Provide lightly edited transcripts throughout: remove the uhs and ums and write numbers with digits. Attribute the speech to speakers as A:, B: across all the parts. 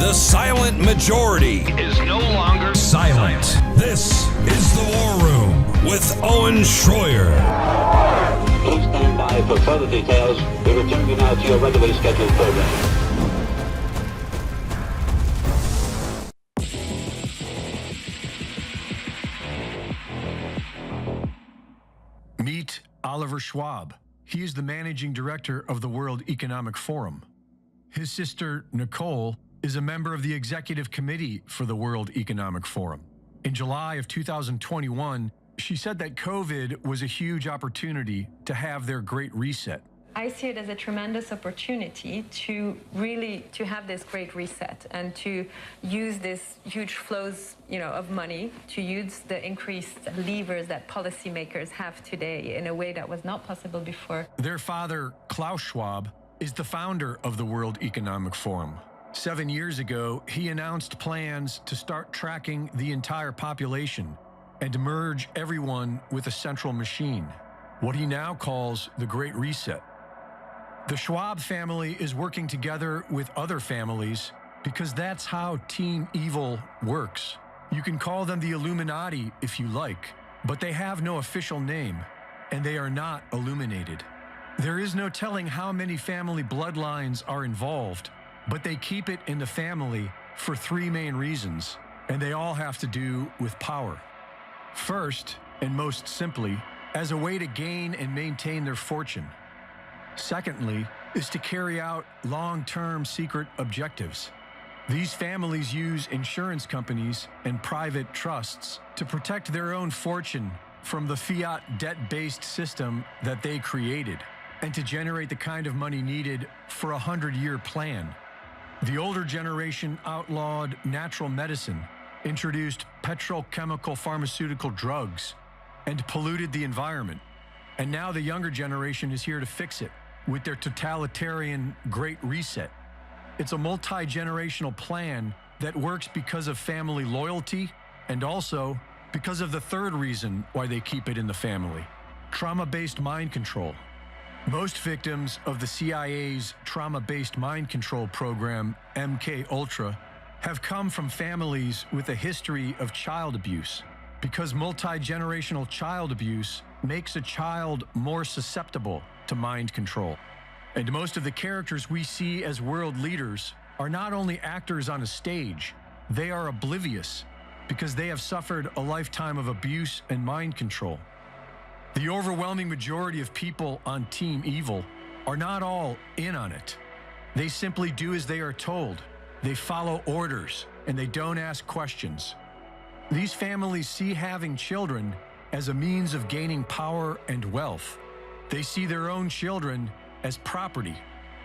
A: The silent majority
B: is no longer
A: silent. This is the War Room with Owen Schroyer.
C: Please stand by for further details. We return you now to your regularly scheduled program.
D: Meet Oliver Schwab. He is the managing director of the World Economic Forum. His sister, Nicole, is a member of the executive committee for the World Economic Forum. In July of 2021, she said that COVID was a huge opportunity to have their great reset.
E: I see it as a tremendous opportunity to have this great reset and to use this huge flows, of money to use the increased levers that policymakers have today in a way that was not possible before.
D: Their father, Klaus Schwab, is the founder of the World Economic Forum. 7 years ago, he announced plans to start tracking the entire population and merge everyone with a central machine, what he now calls the Great Reset. The Schwab family is working together with other families because that's how Team Evil works. You can call them the Illuminati if you like, but they have no official name, and they are not illuminated. There is no telling how many family bloodlines are involved, but they keep it in the family for three main reasons, and they all have to do with power. First, and most simply, as a way to gain and maintain their fortune. Secondly, is to carry out long-term secret objectives. These families use insurance companies and private trusts to protect their own fortune from the fiat debt-based system that they created, and to generate the kind of money needed for a 100-year plan. The older generation outlawed natural medicine, introduced petrochemical pharmaceutical drugs, and polluted the environment. And now the younger generation is here to fix it with their totalitarian Great Reset. It's a multi-generational plan that works because of family loyalty and also because of the third reason why they keep it in the family: trauma-based mind control. Most victims of the CIA's trauma-based mind control program, MK Ultra, have come from families with a history of child abuse, because multi-generational child abuse makes a child more susceptible to mind control. And most of the characters we see as world leaders are not only actors on a stage, they are oblivious because they have suffered a lifetime of abuse and mind control. The overwhelming majority of people on Team Evil are not all in on it. They simply do as they are told. They follow orders and they don't ask questions. These families see having children as a means of gaining power and wealth. They see their own children as property,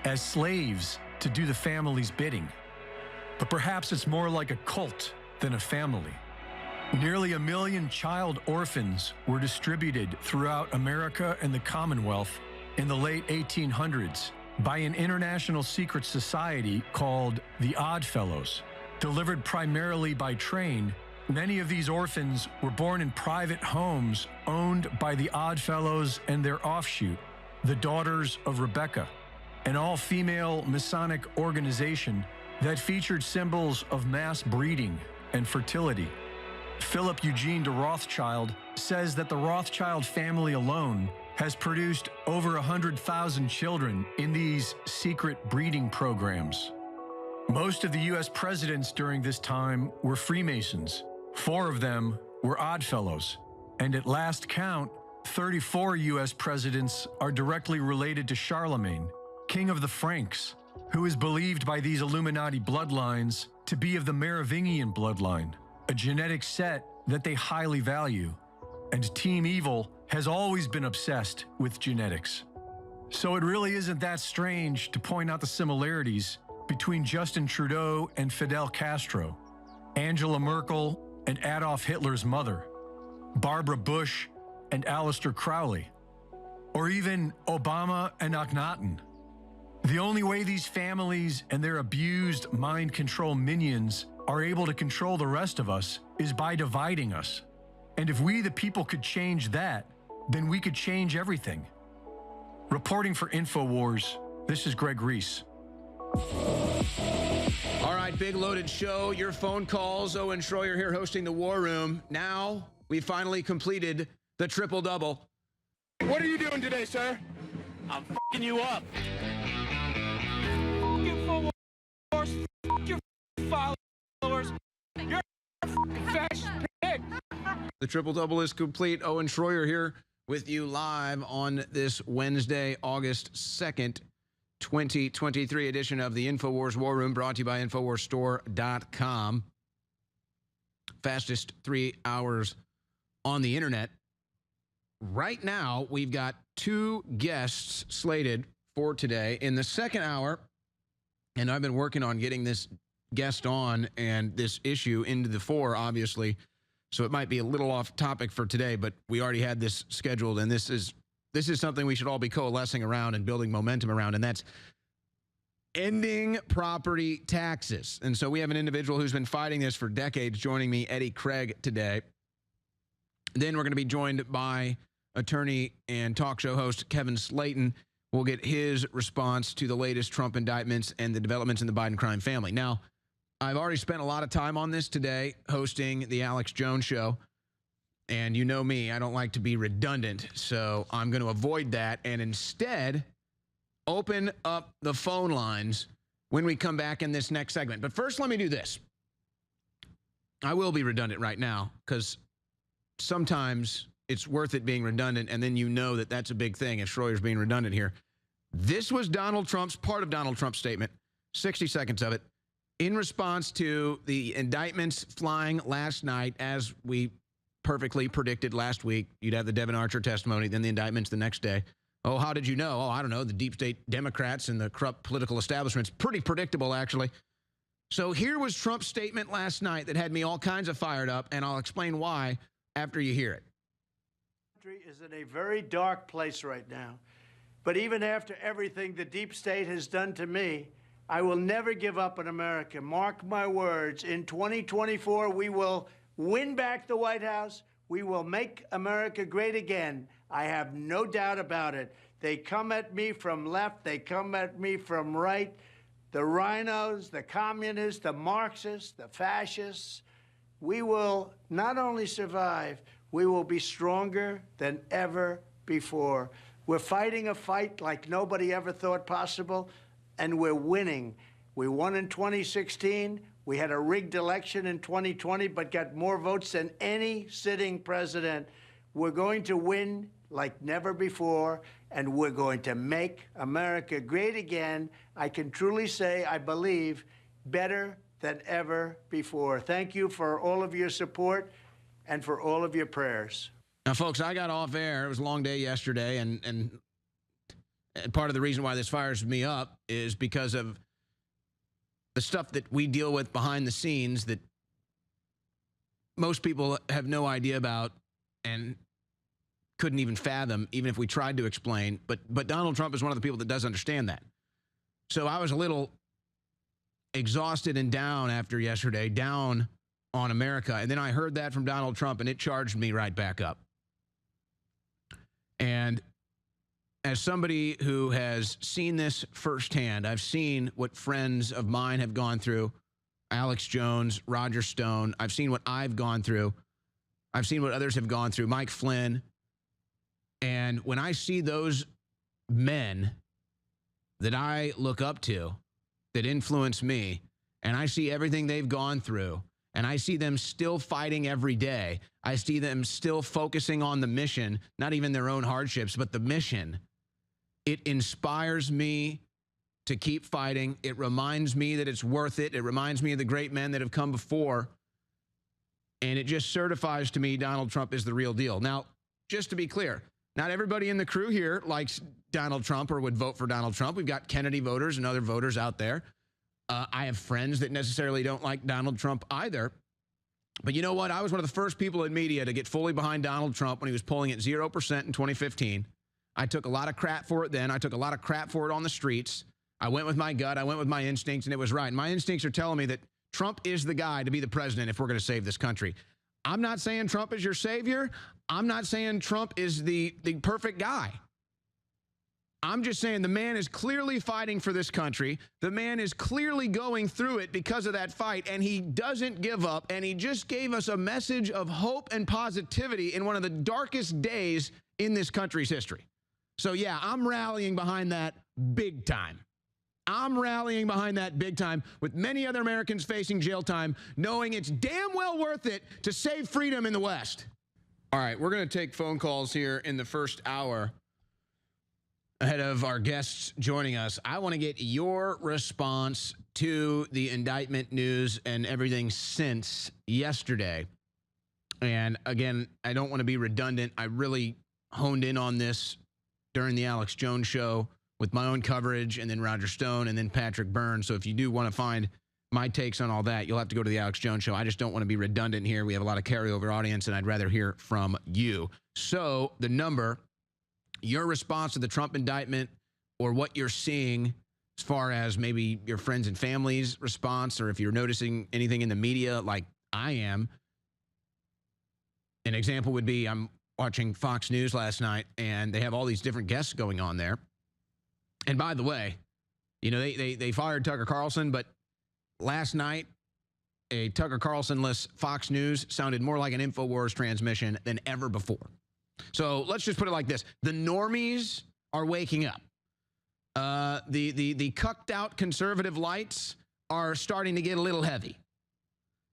D: as slaves to do the family's bidding. But perhaps it's more like a cult than a family. Nearly 1 million child orphans were distributed throughout America and the Commonwealth in the late 1800s by an international secret society called the Odd Fellows. Delivered primarily by train, many of these orphans were born in private homes owned by the Odd Fellows and their offshoot, the Daughters of Rebecca, an all-female Masonic organization that featured symbols of mass breeding and fertility. Philip Eugene de Rothschild says that the Rothschild family alone has produced over 100,000 children in these secret breeding programs. Most of the U.S. presidents during this time were Freemasons. 4 of them were Oddfellows, and at last count, 34 U.S. presidents are directly related to Charlemagne, king of the Franks, who is believed by these Illuminati bloodlines to be of the Merovingian bloodline, a genetic set that they highly value. And Team Evil has always been obsessed with genetics. So it really isn't that strange to point out the similarities between Justin Trudeau and Fidel Castro, Angela Merkel and Adolf Hitler's mother, Barbara Bush and Aleister Crowley, or even Obama and Akhenaten. The only way these families and their abused mind control minions are able to control the rest of us is by dividing us. And if we, the people, could change that, then we could change everything. Reporting for InfoWars, this is Greg Reese.
B: All right, big loaded show. Your phone calls. Owen Schroyer here hosting the War Room. Now we finally completed the triple-double.
F: What are you doing today, sir?
G: I'm f***ing you up. F***ing Infowars, f*** your followers. You're a f***ing fascist pig.
B: The triple-double is complete. Owen Schroyer here with you live on this Wednesday, August 2nd, 2023 edition of the InfoWars War Room, brought to you by InfoWarsStore.com. Fastest 3 hours on the internet. Right now, we've got two guests slated for today. In the second hour, and I've been working on getting this guest on and this issue into the fore, obviously, so it might be a little off topic for today, but we already had this scheduled, and this is something we should all be coalescing around and building momentum around, and that's ending property taxes. And so we have an individual who's been fighting this for decades joining me, Eddie Craig, today. Then we're going to be joined by attorney and talk show host Kevin Slayton. We'll get his response to the latest Trump indictments and the developments in the Biden crime family. Now, I've already spent a lot of time on this today hosting the Alex Jones Show. And you know me, I don't like to be redundant, so I'm going to avoid that and instead open up the phone lines when we come back in this next segment. But first, let me do this. I will be redundant right now because sometimes it's worth it being redundant, and then you know that that's a big thing if Schroyer's being redundant here. This was part of Donald Trump's statement, 60 seconds of it, in response to the indictments flying last night, as we perfectly predicted last week. You'd have the Devin Archer testimony, then the indictments the next day. Oh, how did you know? Oh, I don't know. The deep state Democrats and the corrupt political establishment's pretty predictable, actually. So here was Trump's statement last night that had me all kinds of fired up, and I'll explain why after you hear it.
H: The country is in a very dark place right now. But even after everything the deep state has done to me, I will never give up on America. Mark my words. In 2024, we will win back the White House. We will make America great again. I have no doubt about it. They come at me from left. They come at me from right. The rhinos, the communists, the Marxists, the fascists. We will not only survive, we will be stronger than ever before. We're fighting a fight like nobody ever thought possible, and we're winning. We won in 2016. We had a rigged election in 2020, but got more votes than any sitting president. We're going to win like never before, and we're going to make America great again. I can truly say, I believe, better than ever before. Thank you for all of your support and for all of your prayers.
B: Now, folks, I got off air. It was a long day yesterday, and part of the reason why this fires me up is because of the stuff that we deal with behind the scenes that most people have no idea about and couldn't even fathom, even if we tried to explain. But Donald Trump is one of the people that does understand that. So I was a little exhausted and down after yesterday, down on America. And then I heard that from Donald Trump, and it charged me right back up. And as somebody who has seen this firsthand, I've seen what friends of mine have gone through, Alex Jones, Roger Stone. I've seen what I've gone through. I've seen what others have gone through, Mike Flynn. And when I see those men that I look up to, that influence me, and I see everything they've gone through, and I see them still fighting every day, I see them still focusing on the mission, not even their own hardships, but the mission, it inspires me to keep fighting. It reminds me that it's worth it. It reminds me of the great men that have come before. And it just certifies to me Donald Trump is the real deal. Now, just to be clear, not everybody in the crew here likes Donald Trump or would vote for Donald Trump. We've got Kennedy voters and other voters out there. I have friends that necessarily don't like Donald Trump either. But you know what? I was one of the first people in media to get fully behind Donald Trump when he was polling at 0% in 2015. I took a lot of crap for it then. I took a lot of crap for it on the streets. I went with my gut. I went with my instincts, and it was right. And my instincts are telling me that Trump is the guy to be the president if we're going to save this country. I'm not saying Trump is your savior. I'm not saying Trump is the perfect guy. I'm just saying the man is clearly fighting for this country. The man is clearly going through it because of that fight, and he doesn't give up, and he just gave us a message of hope and positivity in one of the darkest days in this country's history. So, yeah, I'm rallying behind that big time. I'm rallying behind that big time with many other Americans facing jail time, knowing it's damn well worth it to save freedom in the West. All right, we're going to take phone calls here in the first hour. Ahead of our guests joining us, I want to get your response to the indictment news and everything since yesterday. And again, I don't want to be redundant. I really honed in on this during the Alex Jones show with my own coverage, and then Roger Stone, and then Patrick Byrne. So if you do want to find my takes on all that, you'll have to go to the Alex Jones show. I just don't want to be redundant here. We have a lot of carryover audience, and I'd rather hear from you. So the number, your response to the Trump indictment, or what you're seeing as far as maybe your friends and family's response, or if you're noticing anything in the media like I am. An example would be I'm watching Fox News last night, and they have all these different guests going on there. And by the way, you know, they fired Tucker Carlson, but last night, a Tucker Carlson-less Fox News sounded more like an InfoWars transmission than ever before. So let's just put it like this. The normies are waking up. The cucked out conservative lights are starting to get a little heavy.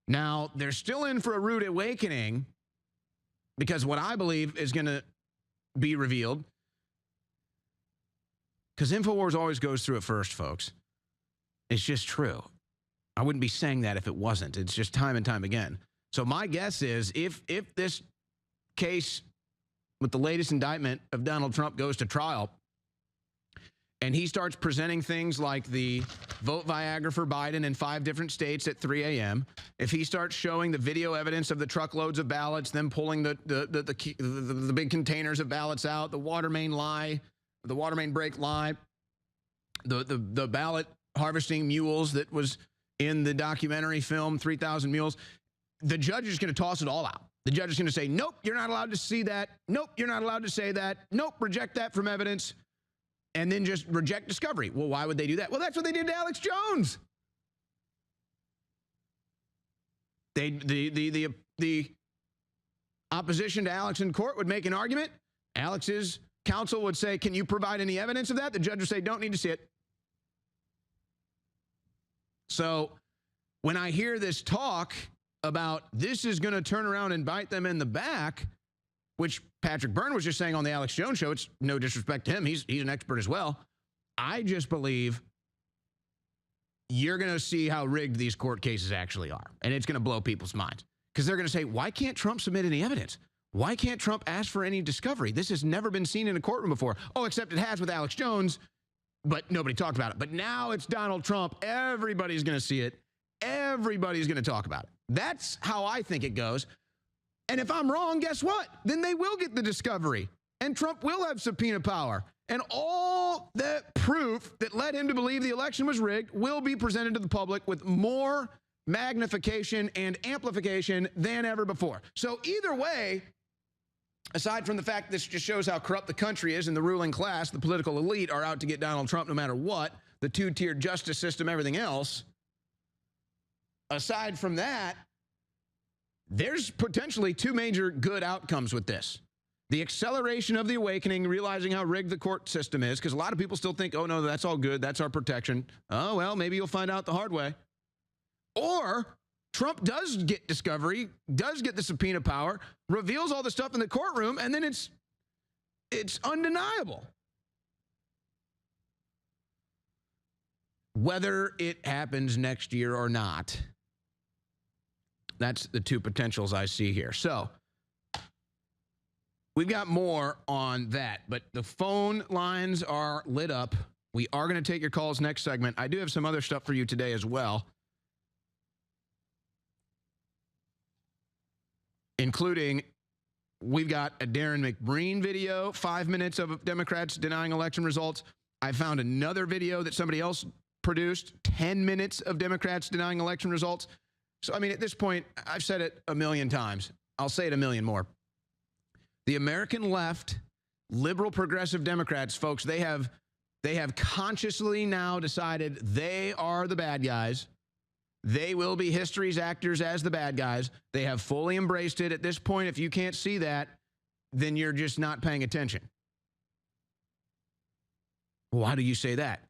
B: Now, they're still in for a rude awakening, because what I believe is going to be revealed, because InfoWars always goes through it first, folks. It's just true. I wouldn't be saying that if it wasn't. It's just time and time again. So my guess is if this case with the latest indictment of Donald Trump goes to trial, and he starts presenting things like the vote Viagra for Biden in 5 different states at 3 a.m., if he starts showing the video evidence of the truckloads of ballots, them pulling the big containers of ballots out, the water main lie, the water main break lie, the ballot harvesting mules that was in the documentary film 3,000 Mules, the judge is going to toss it all out. The judge is going to say, nope, you're not allowed to see that. Nope, you're not allowed to say that. Nope, reject that from evidence. And then just reject discovery. Well, why would they do that? Well, that's what they did to Alex Jones. The opposition to Alex in court would make an argument. Alex's counsel would say, can you provide any evidence of that? The judge would say, don't need to see it. So when I hear this talk about this is going to turn around and bite them in the back, which Patrick Byrne was just saying on the Alex Jones show, it's no disrespect to him. He's an expert as well. I just believe you're going to see how rigged these court cases actually are. And it's going to blow people's minds, because they're going to say, why can't Trump submit any evidence? Why can't Trump ask for any discovery? This has never been seen in a courtroom before. Oh, except it has with Alex Jones, but nobody talked about it. But now it's Donald Trump. Everybody's going to see it. Everybody's going to talk about it. That's how I think it goes. And if I'm wrong, guess what? Then they will get the discovery, and Trump will have subpoena power. And all that proof that led him to believe the election was rigged will be presented to the public with more magnification and amplification than ever before. So either way, aside from the fact this just shows how corrupt the country is, and the ruling class, the political elite, are out to get Donald Trump no matter what, the two-tiered justice system, everything else. Aside from that, there's potentially 2 major good outcomes with this. The acceleration of the awakening, realizing how rigged the court system is, because a lot of people still think, oh, no, that's all good. That's our protection. Oh, well, maybe you'll find out the hard way. Or Trump does get discovery, does get the subpoena power, reveals all the stuff in the courtroom, and then it's undeniable. Whether it happens next year or not, that's the 2 potentials I see here. So we've got more on that, but the phone lines are lit up. We are going to take your calls next segment. I do have some other stuff for you today as well, including we've got a Darren McBreen video, 5 minutes of Democrats denying election results. I found another video that somebody else produced, 10 minutes of Democrats denying election results. So, I mean, at this point, I've said it a million times. I'll say it a million more. The American left liberal progressive Democrats, folks, they have consciously now decided they are the bad guys. They will be history's actors as the bad guys. They have fully embraced it. At this point, if you can't see that, then you're just not paying attention. Why do you say that?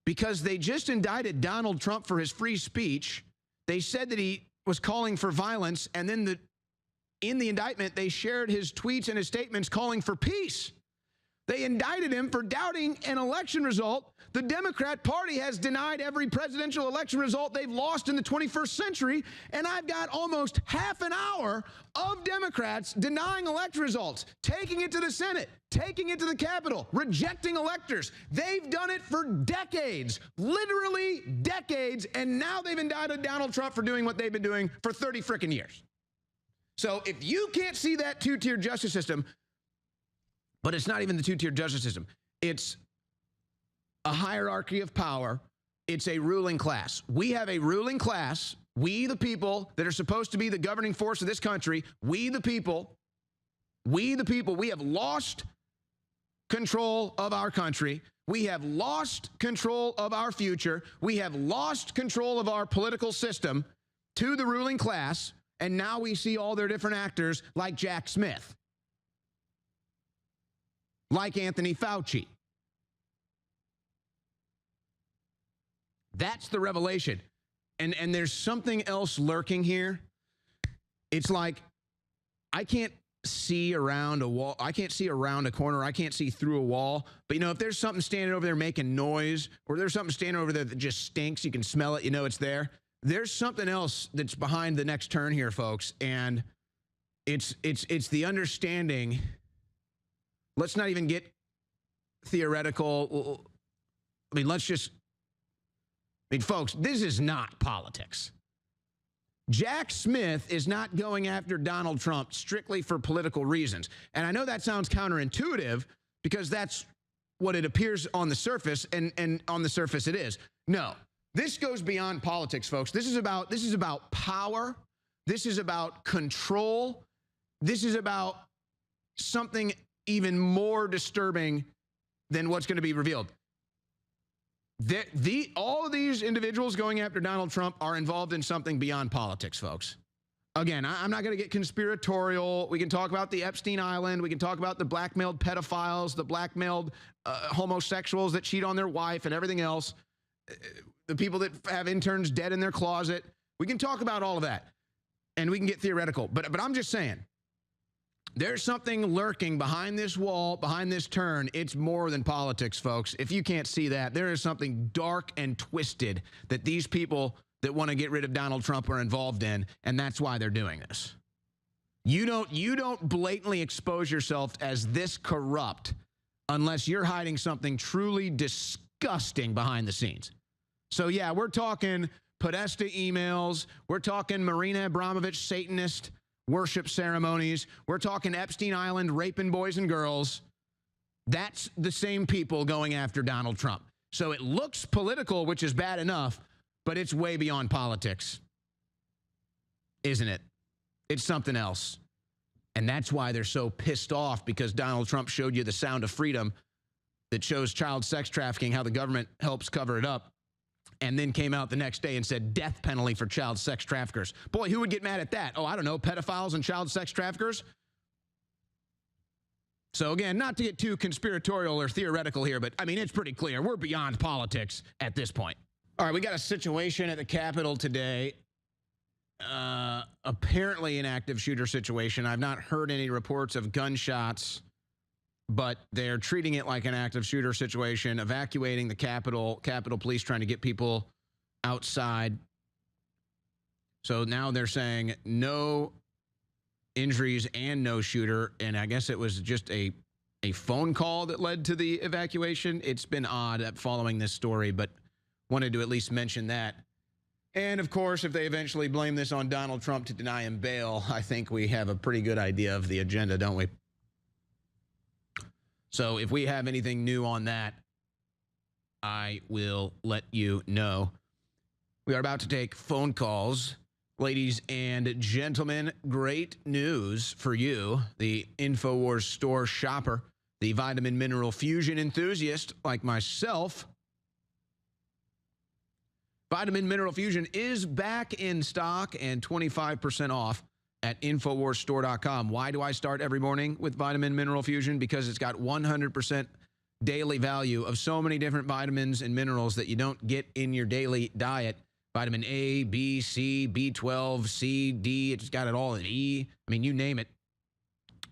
B: Because they just indicted Donald Trump for his free speech. They said that he was calling for violence, and then in the indictment, they shared his tweets and his statements calling for peace. They indicted him for doubting an election result. The Democrat Party has denied every presidential election result they've lost in the 21st century, and I've got almost half an hour of Democrats denying election results, taking it to the Senate, taking it to the Capitol, rejecting electors. They've done it for decades, literally decades, and now they've indicted Donald Trump for doing what they've been doing for 30 frickin' years. So if you can't see that two-tier justice system, but it's not even the two-tier justice system. It's a hierarchy of power. It's a ruling class. We have a ruling class. We, the people that are supposed to be the governing force of this country, we, the people, we have lost control of our country. We have lost control of our future. We have lost control of our political system to the ruling class, and now we see all their different actors like Jack Smith, like Anthony Fauci. That's the revelation. And there's something else lurking here. It's like I can't see around a wall. I can't see around a corner. I can't see through a wall. But, you know, if there's something standing over there making noise, or there's something standing over there that just stinks, you can smell it, you know it's there. There's something else that's behind the next turn here, folks. And it's the understanding. Let's not even get theoretical. I mean, folks, this is not politics. Jack Smith is not going after Donald Trump strictly for political reasons. And I know that sounds counterintuitive because that's what it appears on the surface, and on the surface it is. No, this goes beyond politics, folks. This is about power. This is about control. This is about something even more disturbing than what's going to be revealed. All of these individuals going after Donald Trump are involved in something beyond politics, folks. Again, I'm not going to get conspiratorial. We can talk about the Epstein Island. We can talk about the blackmailed pedophiles, the blackmailed homosexuals that cheat on their wife and everything else, the people that have interns dead in their closet. We can talk about all of that, and we can get theoretical. But I'm just saying, there's something lurking behind this wall, behind this turn. It's more than politics, folks. If you can't see that, there is something dark and twisted that these people that want to get rid of Donald Trump are involved in, and that's why they're doing this. You don't blatantly expose yourself as this corrupt unless you're hiding something truly disgusting behind the scenes. So yeah, we're talking Podesta emails. We're talking Marina Abramovich Satanist worship ceremonies. We're talking Epstein Island raping boys and girls. That's the same people going after Donald Trump. So it looks political, which is bad enough, but it's way beyond politics, isn't it? It's something else. And that's why they're so pissed off, because Donald Trump showed you the sound of freedom that shows child sex trafficking, how the government helps cover it up, and then came out the next day and said death penalty for child sex traffickers. Boy, who would get mad at that? Oh, I don't know, pedophiles and child sex traffickers? So again, not to get too conspiratorial or theoretical here, but I mean, it's pretty clear. We're beyond politics at this point. All right, we got a situation at the Capitol today. Apparently an active shooter situation. I've not heard any reports of gunshots, but they're treating it like an active shooter situation, evacuating the Capitol police trying to get people outside. So now they're saying no injuries and no shooter, and I guess it was just a phone call that led to the evacuation. It's been odd following this story, but wanted to at least mention that. And of course, if they eventually blame this on Donald Trump to deny him bail, I think we have a pretty good idea of the agenda, don't we? So if we have anything new on that, I will let you know. We are about to take phone calls. Ladies and gentlemen, great news for you, the InfoWars store shopper. the vitamin mineral fusion enthusiast like myself, vitamin mineral fusion is back in stock and 25% off at InfoWarsStore.com. Why do I start every morning with vitamin mineral fusion? Because it's got 100% daily value of so many different vitamins and minerals that you don't get in your daily diet. Vitamin A, B, C, B12, C, D, it's got it all in E. I mean, you name it.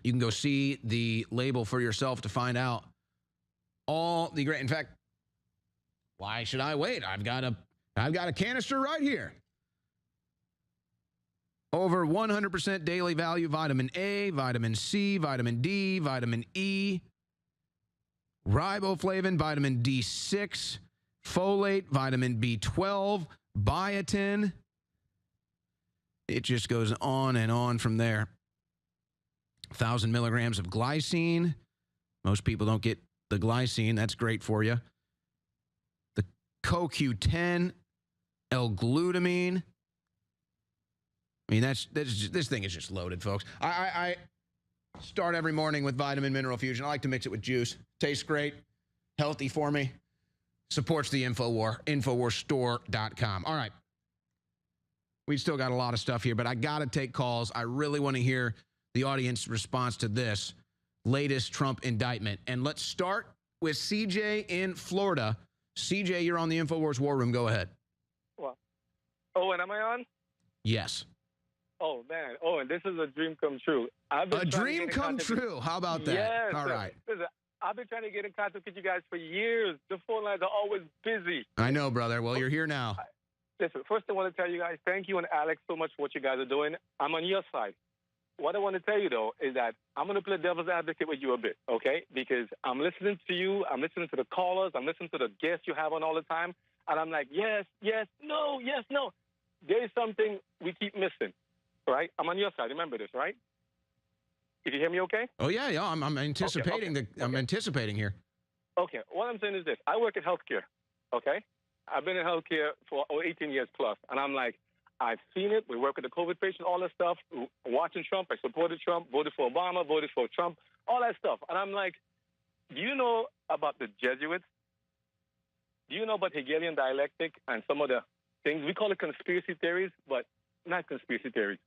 B: You can go see the label for yourself to find out all the great. In fact, why should I wait? I've got a canister right here. Over 100% daily value vitamin A, vitamin C, vitamin D, vitamin E, riboflavin, vitamin D6, folate, vitamin B12, biotin. It just goes on and on from there. 1,000 milligrams of glycine. Most people don't get the glycine. That's great for you. The CoQ10, L-glutamine. I mean, this thing is just loaded, folks. I start every morning with vitamin mineral fusion. I like to mix it with juice. Tastes great, healthy for me. Supports the InfoWar, InfoWarsStore.com. All right. We still got a lot of stuff here, but I got to take calls. I really want to hear the audience response to this latest Trump indictment. And let's start with CJ in Florida. CJ, you're on the InfoWars War Room. Go ahead.
I: Well, Owen, am I on?
B: Yes.
I: Oh, man. Owen, this is a dream come true.
B: A dream come true. How about that?
I: Yes.
B: All right.
I: Listen, I've been trying to get in contact with you guys for years. The phone lines are always busy.
B: I know, brother. Well, you're here now.
I: Listen, first I want to tell you guys, thank you and Alex so much for what you guys are doing. I'm on your side. What I want to tell you, though, is that I'm going to play devil's advocate with you a bit, okay? Because I'm listening to you. I'm listening to the callers. I'm listening to the guests you have on all the time. And I'm like, yes, no. There is something we keep missing, right? I'm on your side. Remember this, right? Did you hear me okay?
B: Oh, yeah. I'm anticipating I'm anticipating here.
I: Okay. What I'm saying is this. I work in healthcare, okay? I've been in healthcare for 18 years plus. And I'm like, I've seen it. We work with the COVID patients, all that stuff. Watching Trump, I supported Trump, voted for Obama, voted for Trump, all that stuff. And I'm like, do you know about the Jesuits? Do you know about Hegelian dialectic and some of the things? We call it conspiracy theories, but not conspiracy theories.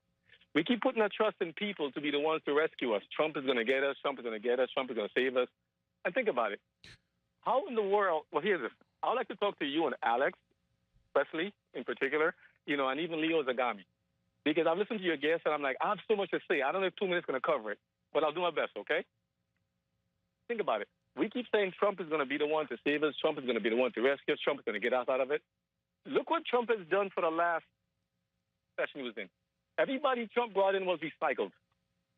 I: We keep putting our trust in people to be the ones to rescue us. Trump is going to get us. Trump is going to get us. Trump is going to save us. And think about it. How in the world? Well, here's this. I would like to talk to you and Alex, Presley in particular, and even Leo Zagami. Because I've listened to your guests, and I'm like, I have so much to say. I don't know if 2 minutes is going to cover it, but I'll do my best, okay? Think about it. We keep saying Trump is going to be the one to save us. Trump is going to be the one to rescue us. Trump is going to get us out of it. Look what Trump has done for the last session he was in. Everybody Trump brought in was recycled.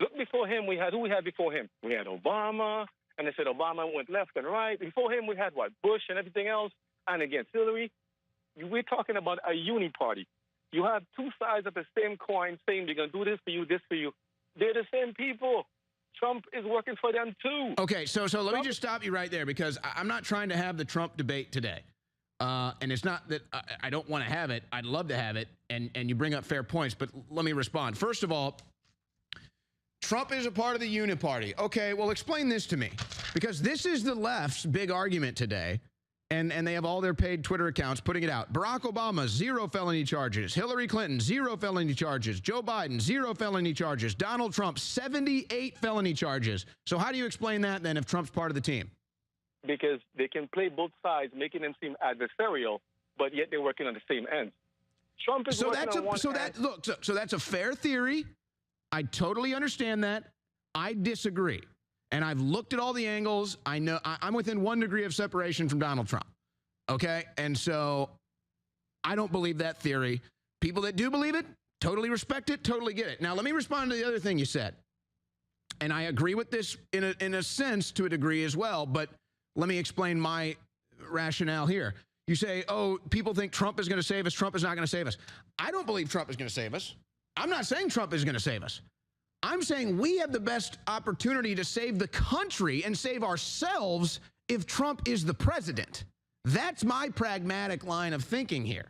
I: Look before him, who we had before him? We had Obama, and they said Obama went left and right. Before him, we had, Bush and everything else, and against Hillary. We're talking about a uni party. You have two sides of the same coin saying they're going to do this for you, this for you. They're the same people. Trump is working for them too.
B: Okay, so let me just stop you right there because I'm not trying to have the Trump debate today. And it's not that I don't want to have it. I'd love to have it, and you bring up fair points, but let me respond. First of all, Trump is a part of the Uniparty. Okay, well, explain this to me. Because this is the left's big argument today, and they have all their paid Twitter accounts putting it out. Barack Obama, 0 felony charges. Hillary Clinton, 0 felony charges. Joe Biden, 0 felony charges. Donald Trump, 78 felony charges. So how do you explain that, then, if Trump's part of the team?
I: Because they can play both sides, making them seem adversarial, but yet they're working on the same ends. Trump is working on one end.
B: So that's a fair theory. I totally understand that. I disagree. And I've looked at all the angles. I know I'm within 1 degree of separation from Donald Trump. Okay? And so I don't believe that theory. People that do believe it, totally respect it, totally get it. Now, let me respond to the other thing you said. And I agree with this in a sense to a degree as well, but let me explain my rationale here. You say, oh, people think Trump is going to save us. Trump is not going to save us. I don't believe Trump is going to save us. I'm not saying Trump is going to save us. I'm saying we have the best opportunity to save the country and save ourselves if Trump is the president. That's my pragmatic line of thinking here.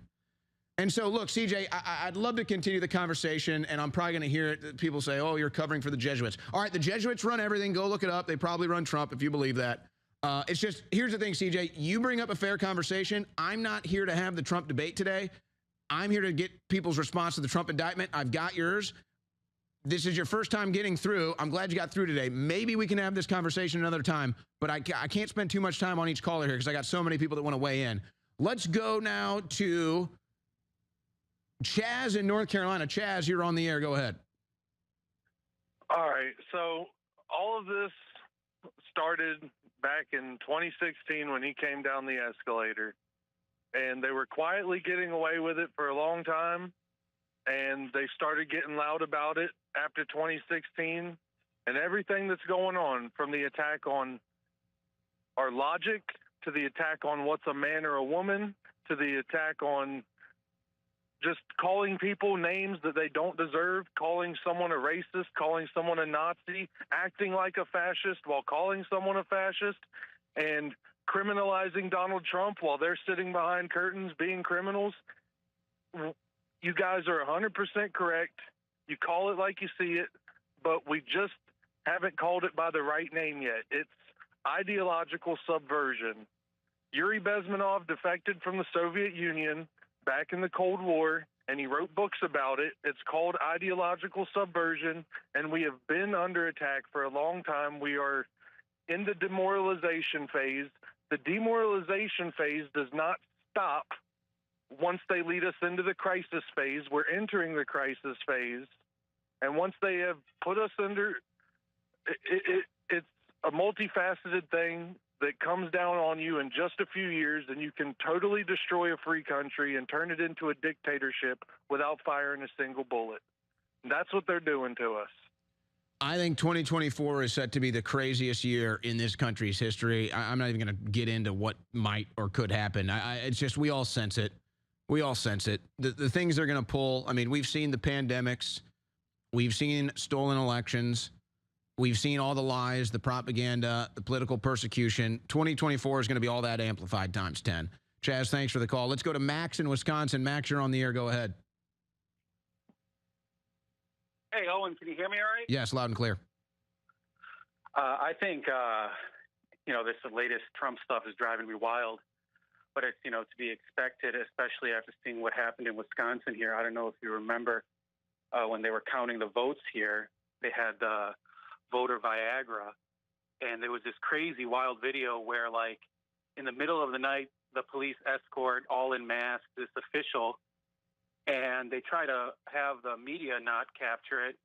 B: And so, look, CJ, I'd love to continue the conversation, and I'm probably going to hear it. People say, oh, you're covering for the Jesuits. All right, the Jesuits run everything. Go look it up. They probably run Trump, if you believe that. It's just, here's the thing, CJ. You bring up a fair conversation. I'm not here to have the Trump debate today. I'm here to get people's response to the Trump indictment. I've got yours. This is your first time getting through. I'm glad you got through today. Maybe we can have this conversation another time, but I can't spend too much time on each caller here because I got so many people that want to weigh in. Let's go now to Chaz in North Carolina. Chaz, you're on the air. Go ahead.
J: All right. So all of this started back in 2016 when he came down the escalator, and they were quietly getting away with it for a long time, and they started getting loud about it after 2016, and everything that's going on, from the attack on our logic to the attack on what's a man or a woman to the attack on just calling people names that they don't deserve, calling someone a racist, calling someone a Nazi, acting like a fascist while calling someone a fascist, and criminalizing Donald Trump while they're sitting behind curtains being criminals. You guys are 100% correct. You call it like you see it, but we just haven't called it by the right name yet. It's ideological subversion. Yuri Bezmenov defected from the Soviet Union back in the Cold War, and he wrote books about it. It's called ideological subversion, and we have been under attack for a long time. We are in the demoralization phase. The demoralization phase does not stop once they lead us into the crisis phase. We're entering the crisis phase, and once they have put us under, it's a multifaceted thing that comes down on you in just a few years, and you can totally destroy a free country and turn it into a dictatorship without firing a single bullet. And that's what they're doing to us.
B: I think 2024 is set to be the craziest year in this country's history. I'm not even going to get into what might or could happen. It's just, we all sense it. We all sense it. The things they're going to pull, I mean, we've seen the pandemics. We've seen stolen elections. We've seen all the lies, the propaganda, the political persecution. 2024 is going to be all that amplified times 10. Chaz, thanks for the call. Let's go to Max in Wisconsin. Max, you're on the air. Go ahead.
K: Hey, Owen, can you hear me all right?
B: Yes, loud and clear.
K: I think, this latest Trump stuff is driving me wild, but it's, to be expected, especially after seeing what happened in Wisconsin here. I don't know if you remember when they were counting the votes here, they had voter Viagra, and there was this crazy wild video where, like, in the middle of the night, the police escort all in masks this official, and they try to have the media not capture it,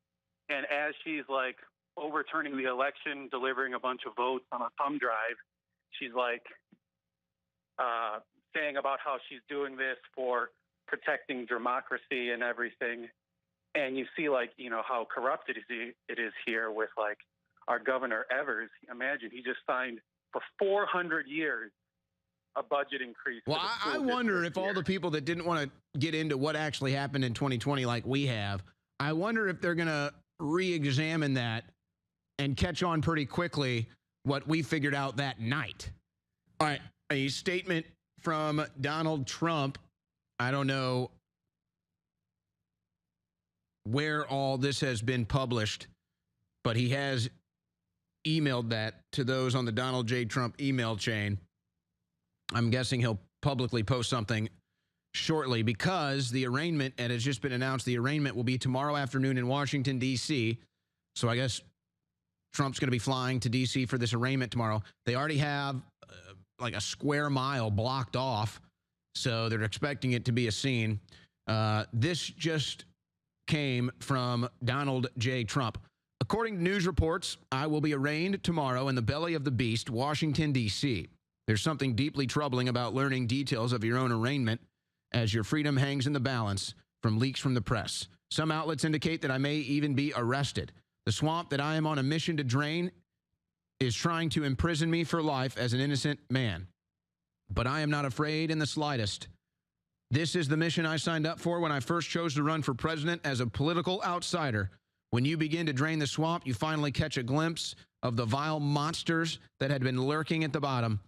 K: and as she's like overturning the election, delivering a bunch of votes on a thumb drive, she's like saying about how she's doing this for protecting democracy and everything. And you see, like, how corrupted it is here with, like, our Governor Evers. Imagine, he just signed for 400 years a budget increase.
B: Well, I wonder if all the people that didn't want to get into what actually happened in 2020 like we have, I wonder if they're going to re-examine that and catch on pretty quickly what we figured out that night. All right, a statement from Donald Trump. I don't know where all this has been published, but he has emailed that to those on the Donald J. Trump email chain. I'm guessing he'll publicly post something shortly because the arraignment, and it's just been announced, the arraignment will be tomorrow afternoon in Washington, D.C. So I guess Trump's going to be flying to D.C. for this arraignment tomorrow. They already have like a square mile blocked off, so they're expecting it to be a scene. This just came from Donald J. Trump. According to news reports, I will be arraigned tomorrow in the belly of the beast, Washington, D.C. There's something deeply troubling about learning details of your own arraignment as your freedom hangs in the balance from leaks from the press. Some outlets indicate that I may even be arrested. The swamp that I am on a mission to drain is trying to imprison me for life as an innocent man. But I am not afraid in the slightest. This is the mission I signed up for when I first chose to run for president as a political outsider. When you begin to drain the swamp, you finally catch a glimpse of the vile monsters that had been lurking at the bottom.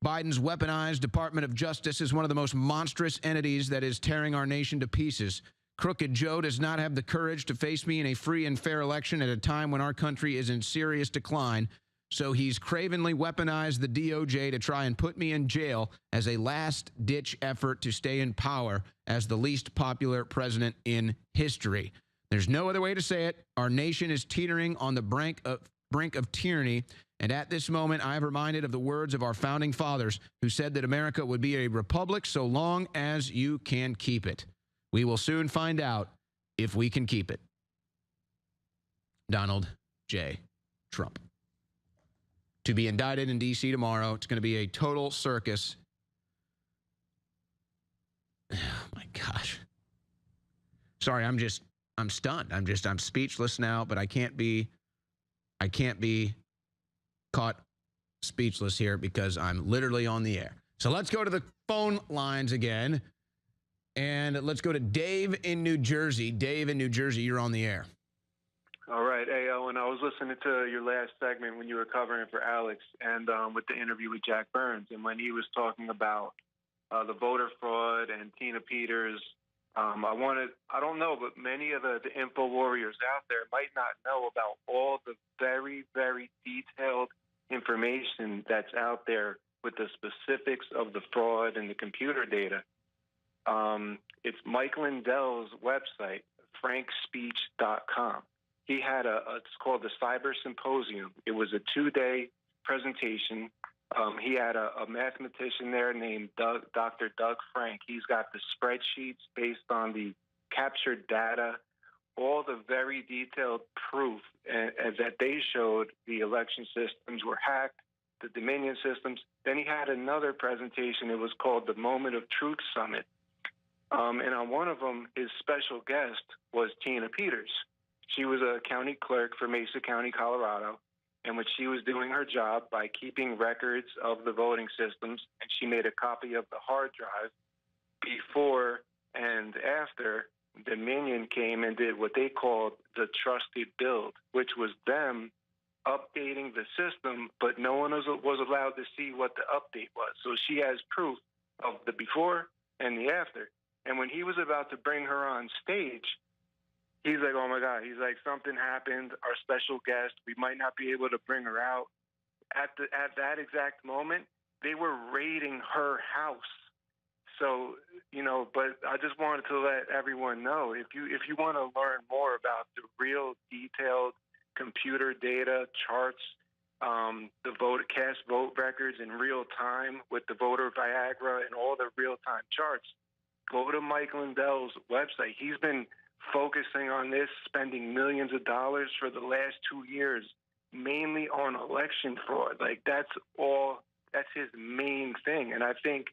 B: Biden's weaponized Department of Justice is one of the most monstrous entities that is tearing our nation to pieces. Crooked Joe does not have the courage to face me in a free and fair election at a time when our country is in serious decline. So he's cravenly weaponized the DOJ to try and put me in jail as a last-ditch effort to stay in power as the least popular president in history. There's no other way to say it. Our nation is teetering on the brink of tyranny. And at this moment, I am reminded of the words of our founding fathers who said that America would be a republic so long as you can keep it. We will soon find out if we can keep it. Donald J. Trump. To be indicted in D.C. tomorrow. It's going to be a total circus. Oh, my gosh. Sorry, I'm stunned. I'm speechless now, but I can't be caught speechless here because I'm literally on the air. So let's go to the phone lines again. And let's go to Dave in New Jersey. Dave in New Jersey, you're on the air.
J: All right. Hey, Owen, I was listening to your last segment when you were covering for Alex and with the interview with Jack Burns. And when he was talking about the voter fraud and Tina Peters, I don't know, but many of the info warriors out there might not know about all the very, very detailed information that's out there with the specifics of the fraud and the computer data. It's Mike Lindell's website, frankspeech.com. He had it's called the Cyber Symposium. It was a 2-day presentation. He had a mathematician there named Dr. Doug Frank. He's got the spreadsheets based on the captured data, all the very detailed proof that they showed the election systems were hacked, the Dominion systems. Then he had another presentation. It was called the Moment of Truth Summit. And on one of them, his special guest was Tina Peters. She was a county clerk for Mesa County, Colorado. And when she was doing her job by keeping records of the voting systems, and she made a copy of the hard drive before and after Dominion came and did what they called the trusted build, which was them updating the system, but no one was allowed to see what the update was. So she has proof of the before and the after. And when he was about to bring her on stage, he's like, oh, my God. He's like, something happened. Our special guest, we might not be able to bring her out. At that exact moment, they were raiding her house. So, but I just wanted to let everyone know, if you want to learn more about the real detailed computer data, charts, the cast vote records in real time with the voter Viagra and all the real-time charts, go to Mike Lindell's website. He's been focusing on this, spending millions of dollars for the last 2 years, mainly on election fraud. Like, that's his main thing. And I think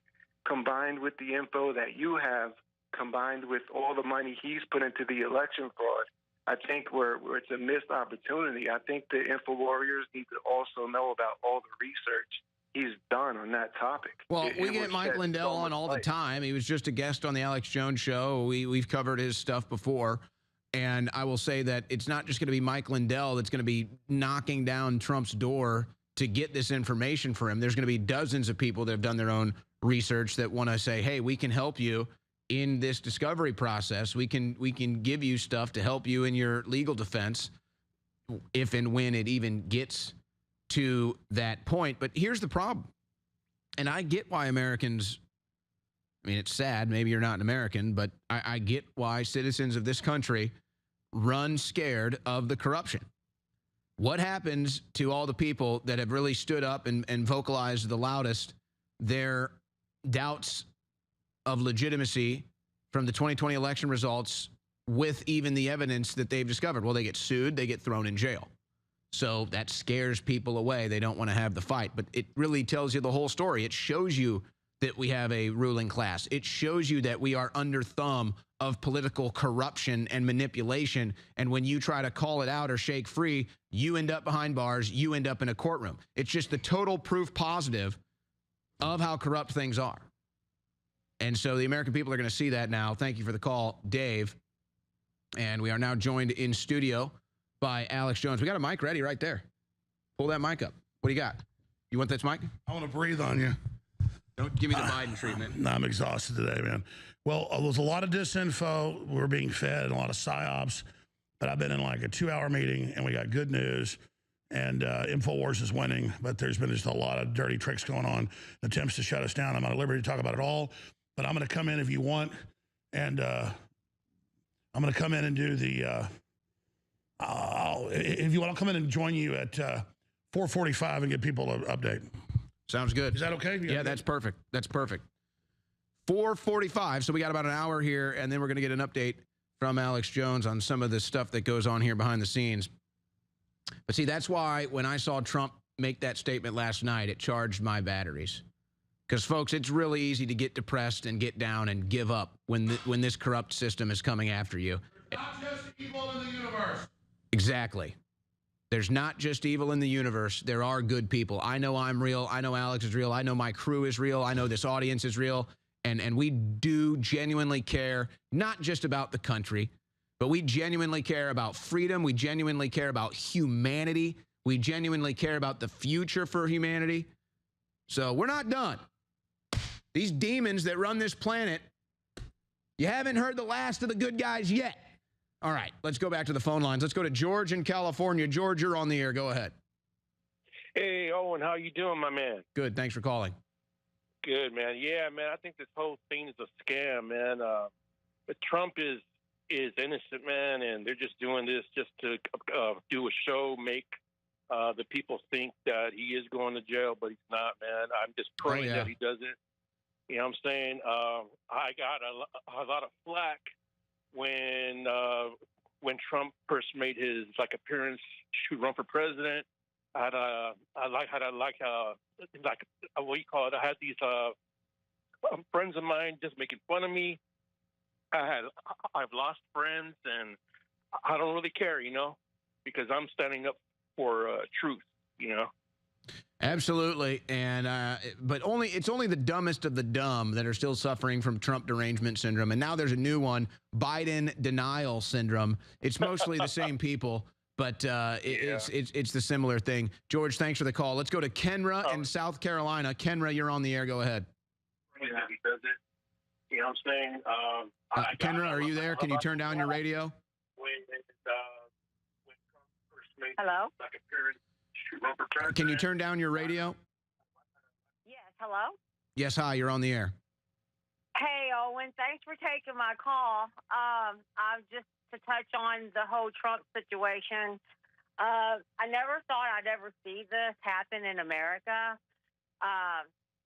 J: combined with the info that you have, combined with all the money he's put into the election fraud, I think where it's a missed opportunity. I think the info warriors need to also know about all the research he's done on that topic.
B: Well, we get Mike Lindell on all the time. He was just a guest on the Alex Jones show. We've covered his stuff before. And I will say that it's not just going to be Mike Lindell that's going to be knocking down Trump's door to get this information for him. There's going to be dozens of people that have done their own research that want to say, hey, we can help you in this discovery process. We can give you stuff to help you in your legal defense if and when it even gets to that point. But here's the problem. And I get why Americans, I mean, it's sad. Maybe you're not an American, but I get why citizens of this country run scared of the corruption. What happens to all the people that have really stood up and vocalized the loudest their doubts of legitimacy from the 2020 election results with even the evidence that they've discovered? Well, they get sued, they get thrown in jail. So that scares people away. They don't want to have the fight. But it really tells you the whole story. It shows you that we have a ruling class. It shows you that we are under thumb of political corruption and manipulation. And when you try to call it out or shake free, you end up behind bars. You end up in a courtroom. It's just the total proof positive of how corrupt things are. And so the American people are going to see that now. Thank you for the call, Dave. And we are now joined in studio by Alex Jones. We got a mic ready right there. Pull that mic up. What do you got? You want this mic?
F: I want to breathe on you.
B: Don't give me the Biden treatment.
L: No, I'm exhausted today, man. Well, there's a lot of disinfo. We're being fed, and a lot of psyops. But I've been in like a 2-hour meeting, and we got good news. And InfoWars is winning, but there's been just a lot of dirty tricks going on, attempts to shut us down. I'm not at liberty to talk about it all, but I'm going to come in if you want, and I'm going to come in and do the. If you want, I'll come in and join you at 4:45 and give people an update.
B: Sounds good.
L: Is that okay?
B: Yeah, that's perfect. That's perfect. 4:45. So we got about an hour here, and then we're going to get an update from Alex Jones on some of the stuff that goes on here behind the scenes. But see, that's why when I saw Trump make that statement last night, it charged my batteries. Because, folks, it's really easy to get depressed and get down and give up when this corrupt system is coming after you.
L: Not just evil in the universe.
B: Exactly. There's not just evil in the universe. There are good people. I know I'm real. I know Alex is real. I know my crew is real. I know this audience is real. And we do genuinely care, not just about the country, but we genuinely care about freedom. We genuinely care about humanity. We genuinely care about the future for humanity. So we're not done. These demons that run this planet, you haven't heard the last of the good guys yet. All right, let's go back to the phone lines. Let's go to George in California. George, you're on the air. Go ahead.
M: Hey, Owen, how you doing, my man?
B: Good. Thanks for calling.
M: Good, man. Yeah, man, I think this whole thing is a scam, man. But Trump is innocent, man, and they're just doing this just to do a show, make the people think that he is going to jail, but he's not, man. I'm just praying that he doesn't. You know what I'm saying? I got a lot of flack when Trump first made his appearance to run for president. I had these friends of mine just making fun of me. I've lost friends, and I don't really care, because I'm standing up for truth,
B: Absolutely, and but it's only the dumbest of the dumb that are still suffering from Trump derangement syndrome, and now there's a new one, Biden denial syndrome. It's mostly the same people, but it's the similar thing. George, thanks for the call. Let's go to Kenra in South Carolina. Kenra, you're on the air. Go ahead.
J: You know what I'm saying?
B: Kenra, are you there? Can you turn down your radio?
N: Hello?
B: Can you turn down your radio?
N: Yes, hello?
B: Yes, hi, you're on the air.
N: Hey, Owen, thanks for taking my call. Just to touch on the whole Trump situation. I never thought I'd ever see this happen in America.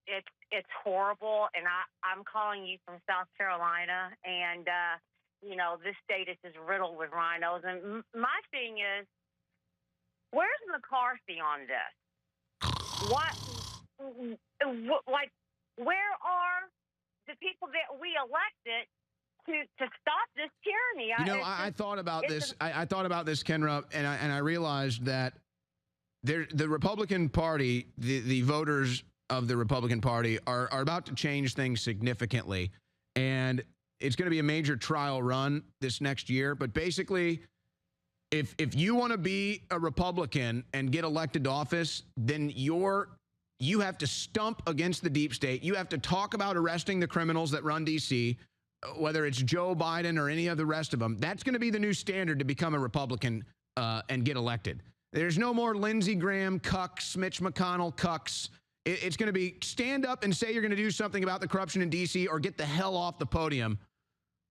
N: It's horrible, and I'm calling you from South Carolina, and this state is just riddled with rhinos. And my thing is, where's McCarthy on this? Where are the people that we elected to stop this tyranny?
B: I thought about this. I thought about this, Kenra, and I realized that the Republican Party, the voters of the Republican Party are about to change things significantly, and it's going to be a major trial run this next year. But basically, if you want to be a Republican and get elected to office, then you have to stump against the deep state. You have to talk about arresting the criminals that run D.C., whether it's Joe Biden or any of the rest of them. That's going to be the new standard to become a Republican and get elected. There's no more Lindsey Graham cucks, Mitch McConnell cucks. It's going to be stand up and say you're going to do something about the corruption in D.C. or get the hell off the podium.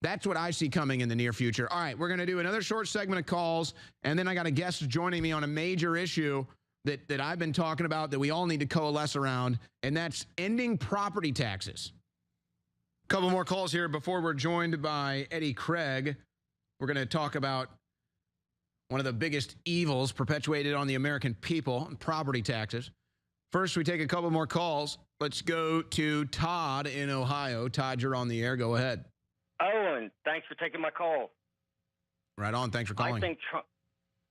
B: That's what I see coming in the near future. All right, we're going to do another short segment of calls, and then I got a guest joining me on a major issue that I've been talking about that we all need to coalesce around, and that's ending property taxes. A couple more calls here before we're joined by Eddie Craig. We're going to talk about one of the biggest evils perpetuated on the American people, property taxes. First, we take a couple more calls. Let's go to Todd in Ohio. Todd, you're on the air. Go ahead.
O: Owen, thanks for taking my call.
B: Right on. Thanks for calling.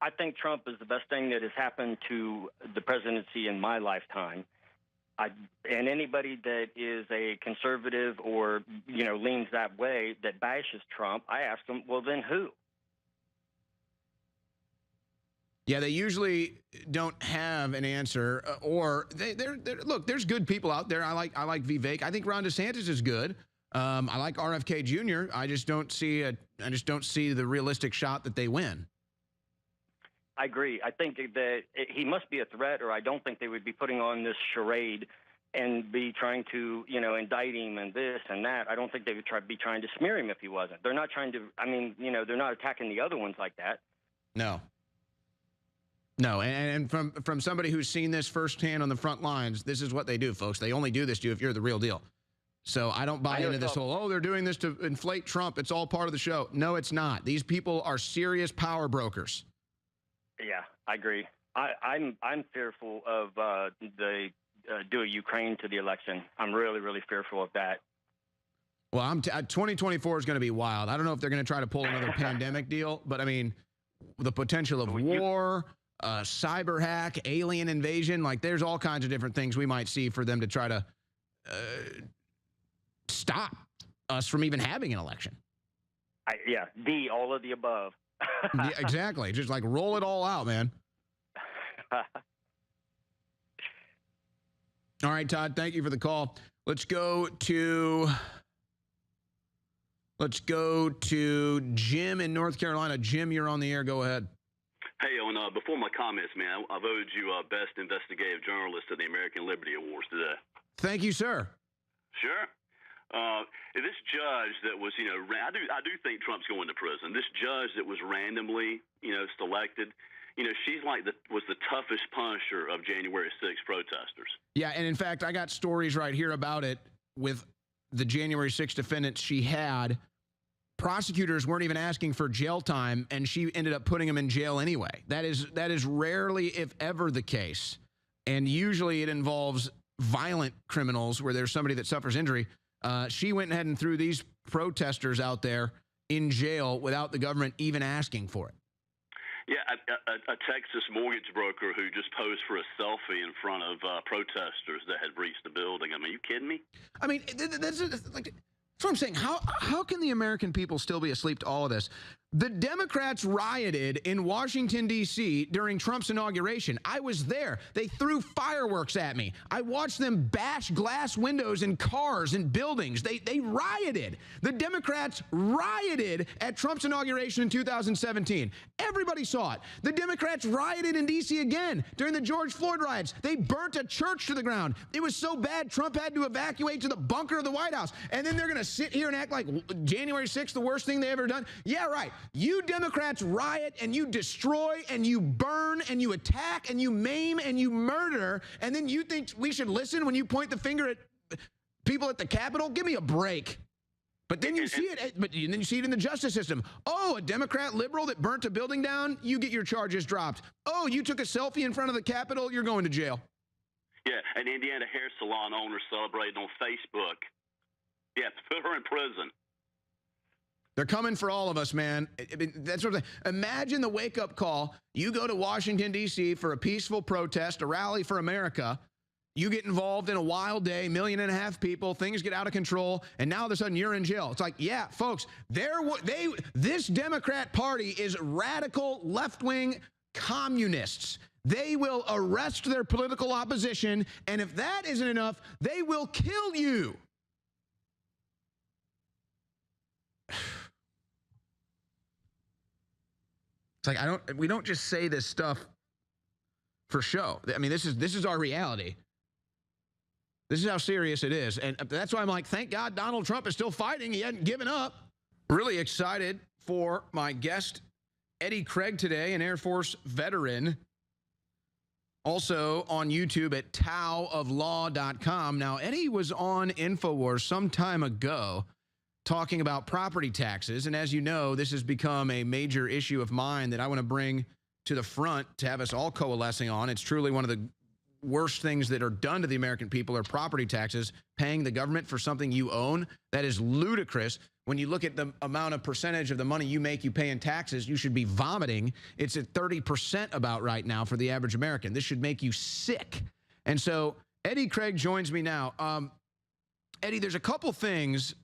O: I think Trump is the best thing that has happened to the presidency in my lifetime. And anybody that is a conservative or, leans that way, that bashes Trump, I ask them, well, then who?
B: Yeah, they usually don't have an answer, or look. There's good people out there. I like Vivek. I think Ron DeSantis is good. I like RFK Jr. I just don't see the realistic shot that they win.
O: I agree. I think that he must be a threat, or I don't think they would be putting on this charade and be trying to, indict him and this and that. I don't think they would be trying to smear him if he wasn't. They're not trying to. I mean, they're not attacking the other ones like that.
B: No, and from somebody who's seen this firsthand on the front lines, this is what they do, folks. They only do this to you if you're the real deal. So I don't buy into this whole, they're doing this to inflate Trump. It's all part of the show. No, it's not. These people are serious power brokers.
O: Yeah, I agree. I'm fearful of the do a Ukraine to the election. I'm really, really fearful of that.
B: Well, 2024 is going to be wild. I don't know if they're going to try to pull another pandemic deal, but I mean, the potential of war, cyber hack, alien invasion, like there's all kinds of different things we might see for them to try to stop us from even having an election.
O: All of the above.
B: Yeah, exactly. Just like roll it all out, man. All right, Todd, thank you for the call. Let's go to Jim in North Carolina. Jim, you're on the air. Go ahead.
P: Hey, Owen, before my comments, man, I've owed you Best Investigative Journalist at the American Liberty Awards today.
B: Thank you, sir.
P: Sure. This judge that was, I do think Trump's going to prison. This judge that was randomly, selected, she's was the toughest punisher of January 6th protesters.
B: Yeah, and in fact, I got stories right here about it with the January 6th defendants she had. Prosecutors weren't even asking for jail time, and she ended up putting them in jail anyway. That is rarely, if ever, the case. And usually it involves violent criminals where there's somebody that suffers injury. She went ahead and threw these protesters out there in jail without the government even asking for it.
P: Yeah, a Texas mortgage broker who just posed for a selfie in front of protesters that had breached the building. I mean, are you kidding me?
B: I mean, that's what I'm saying. How can the American people still be asleep to all of this? The Democrats rioted in Washington, D.C. during Trump's inauguration. I was there. They threw fireworks at me. I watched them bash glass windows in cars and buildings. They rioted. The Democrats rioted at Trump's inauguration in 2017. Everybody saw it. The Democrats rioted in D.C. again during the George Floyd riots. They burnt a church to the ground. It was so bad, Trump had to evacuate to the bunker of the White House. And then they're going to sit here and act like January 6th, the worst thing they ever done. Yeah, right. You Democrats riot and you destroy and you burn and you attack and you maim and you murder, and then you think we should listen when you point the finger at people at the Capitol? Give me a break. But then you see it. But then you see it in the justice system. Oh, a Democrat liberal that burnt a building down, you get your charges dropped. Oh, you took a selfie in front of the Capitol, you're going to jail.
P: Yeah, an Indiana hair salon owner celebrated on Facebook. Yeah, put her in prison.
B: They're coming for all of us, man. That's what imagine the wake-up call. You go to Washington, D.C. for a peaceful protest, a rally for America. You get involved in a wild day, 1.5 million people, things get out of control, and now all of a sudden you're in jail. It's like, yeah, folks, this Democrat Party is radical left-wing communists. They will arrest their political opposition, and if that isn't enough, they will kill you. It's like we don't just say this stuff for show. I mean, this is our reality. This is how serious it is. And that's why I'm like, thank God Donald Trump is still fighting. He hadn't given up. Really excited for my guest, Eddie Craig, today, an Air Force veteran. Also on YouTube at taooflaw.com. Now, Eddie was on InfoWars some time ago talking about property taxes. And as you know, this has become a major issue of mine that I want to bring to the front to have us all coalescing on. It's truly one of the worst things that are done to the American people are property taxes, paying the government for something you own. That is ludicrous. When you look at the amount of percentage of the money you make, you pay in taxes, you should be vomiting. It's at 30% about right now for the average American. This should make you sick. And so Eddie Craig joins me now. Eddie, there's a couple things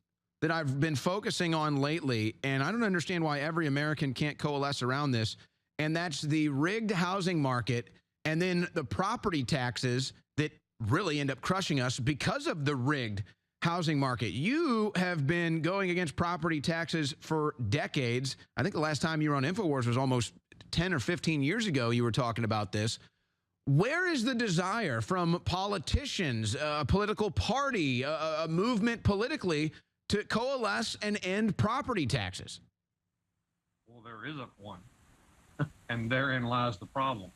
B: that I've been focusing on lately, and I don't understand why every American can't coalesce around this. and that's the rigged housing market and then the property taxes that really end up crushing us because of the rigged housing market. You have been going against property taxes for decades. I think the last time you were on InfoWars was almost 10 or 15 years ago. You were talking about this. Where is the desire from politicians, a political party, a movement politically to coalesce and end property taxes?
Q: Well, there isn't one, and therein lies the problem.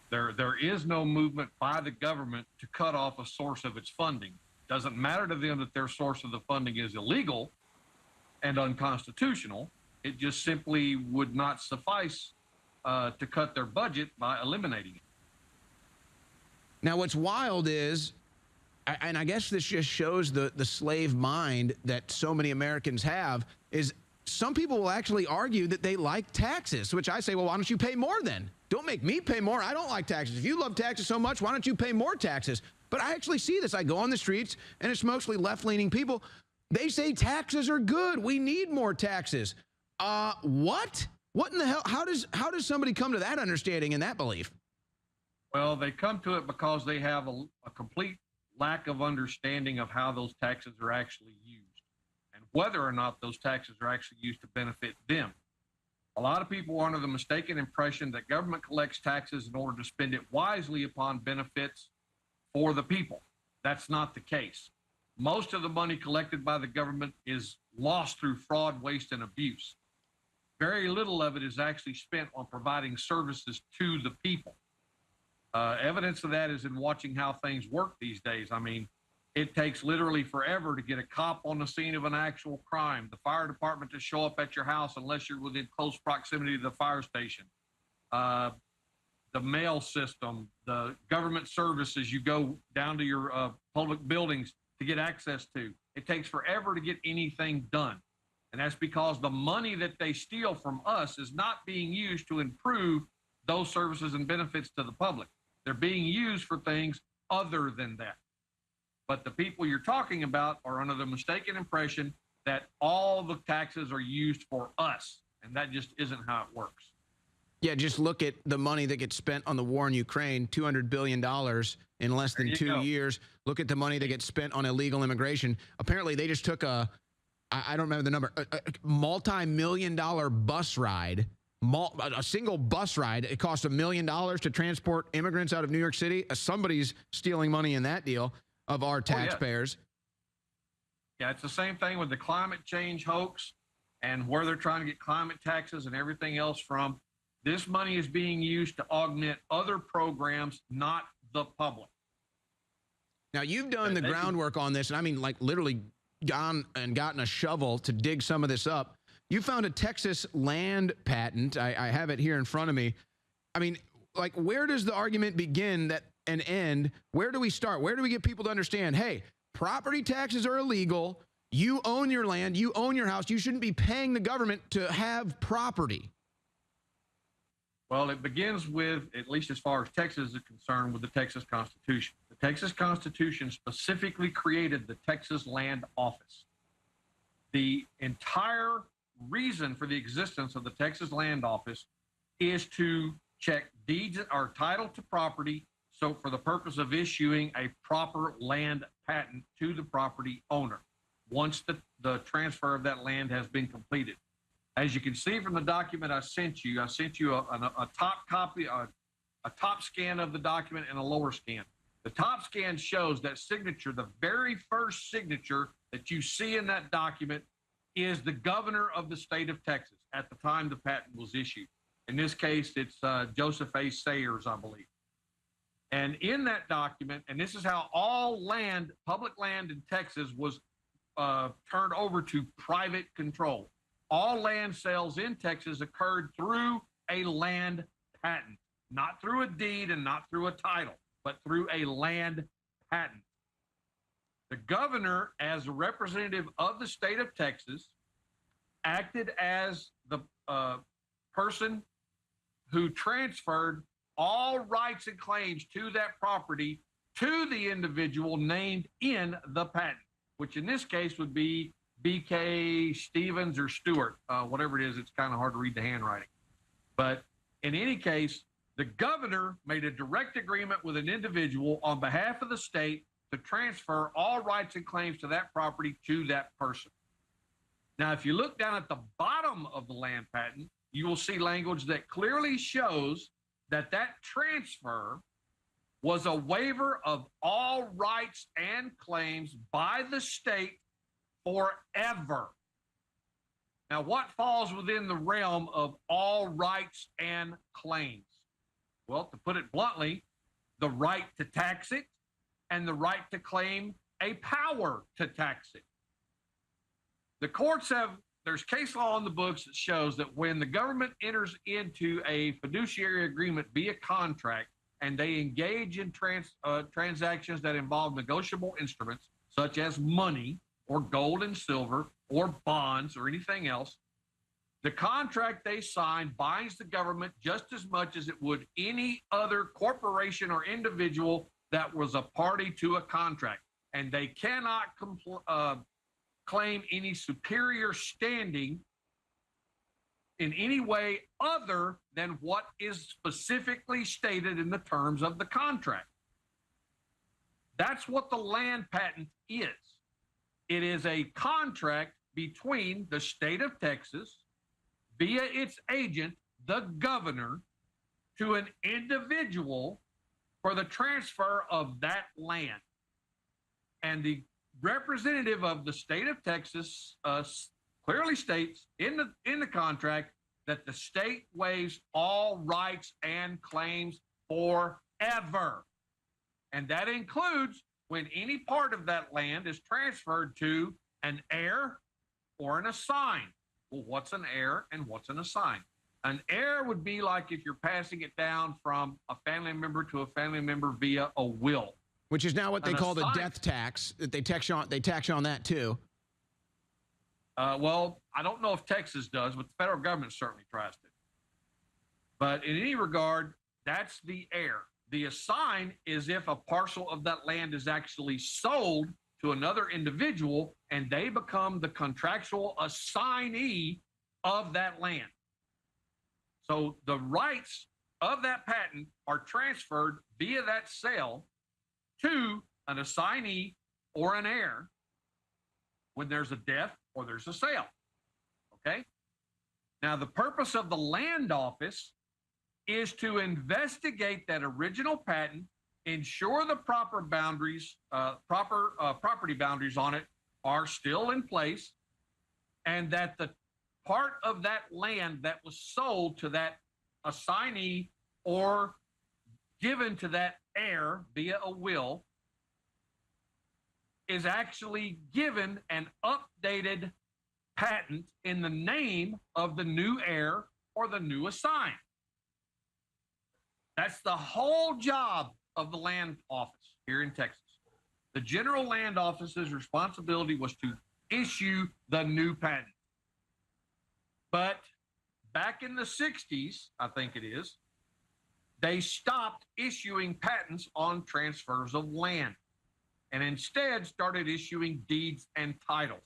Q: There is no movement by the government to cut off a source of its funding. Doesn't matter to them that their source of the funding is illegal and unconstitutional. It just simply would not suffice to cut their budget by eliminating it.
B: Now, what's wild is, and I guess this just shows the slave mind that so many Americans have, is some people will actually argue that they like taxes, which I say, well, why don't you pay more then? Don't make me pay more. I don't like taxes. If you love taxes so much, why don't you pay more taxes? But I actually see this. I go on the streets, and it's mostly left-leaning people. They say taxes are good. We need more taxes. What? What in the hell? How does somebody come to that understanding and that belief?
Q: Well, they come to it because they have a complete lack of understanding of how those taxes are actually used and whether or not those taxes are actually used to benefit them. A lot of people are under the mistaken impression that government collects taxes in order to spend it wisely upon benefits for the people. That's not the case. Most of the money collected by the government is lost through fraud, waste, and abuse. Very little of it is actually spent on providing services to the people. Evidence of that is in watching how things work these days. I mean, it takes literally forever to get a cop on the scene of an actual crime, the fire department to show up at your house unless you're within close proximity to the fire station, the mail system, the government services you go down to your public buildings to get access to. It takes forever to get anything done. And that's because the money that they steal from us is not being used to improve those services and benefits to the public. They're being used for things other than that. But the people you're talking about are under the mistaken impression that all the taxes are used for us, and that just isn't how it works.
B: Yeah, just look at the money that gets spent on the war in Ukraine, $200 billion in less than 2 years. Look at the money that gets spent on illegal immigration. Apparently, they just took I don't remember the number, a multi-million-dollar bus ride, a single bus ride. It cost $1 million to transport immigrants out of New York City. Somebody's stealing money in that deal of our taxpayers.
Q: Yeah, it's the same thing with the climate change hoax and where they're trying to get climate taxes and everything else from. This money is being used to augment other programs, not the public.
B: Now, you've done the groundwork on this, and I mean, like, literally gone and gotten a shovel to dig some of this up. You found a Texas land patent. I have it here in front of me. I mean, like, where does the argument begin and end? Where do we start? Where do we get people to understand, hey, property taxes are illegal. You own your land. You own your house. You shouldn't be paying the government to have property.
Q: Well, it begins with, at least as far as Texas is concerned, with the Texas Constitution. The Texas Constitution specifically created the Texas Land Office. The entire reason for the existence of the Texas Land Office is to check deeds or title to property, so for the purpose of issuing a proper land patent to the property owner once the transfer of that land has been completed. As you can see from the document I sent you a top copy, a top scan of the document and a lower scan. The top scan shows that signature, the very first signature that you see in that document is the governor of the state of Texas at the time the patent was issued. In this case, it's Joseph A. Sayers, I believe. And in that document, and this is how all land, public land in Texas was turned over to private control. All land sales in Texas occurred through a land patent, not through a deed and not through a title, but through a land patent. The governor, as a representative of the state of Texas, acted as the person who transferred all rights and claims to that property to the individual named in the patent, which in this case would be B.K. Stevens or Stewart, whatever it is. It's kind of hard to read the handwriting. But In any case, the governor made a direct agreement with an individual on behalf of the state to transfer all rights and claims to that property to that person. Now, if you look down at the bottom of the land patent, you will see language that clearly shows that that transfer was a waiver of all rights and claims by the state forever. Now, what falls within the realm of all rights and claims? Well, to put it bluntly, the right to tax it and the right to claim a power to tax it. The courts there's case law on the books that shows that when the government enters into a fiduciary agreement via contract and they engage in transactions that involve negotiable instruments, such as money or gold and silver or bonds or anything else, the contract they sign binds the government just as much as it would any other corporation or individual that was a party to a contract. And they cannot claim any superior standing in any way other than what is specifically stated in the terms of the contract. That's what the land patent is. It is a contract between the state of Texas via its agent, the governor, to an individual for the transfer of that land. And the representative of the state of Texas clearly states in the contract that the state waives all rights and claims forever. And that includes when any part of that land is transferred to an heir or an assign. Well, what's an heir and what's an assign? An heir would be like if you're passing it down from a family member to a family member via a will.
B: Which is now what they call the death tax, that they tax on that too.
Q: Well, I don't know if Texas does, but the federal government certainly tries to. But in any regard, that's the heir. The assign is if a parcel of that land is actually sold to another individual and they become the contractual assignee of that land. So the rights of that patent are transferred via that sale to an assignee or an heir when there's a death or there's a sale. Okay? Now, the purpose of the land office is to investigate that original patent, ensure the proper boundaries, property boundaries on it are still in place, and that the part of that land that was sold to that assignee or given to that heir via a will is actually given an updated patent in the name of the new heir or the new assign. That's the whole job of the land office here in Texas. The general land office's responsibility was to issue the new patent. But back in the 60s, I think it is, they stopped issuing patents on transfers of land and instead started issuing deeds and titles.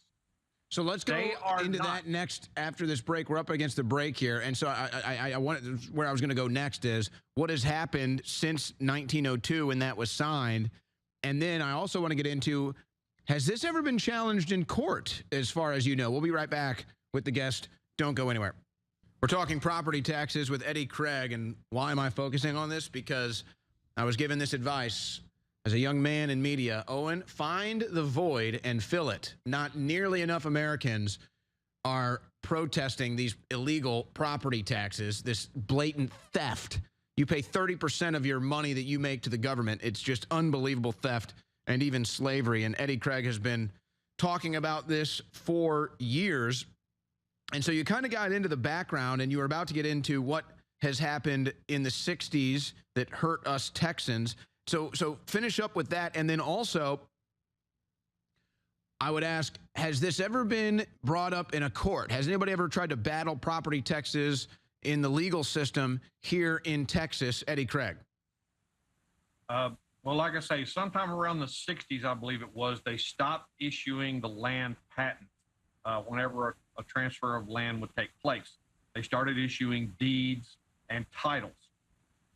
B: So let's go into that next after this break. We're up against the break here. And so I wanted, where I was going to go next is what has happened since 1902 when that was signed. And then I also want to get into, has this ever been challenged in court as far as you know? We'll be right back with the guest. Don't go anywhere. We're talking property taxes with Eddie Craig. And why am I focusing on this? Because I was given this advice as a young man in media. Owen, find the void and fill it. Not nearly enough Americans are protesting these illegal property taxes, this blatant theft. You pay 30% of your money that you make to the government. It's just unbelievable theft and even slavery. And Eddie Craig has been talking about this for years. And so you kind of got into the background and you were about to get into what has happened in the 60s that hurt us Texans. So finish up with that. And then also, I would ask, has this ever been brought up in a court? Has anybody ever tried to battle property taxes in the legal system here in Texas? Eddie Craig.
Q: Well, like I say, sometime around the 60s, I believe it was, they stopped issuing the land patent whenever a transfer of land would take place. They started issuing deeds and titles.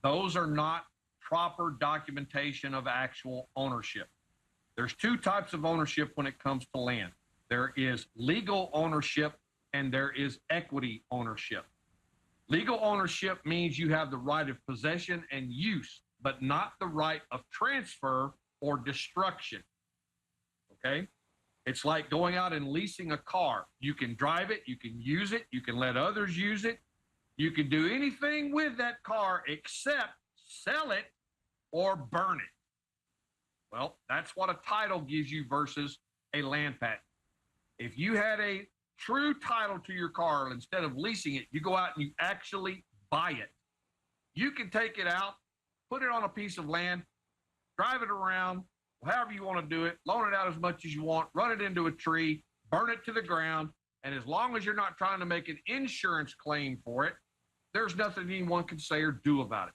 Q: Those are not proper documentation of actual ownership. There's two types of ownership when it comes to land. There is legal ownership and there is equity ownership. Legal ownership means you have the right of possession and use, but not the right of transfer or destruction. Okay? It's like going out and leasing a car. You can drive it, you can use it, you can let others use it. You can do anything with that car except sell it or burn it. Well, that's what a title gives you versus a land patent. If you had a true title to your car, instead of leasing it, you go out and you actually buy it. You can take it out, put it on a piece of land, drive it around, however you want to do it, loan it out as much as you want, run it into a tree, burn it to the ground, and as long as you're not trying to make an insurance claim for it, there's nothing anyone can say or do about it.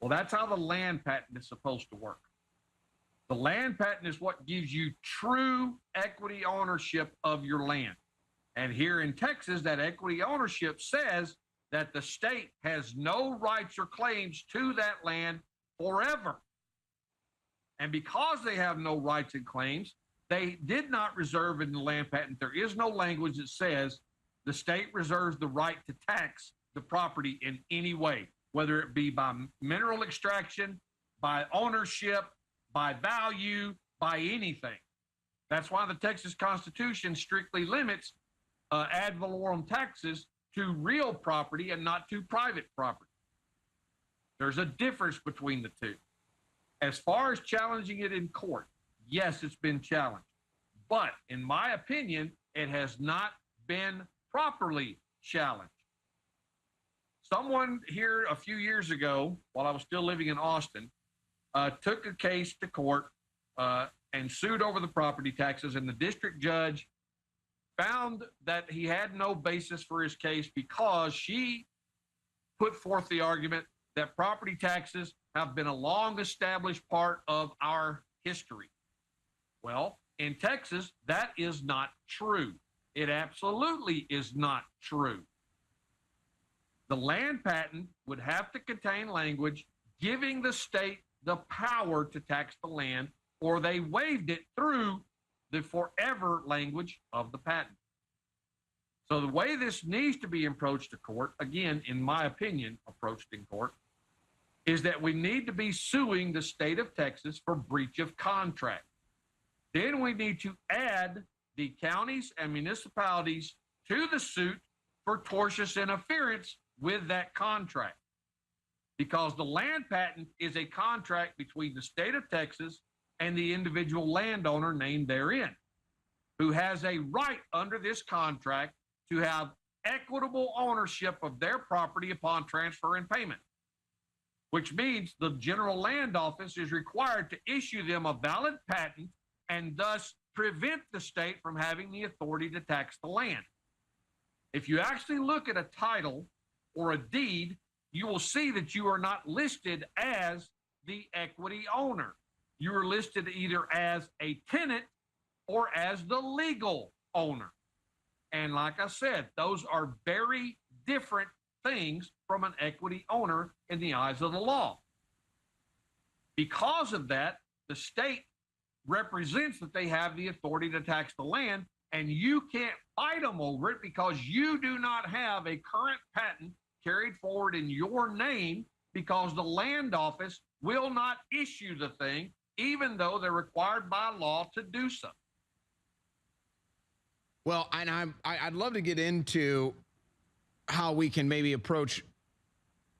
Q: Well, that's how the land patent is supposed to work. The land patent is what gives you true equity ownership of your land. And here in Texas, that equity ownership says that the state has no rights or claims to that land forever. And because they have no rights and claims, they did not reserve in the land patent. There is no language that says the state reserves the right to tax the property in any way, whether it be by mineral extraction, by ownership, by value, by anything. That's why the Texas Constitution strictly limits ad valorem taxes to real property and not to private property. There's a difference between the two. As far as challenging it in court, yes, it's been challenged. But in my opinion, it has not been properly challenged. Someone here a few years ago, while I was still living in Austin, took a case to court and sued over the property taxes, and the district judge found that he had no basis for his case because she put forth the argument that property taxes have been a long established part of our history. Well, in Texas, that is not true. It absolutely is not true. The land patent would have to contain language giving the state the power to tax the land, or they waived it through the forever language of the patent. So the way this needs to be approached to court, again, in my opinion, approached in court, is that we need to be suing the state of Texas for breach of contract. Then we need to add the counties and municipalities to the suit for tortious interference with that contract. Because the land patent is a contract between the state of Texas and the individual landowner named therein, who has a right under this contract to have equitable ownership of their property upon transfer and payment, which means the General Land Office is required to issue them a valid patent and thus prevent the state from having the authority to tax the land. If you actually look at a title or a deed, you will see that you are not listed as the equity owner. You are listed either as a tenant or as the legal owner. And like I said, those are very different things from an equity owner in the eyes of the law. Because of that, the state represents that they have the authority to tax the land, and you can't fight them over it because you do not have a current patent carried forward in your name, because the land office will not issue the thing, even though they're required by law to do so.
B: Well, and I'd love to get into how we can maybe approach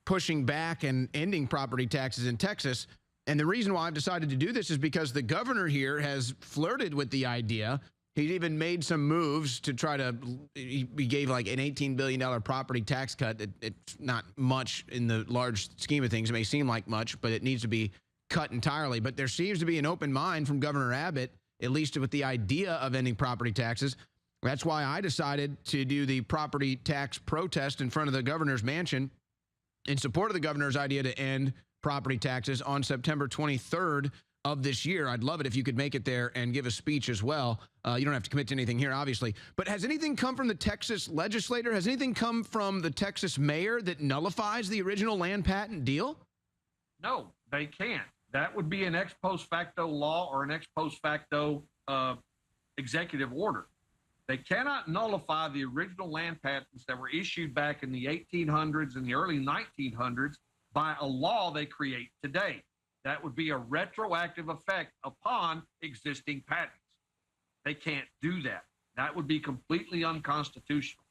B: pushing back and ending property taxes in Texas. And the reason why I've decided to do this is because the governor here has flirted with the idea. He's even made some moves to try to, he gave like an $18 billion property tax cut. It's not much in the large scheme of things. It may seem like much, but it needs to be cut entirely. But there seems to be an open mind from Governor Abbott, at least with the idea of ending property taxes. That's why I decided to do the property tax protest in front of the governor's mansion in support of the governor's idea to end property taxes on September 23rd. of this year. I'd love it if you could make it there and give a speech as well. You don't have to commit to anything here, obviously. But has anything come from the Texas legislator? Has anything come from the Texas mayor that nullifies the original land patent deal?
Q: No, they can't. That would be an ex post facto law or an ex post facto executive order. They cannot nullify the original land patents that were issued back in the 1800s and the early 1900s by a law they create today. That would be a retroactive effect upon existing patents. They can't do that. That would be completely unconstitutional.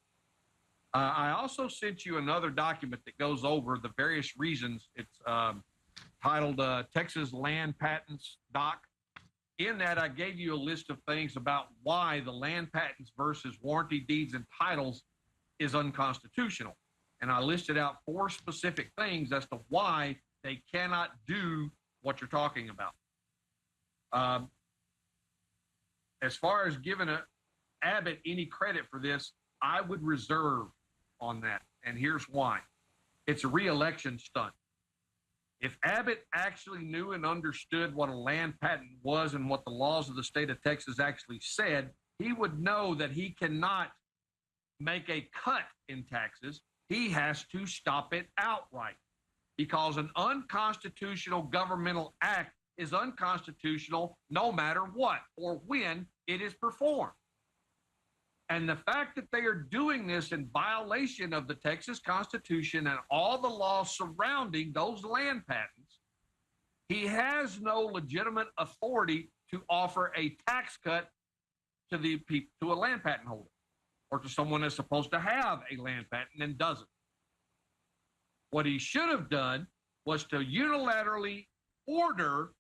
Q: I also sent you another document that goes over the various reasons. It's titled Texas Land Patents Doc. In that, I gave you a list of things about why the land patents versus warranty deeds and titles is unconstitutional. And I listed out 4 specific things as to why they cannot do what you're talking about. As far as giving Abbott any credit for this, I would reserve on that. And here's why. It's a re-election stunt. If Abbott actually knew and understood what a land patent was and what the laws of the state of Texas actually said, he would know that he cannot make a cut in taxes. He has to stop it outright, because an unconstitutional governmental act is unconstitutional no matter what or when it is performed. And the fact that they are doing this in violation of the Texas Constitution and all the laws surrounding those land patents, he has no legitimate authority to offer a tax cut to a land patent holder or to someone that's supposed to have a land patent and doesn't. What he should have done was to unilaterally order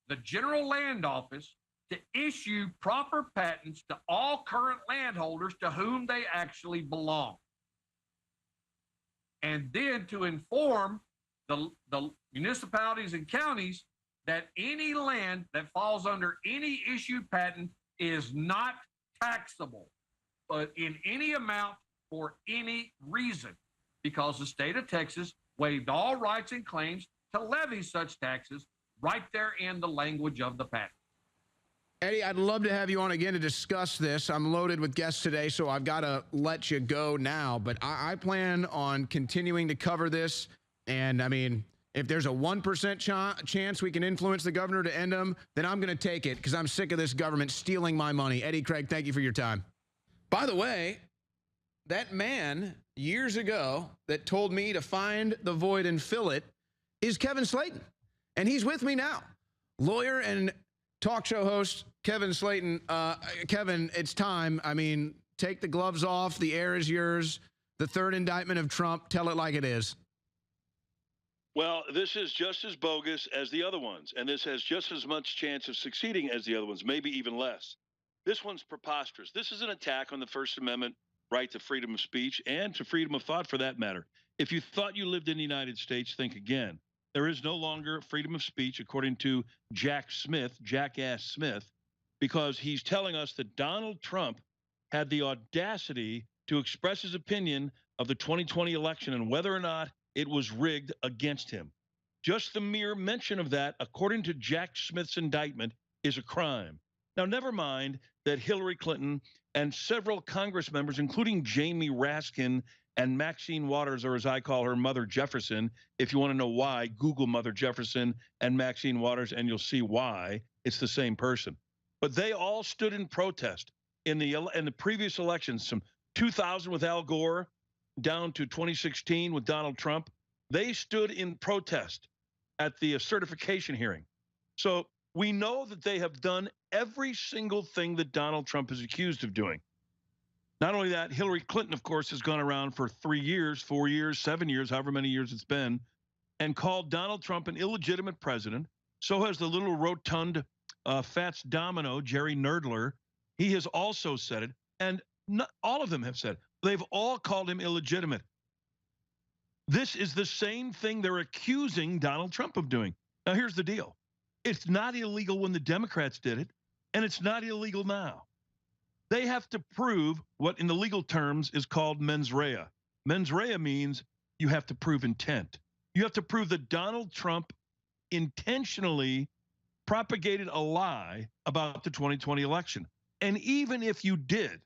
Q: the General Land Office to issue proper patents to all current landholders to whom they actually belong. And then to inform the municipalities and counties that any land that falls under any issued patent is not taxable, but in any amount for any reason, because the state of Texas waived all rights and claims to levy such taxes right there in the language of the patent.
B: Eddie, I'd love to have you on again to discuss this. I'm loaded with guests today, so I've got to let you go now. But I plan on continuing to cover this. And, I mean, if there's a 1% chance we can influence the governor to end them, then I'm going to take it, because I'm sick of this government stealing my money. Eddie Craig, thank you for your time. By the way, that man years ago that told me to find the void and fill it is Kevin Slayton. And he's with me now. Lawyer and talk show host Kevin Slayton. Kevin, it's time. I mean, take the gloves off. The air is yours. The third indictment of Trump. Tell it like it is.
R: Well, this is just as bogus as the other ones, and this has just as much chance of succeeding as the other ones, maybe even less. This one's preposterous. This is an attack on the First Amendment right to freedom of speech and to freedom of thought, for that matter. If you thought you lived in the United States, think again. There is no longer freedom of speech, according to Jackass Smith, because he's telling us that Donald Trump had the audacity to express his opinion of the 2020 election and whether or not it was rigged against him. Just the mere mention of that, according to Jack Smith's indictment, is a crime. Now, never mind that Hillary Clinton and several Congress members, including Jamie Raskin and Maxine Waters, or as I call her, Mother Jefferson. If you want to know why, Google Mother Jefferson and Maxine Waters, and you'll see why. It's the same person. But they all stood in protest in the previous elections, from 2000 with Al Gore down to 2016 with Donald Trump. They stood in protest at the certification hearing. So we know that they have done every single thing that Donald Trump is accused of doing. Not only that, Hillary Clinton, of course, has gone around for 3 years, 4 years, 7 years, however many years it's been, and called Donald Trump an illegitimate president. So has the little rotund Fats Domino, Jerry Nerdler. He has also said it, and not all of them have said it. They've all called him illegitimate. This is the same thing they're accusing Donald Trump of doing. Now, here's the deal. It's not illegal when the Democrats did it, and it's not illegal now. They have to prove what in the legal terms is called mens rea. Mens rea means you have to prove intent. You have to prove that Donald Trump intentionally propagated a lie about the 2020 election. And even if you did,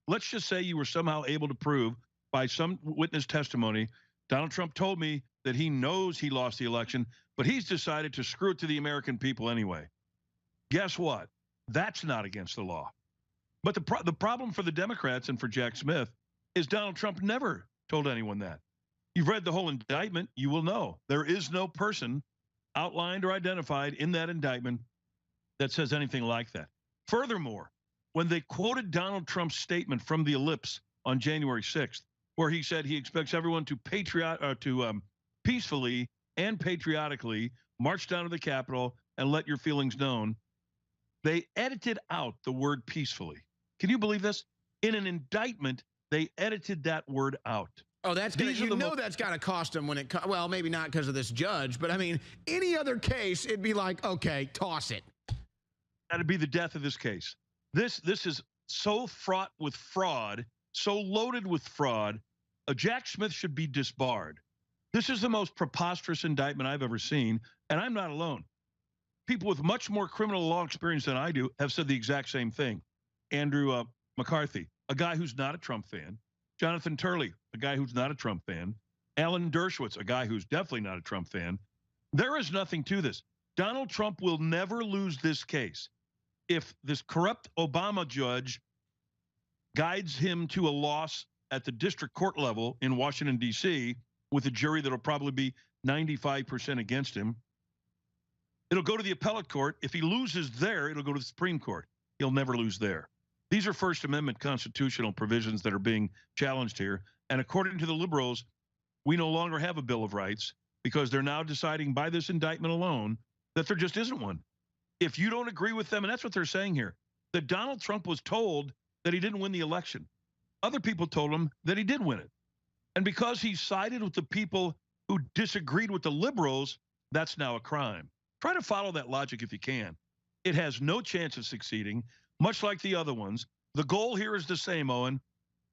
R: let's just say you were somehow able to prove by some witness testimony, Donald Trump told me that he knows he lost the election, but he's decided to screw it to the American people anyway. Guess what? That's not against the law. But the problem for the Democrats and for Jack Smith is Donald Trump never told anyone that. You've read the whole indictment, you will know. There is no person outlined or identified in that indictment that says anything like that. Furthermore, when they quoted Donald Trump's statement from the Ellipse on January 6th, where he said he expects everyone to peacefully and patriotically march down to the Capitol and let your feelings known, they edited out the word peacefully. Can you believe this? In an indictment, they edited that word out.
B: Oh, that's gonna, you know that's got to cost them when it, well, maybe not because of this judge, but I mean, any other case, it'd be like, okay, toss it.
R: That'd be the death of this case. This is so fraught with fraud, so loaded with fraud, Jack Smith should be disbarred. This is the most preposterous indictment I've ever seen, and I'm not alone. People with much more criminal law experience than I do have said the exact same thing. Andrew McCarthy, a guy who's not a Trump fan. Jonathan Turley, a guy who's not a Trump fan. Alan Dershowitz, a guy who's definitely not a Trump fan. There is nothing to this. Donald Trump will never lose this case. If this corrupt Obama judge guides him to a loss at the district court level in Washington, D.C., with a jury that'll probably be 95% against him, it'll go to the appellate court. If he loses there, it'll go to the Supreme Court. He'll never lose there. These are First Amendment constitutional provisions that are being challenged here. And according to the liberals, we no longer have a Bill of Rights because they're now deciding by this indictment alone that there just isn't one. If you don't agree with them, and that's what they're saying here, that Donald Trump was told that he didn't win the election. Other people told him that he did win it. And because he sided with the people who disagreed with the liberals, that's now a crime. Try to follow that logic if you can. It has no chance of succeeding, much like the other ones. The goal here is the same, Owen.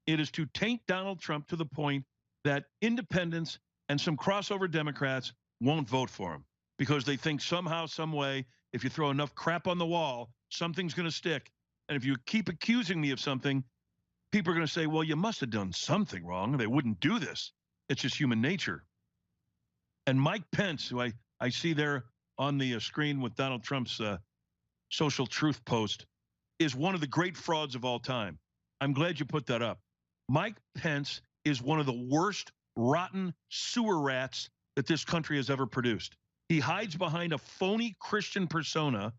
R: It is to taint Donald Trump to the point that independents and some crossover Democrats won't vote for him because they think somehow, some way, if you throw enough crap on the wall, something's going to stick. And if you keep accusing me of something, people are going to say, well, you must have done something wrong. They wouldn't do this. It's just human nature. And Mike Pence, who I see there on the screen with Donald Trump's social truth post, is one of the great frauds of all time. I'm glad you put that up. Mike Pence is one of the worst rotten sewer rats that this country has ever produced. He hides behind a phony Christian persona.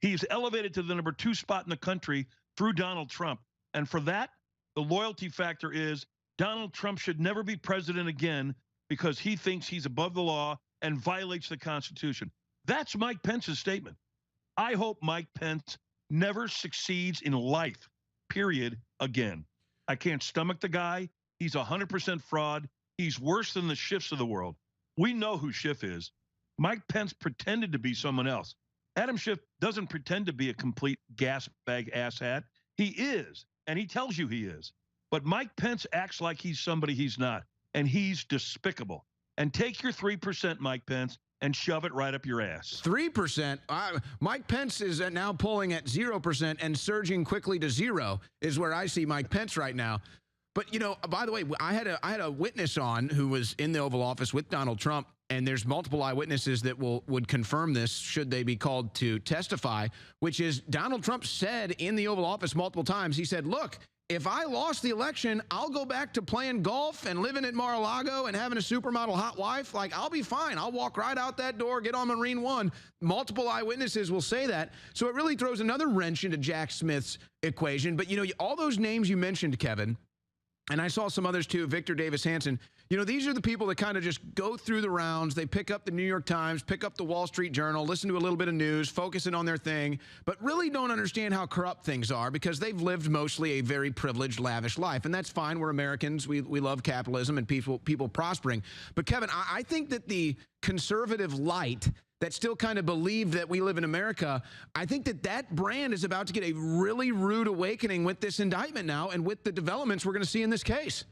R: He's elevated to the number 2 spot in the country through Donald Trump. And for that, the loyalty factor is Donald Trump should never be president again because he thinks he's above the law and violates the Constitution. That's Mike Pence's statement. I hope Mike Pence never succeeds in life, period, again. I can't stomach the guy. He's 100% fraud. He's worse than the Schiffs of the world. We know who Schiff is. Mike Pence pretended to be someone else. Adam Schiff doesn't pretend to be a complete gas bag asshat. He is, and he tells you he is. But Mike Pence acts like he's somebody he's not, and he's despicable. And take your 3%, Mike Pence, and shove it right up your ass.
B: 3%? Mike Pence is now polling at 0% and surging quickly to 0 is where I see Mike Pence right now. But, you know, by the way, I had a witness on who was in the Oval Office with Donald Trump, and there's multiple eyewitnesses that would confirm this should they be called to testify, which is Donald Trump said in the Oval Office multiple times, he said, look, if I lost the election, I'll go back to playing golf and living at Mar-a-Lago and having a supermodel hot wife. Like, I'll be fine. I'll walk right out that door, get on Marine One. Multiple eyewitnesses will say that. So it really throws another wrench into Jack Smith's equation. But, you know, all those names you mentioned, Kevin, and I saw some others too, Victor Davis Hanson, you know, these are the people that kind of just go through the rounds. They pick up the New York Times, pick up the Wall Street Journal, listen to a little bit of news, focusing on their thing, but really don't understand how corrupt things are because they've lived mostly a very privileged, lavish life. And that's fine. We're Americans. We love capitalism and people prospering. But Kevin, I think that the conservative light that still kind of believe that we live in America, I think that brand is about to get a really rude awakening with this indictment now and with the developments we're going to see in this case.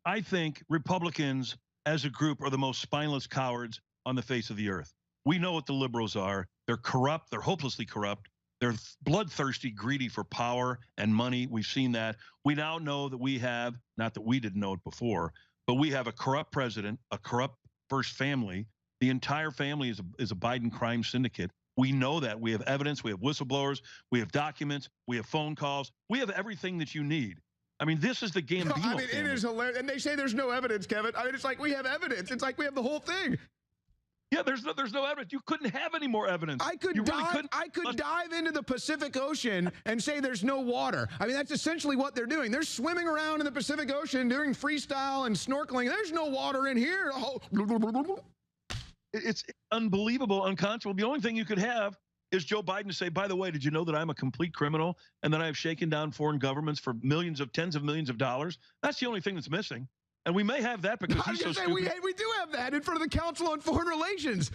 R: I think Republicans as a group are the most spineless cowards on the face of the earth. We know what the liberals are. They're corrupt. They're hopelessly corrupt. They're bloodthirsty, greedy for power and money. We've seen that. We now know that we have, not that we didn't know it before, but we have a corrupt president, a corrupt first family. The entire family is a Biden crime syndicate. We know that. We have evidence. We have whistleblowers. We have documents. We have phone calls. We have everything that you need. I mean, this is the Gambino
B: I mean,
R: family.
B: it is hilarious. And they say there's no evidence, Kevin. I mean, it's like we have evidence. It's like we have the whole thing.
R: Yeah, there's no evidence. You couldn't have any more evidence.
B: I could dive into the Pacific Ocean and say there's no water. I mean, that's essentially what they're doing. They're swimming around in the Pacific Ocean doing freestyle and snorkeling. There's no water in here. Oh.
R: It's unbelievable, unconscionable. The only thing you could have is Joe Biden to say, by the way, did you know that I'm a complete criminal and that I've shaken down foreign governments for tens of millions of dollars? That's the only thing that's missing. And we may have that because he's so stupid.
B: We do have that in front of the Council on Foreign Relations.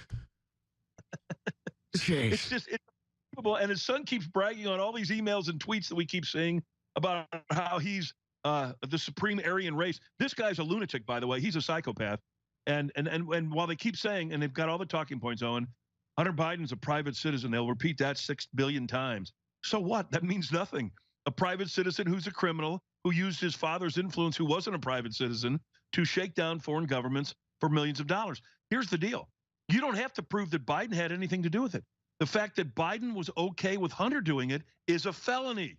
R: It's unbelievable. And his son keeps bragging on all these emails and tweets that we keep seeing about how he's the supreme Aryan race. This guy's a lunatic, by the way. He's a psychopath. And while they keep saying, and they've got all the talking points, Owen, Hunter Biden's a private citizen. They'll repeat that 6 billion times. So what? That means nothing. A private citizen who's a criminal, who used his father's influence, who wasn't a private citizen, to shake down foreign governments for millions of dollars. Here's the deal. You don't have to prove that Biden had anything to do with it. The fact that Biden was okay with Hunter doing it is a felony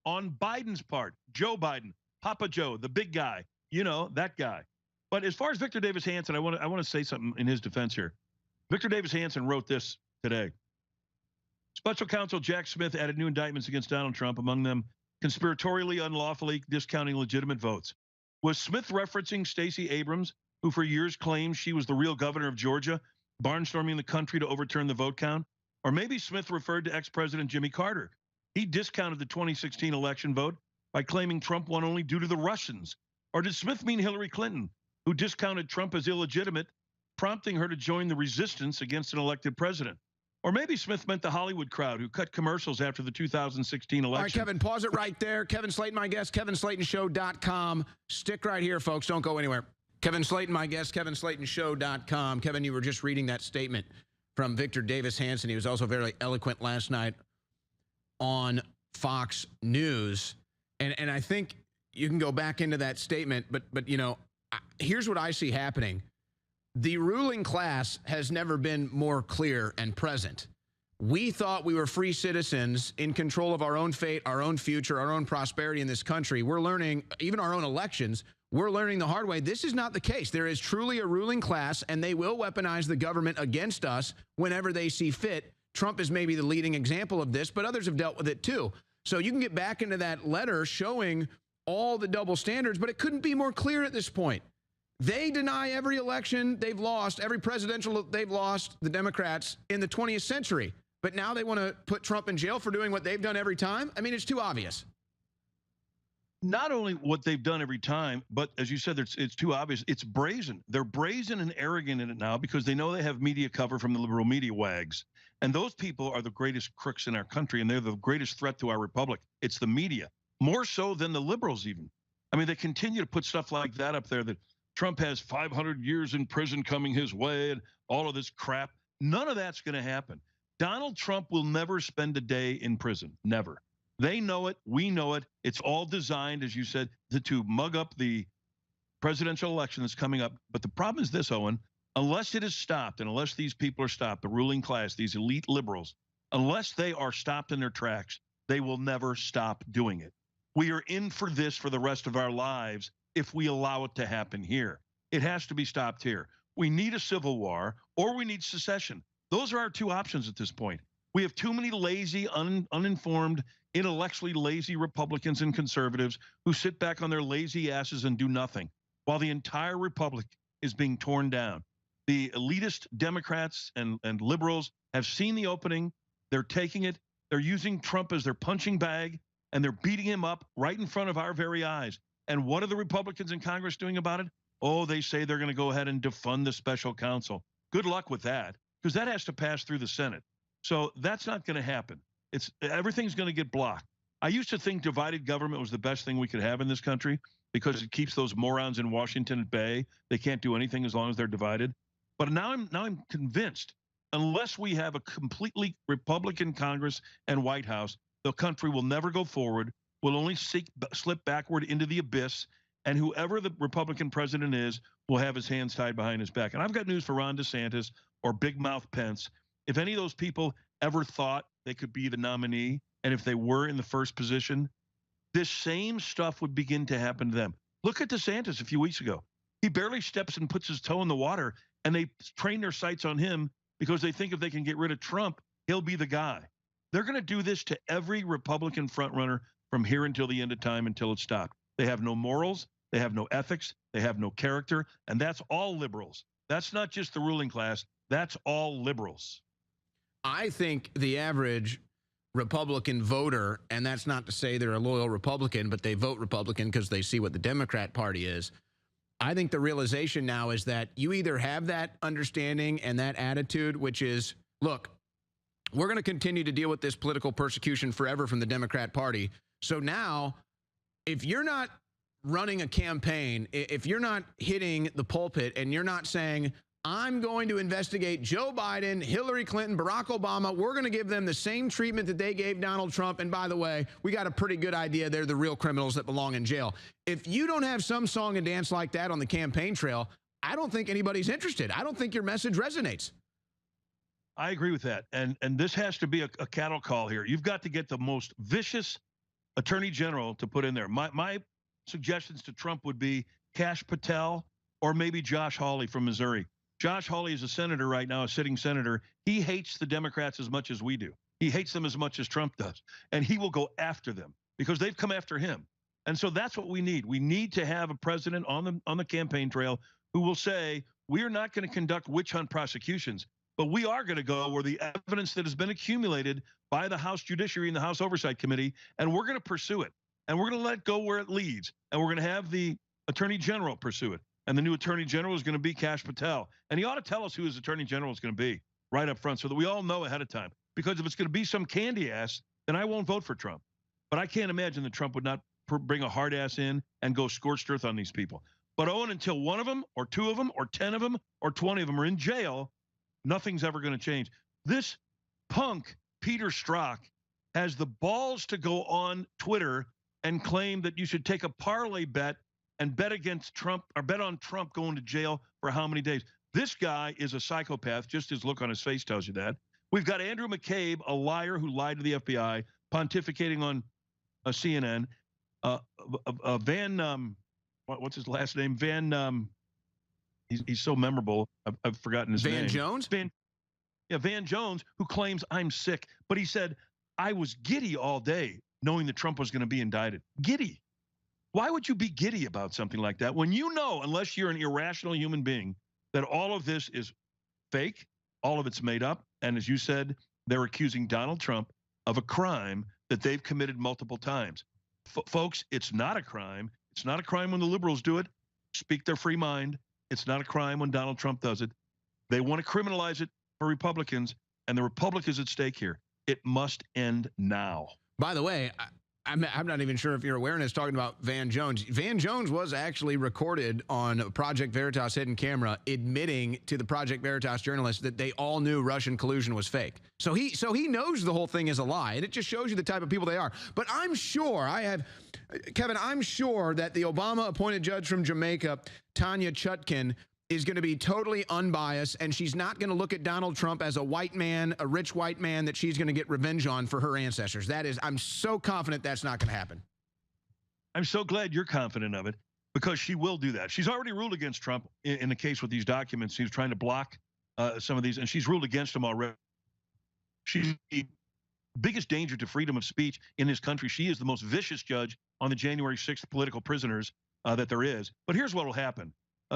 R: on Biden's part. Joe Biden, Papa Joe, the big guy, you know, that guy. But as far as Victor Davis Hanson, I want to say something in his defense here. Victor Davis Hanson wrote this today. Special counsel Jack Smith added new indictments against Donald Trump, among them conspiratorially, unlawfully discounting legitimate votes. Was Smith referencing Stacey Abrams, who for years claimed she was the real governor of Georgia, barnstorming the country to overturn the vote count? Or maybe Smith referred to ex-President Jimmy Carter. He discounted the 2016 election vote by claiming Trump won only due to the Russians. Or did Smith mean Hillary Clinton, who discounted Trump as illegitimate, prompting her to join the resistance against an elected president? Or maybe Smith meant the Hollywood crowd who cut commercials after the 2016 election.
B: All right, Kevin, pause it right there. Kevin Slayton, my guest, KevinSlaytonShow.com. Stick right here, folks. Don't go anywhere. Kevin Slayton, my guest, KevinSlaytonShow.com. Kevin, you were just reading that statement from Victor Davis Hanson. He was also very eloquent last night on Fox News. And I think you can go back into that statement, but you know, here's what I see happening. The ruling class has never been more clear and present. We thought we were free citizens in control of our own fate, our own future, our own prosperity in this country. We're learning, even our own elections, we're learning the hard way. This is not the case. There is truly a ruling class, and they will weaponize the government against us whenever they see fit. Trump is maybe the leading example of this, but others have dealt with it too. So you can get back into that letter showing all the double standards, but it couldn't be more clear at this point. They deny every election they've lost, every presidential they've lost, the Democrats, in the 20th century. But now they want to put Trump in jail for doing what they've done every time? I mean, it's too obvious.
R: Not only what they've done every time, but as you said, it's too obvious. It's brazen. They're brazen and arrogant in it now because they know they have media cover from the liberal media wags. And those people are the greatest crooks in our country, and they're the greatest threat to our republic. It's the media, more so than the liberals even. I mean, they continue to put stuff like that up there, that Trump has 500 years in prison coming his way and all of this crap. None of that's going to happen. Donald Trump will never spend a day in prison. Never. They know it. We know it. It's all designed, as you said, to mug up the presidential election that's coming up. But the problem is this, Owen, unless it is stopped and unless these people are stopped, the ruling class, these elite liberals, unless they are stopped in their tracks, they will never stop doing it. We are in for this for the rest of our lives if we allow it to happen here. It has to be stopped here. We need a civil war or we need secession. Those are our two options at this point. We have too many lazy, uninformed, intellectually lazy Republicans and conservatives who sit back on their lazy asses and do nothing while the entire republic is being torn down. The elitist Democrats and liberals have seen the opening. They're taking it. They're using Trump as their punching bag, and they're beating him up right in front of our very eyes. And what are the Republicans in Congress doing about it? Oh, they say they're going to go ahead and defund the special counsel. Good luck with that, because that has to pass through the Senate. So that's not going to happen. Everything's going to get blocked. I used to think divided government was the best thing we could have in this country because it keeps those morons in Washington at bay. They can't do anything as long as they're divided. But now I'm convinced unless we have a completely Republican Congress and White House, the country will never go forward, will only slip backward into the abyss, and whoever the Republican president is will have his hands tied behind his back. And I've got news for Ron DeSantis or Big Mouth Pence. If any of those people ever thought they could be the nominee, and if they were in the first position, this same stuff would begin to happen to them. Look at DeSantis a few weeks ago. He barely steps and puts his toe in the water, and they train their sights on him because they think if they can get rid of Trump, he'll be the guy. They're going to do this to every Republican frontrunner from here until the end of time, until it's stopped. They have no morals. They have no ethics. They have no character. And that's all liberals. That's not just the ruling class. That's all liberals.
B: I think the average Republican voter, and that's not to say they're a loyal Republican, but they vote Republican because they see what the Democrat Party is. I think the realization now is that you either have that understanding and that attitude, which is, look, we're going to continue to deal with this political persecution forever from the Democrat Party. So now, if you're not running a campaign, if you're not hitting the pulpit and you're not saying, I'm going to investigate Joe Biden, Hillary Clinton, Barack Obama, we're going to give them the same treatment that they gave Donald Trump. And by the way, we got a pretty good idea they're the real criminals that belong in jail. If you don't have some song and dance like that on the campaign trail, I don't think anybody's interested. I don't think your message resonates.
R: I agree with that. And this has to be a cattle call here. You've got to get the most vicious attorney general to put in there. My suggestions to Trump would be Kash Patel or maybe Josh Hawley from Missouri. Josh Hawley is a senator right now, a sitting senator. He hates the Democrats as much as we do. He hates them as much as Trump does. And he will go after them because they've come after him. And so that's what we need. We need to have a president on the campaign trail who will say, we are not going to conduct witch hunt prosecutions, but we are going to go where the evidence that has been accumulated by the House Judiciary and the House Oversight Committee, and we're going to pursue it. And we're going to let go where it leads. And we're going to have the Attorney General pursue it. And the new Attorney General is going to be Kash Patel. And he ought to tell us who his Attorney General is going to be right up front so that we all know ahead of time. Because if it's going to be some candy ass, then I won't vote for Trump. But I can't imagine that Trump would not bring a hard ass in and go scorched earth on these people. But Owen, until one of them or two of them or 10 of them or 20 of them are in jail, nothing's ever going to change. This punk, Peter Strzok, has the balls to go on Twitter and claim that you should take a parlay bet and bet against Trump or bet on Trump going to jail for how many days. This guy is a psychopath. Just his look on his face tells you that. We've got Andrew McCabe, a liar who lied to the FBI, pontificating on CNN. What's his last name? He's so memorable. I've forgotten his name.
B: Van Jones?
R: Van Jones, who claims I'm sick. But he said, I was giddy all day knowing that Trump was going to be indicted. Giddy. Why would you be giddy about something like that when you know, unless you're an irrational human being, that all of this is fake, all of it's made up, and as you said, they're accusing Donald Trump of a crime that they've committed multiple times. Folks, it's not a crime. It's not a crime when the liberals do it, speak their free mind. It's not a crime when Donald Trump does it. They want to criminalize it for Republicans, and the Republic is at stake here. It must end now.
B: By the way, I'm not even sure if you're aware, and it's talking about Van Jones. Van Jones was actually recorded on Project Veritas hidden camera admitting to the Project Veritas journalists that they all knew Russian collusion was fake. So he knows the whole thing is a lie, and it just shows you the type of people they are. But I'm sure, Kevin, I'm sure that the Obama-appointed judge from Jamaica, Tanya Chutkin, is going to be totally unbiased, and she's not going to look at Donald Trump as a white man, a rich white man that she's going to get revenge on for her ancestors. I'm so confident that's not going to happen.
R: I'm so glad you're confident of it, because she will do that. She's already ruled against Trump in the case with these documents. She's trying to block some of these, and she's ruled against him already. She's the biggest danger to freedom of speech in this country. She is the most vicious judge on the January 6th political prisoners that there is. But here's what will happen.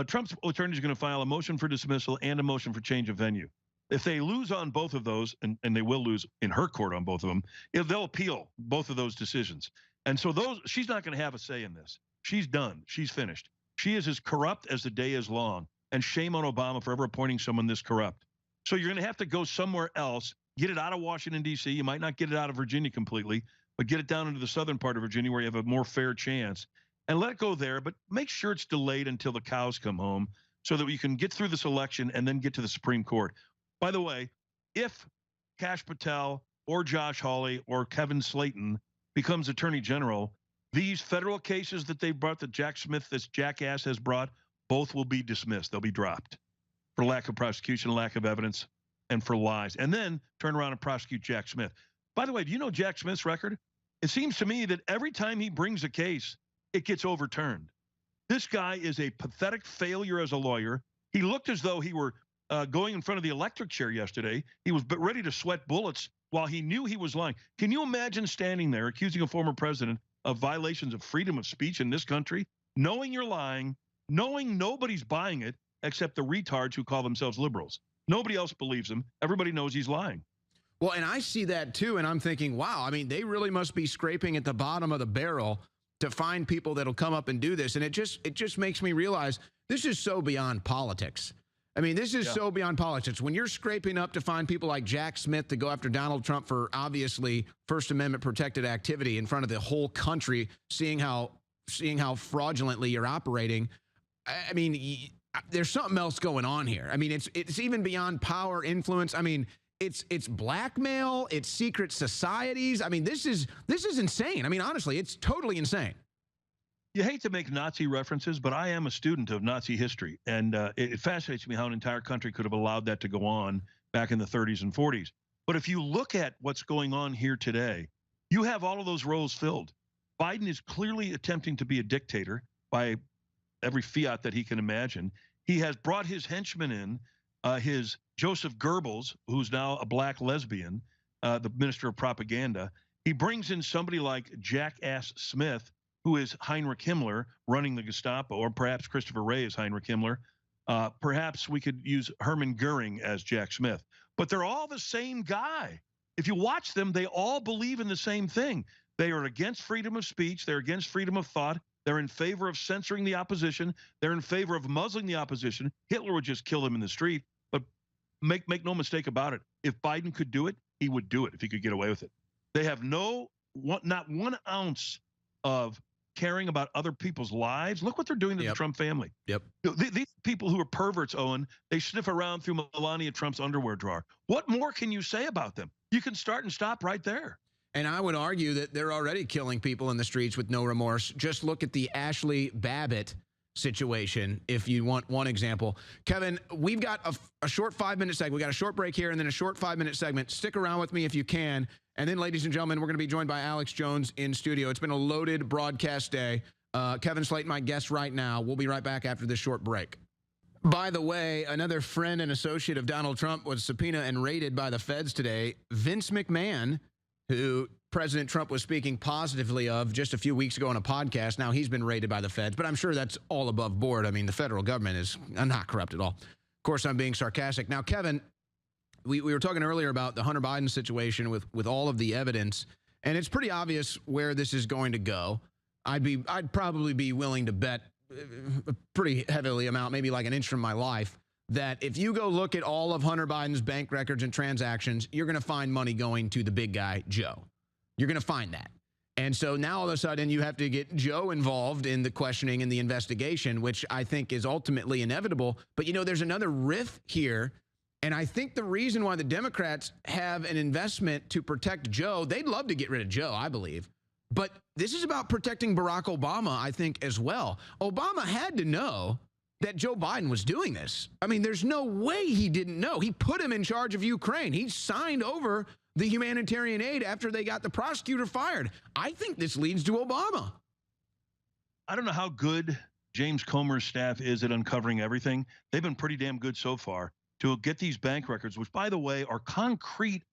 R: Trump's attorney is going to file a motion for dismissal and a motion for change of venue. If they lose on both of those, and they will lose in her court on both of them, they'll appeal both of those decisions. And so she's not going to have a say in this. She's done. She's finished. She is as corrupt as the day is long. And shame on Obama for ever appointing someone this corrupt. So you're going to have to go somewhere else, get it out of Washington, D.C. You might not get it out of Virginia completely, but get it down into the southern part of Virginia where you have a more fair chance. And let it go there, but make sure it's delayed until the cows come home so that we can get through this election and then get to the Supreme Court. By the way, if Kash Patel or Josh Hawley or Kevin Slayton becomes attorney general, these federal cases that they brought, that Jack Smith, this jackass, has brought, both will be dismissed. They'll be dropped for lack of prosecution, lack of evidence, and for lies. And then turn around and prosecute Jack Smith. By the way, do you know Jack Smith's record? It seems to me that every time he brings a case, it gets overturned. This guy is a pathetic failure as a lawyer. He looked as though he were going in front of the electric chair yesterday. He was ready to sweat bullets while he knew he was lying. Can you imagine standing there accusing a former president of violations of freedom of speech in this country, knowing you're lying, knowing nobody's buying it except the retards who call themselves liberals? Nobody else believes him. Everybody knows he's lying.
B: Well, and I see that too, and I'm thinking, wow, I mean, they really must be scraping at the bottom of the barrel to find people that'll come up and do this. And it just makes me realize this is so beyond politics. I mean, this is so beyond politics. When you're scraping up to find people like Jack Smith to go after Donald Trump for obviously First Amendment protected activity in front of the whole country, seeing how fraudulently you're operating, I mean, there's something else going on here. I mean, it's even beyond power, influence. I mean, it's blackmail, it's secret societies. I mean, this is insane. I mean, honestly, it's totally insane.
R: You hate to make Nazi references, but I am a student of Nazi history, and it fascinates me how an entire country could have allowed that to go on back in the 30s and 40s. But if you look at what's going on here today, you have all of those roles filled. Biden is clearly attempting to be a dictator by every fiat that he can imagine. He has brought his henchmen in, his Joseph Goebbels, who's now a black lesbian, the minister of propaganda. He brings in somebody like Jackass Smith, who is Heinrich Himmler running the Gestapo, or perhaps Christopher Wray is Heinrich Himmler. Perhaps we could use Hermann Goering as Jack Smith. But they're all the same guy. If you watch them, they all believe in the same thing. They are against freedom of speech. They're against freedom of thought. They're in favor of censoring the opposition. They're in favor of muzzling the opposition. Hitler would just kill them in the street. But make no mistake about it. If Biden could do it, he would do it if he could get away with it. They have not 1 ounce of caring about other people's lives. Look what they're doing to the Trump family.
B: Yep.
R: These people who are perverts, Owen, they sniff around through Melania Trump's underwear drawer. What more can you say about them? You can start and stop right there.
B: And I would argue that they're already killing people in the streets with no remorse. Just look at the Ashley Babbitt situation, if you want one example. Kevin, we've got a short 5-minute segment. We got a short break here and then a short 5-minute segment. Stick around with me if you can. And then, ladies and gentlemen, we're going to be joined by Alex Jones in studio. It's been a loaded broadcast day. Kevin Slayton, my guest right now. We'll be right back after this short break. By the way, another friend and associate of Donald Trump was subpoenaed and raided by the feds today. Vince McMahon, who President Trump was speaking positively of just a few weeks ago on a podcast. Now he's been raided by the feds, but I'm sure that's all above board. I mean, the federal government is not corrupt at all. Of course, I'm being sarcastic. Now, Kevin, we were talking earlier about the Hunter Biden situation with all of the evidence, and it's pretty obvious where this is going to go. I'd probably be willing to bet a pretty heavily amount, maybe like an inch from my life, that if you go look at all of Hunter Biden's bank records and transactions, you're going to find money going to the big guy, Joe. You're going to find that. And so now all of a sudden you have to get Joe involved in the questioning and the investigation, which I think is ultimately inevitable. But, you know, there's another riff here. And I think the reason why the Democrats have an investment to protect Joe, they'd love to get rid of Joe, I believe. But this is about protecting Barack Obama, I think, as well. Obama had to know that Joe Biden was doing this. I mean, there's no way he didn't know. He put him in charge of Ukraine. He signed over the humanitarian aid after they got the prosecutor fired. I think this leads to Obama.
R: I don't know how good James Comer's staff is at uncovering everything. They've been pretty damn good so far to get these bank records, which, by the way, are concrete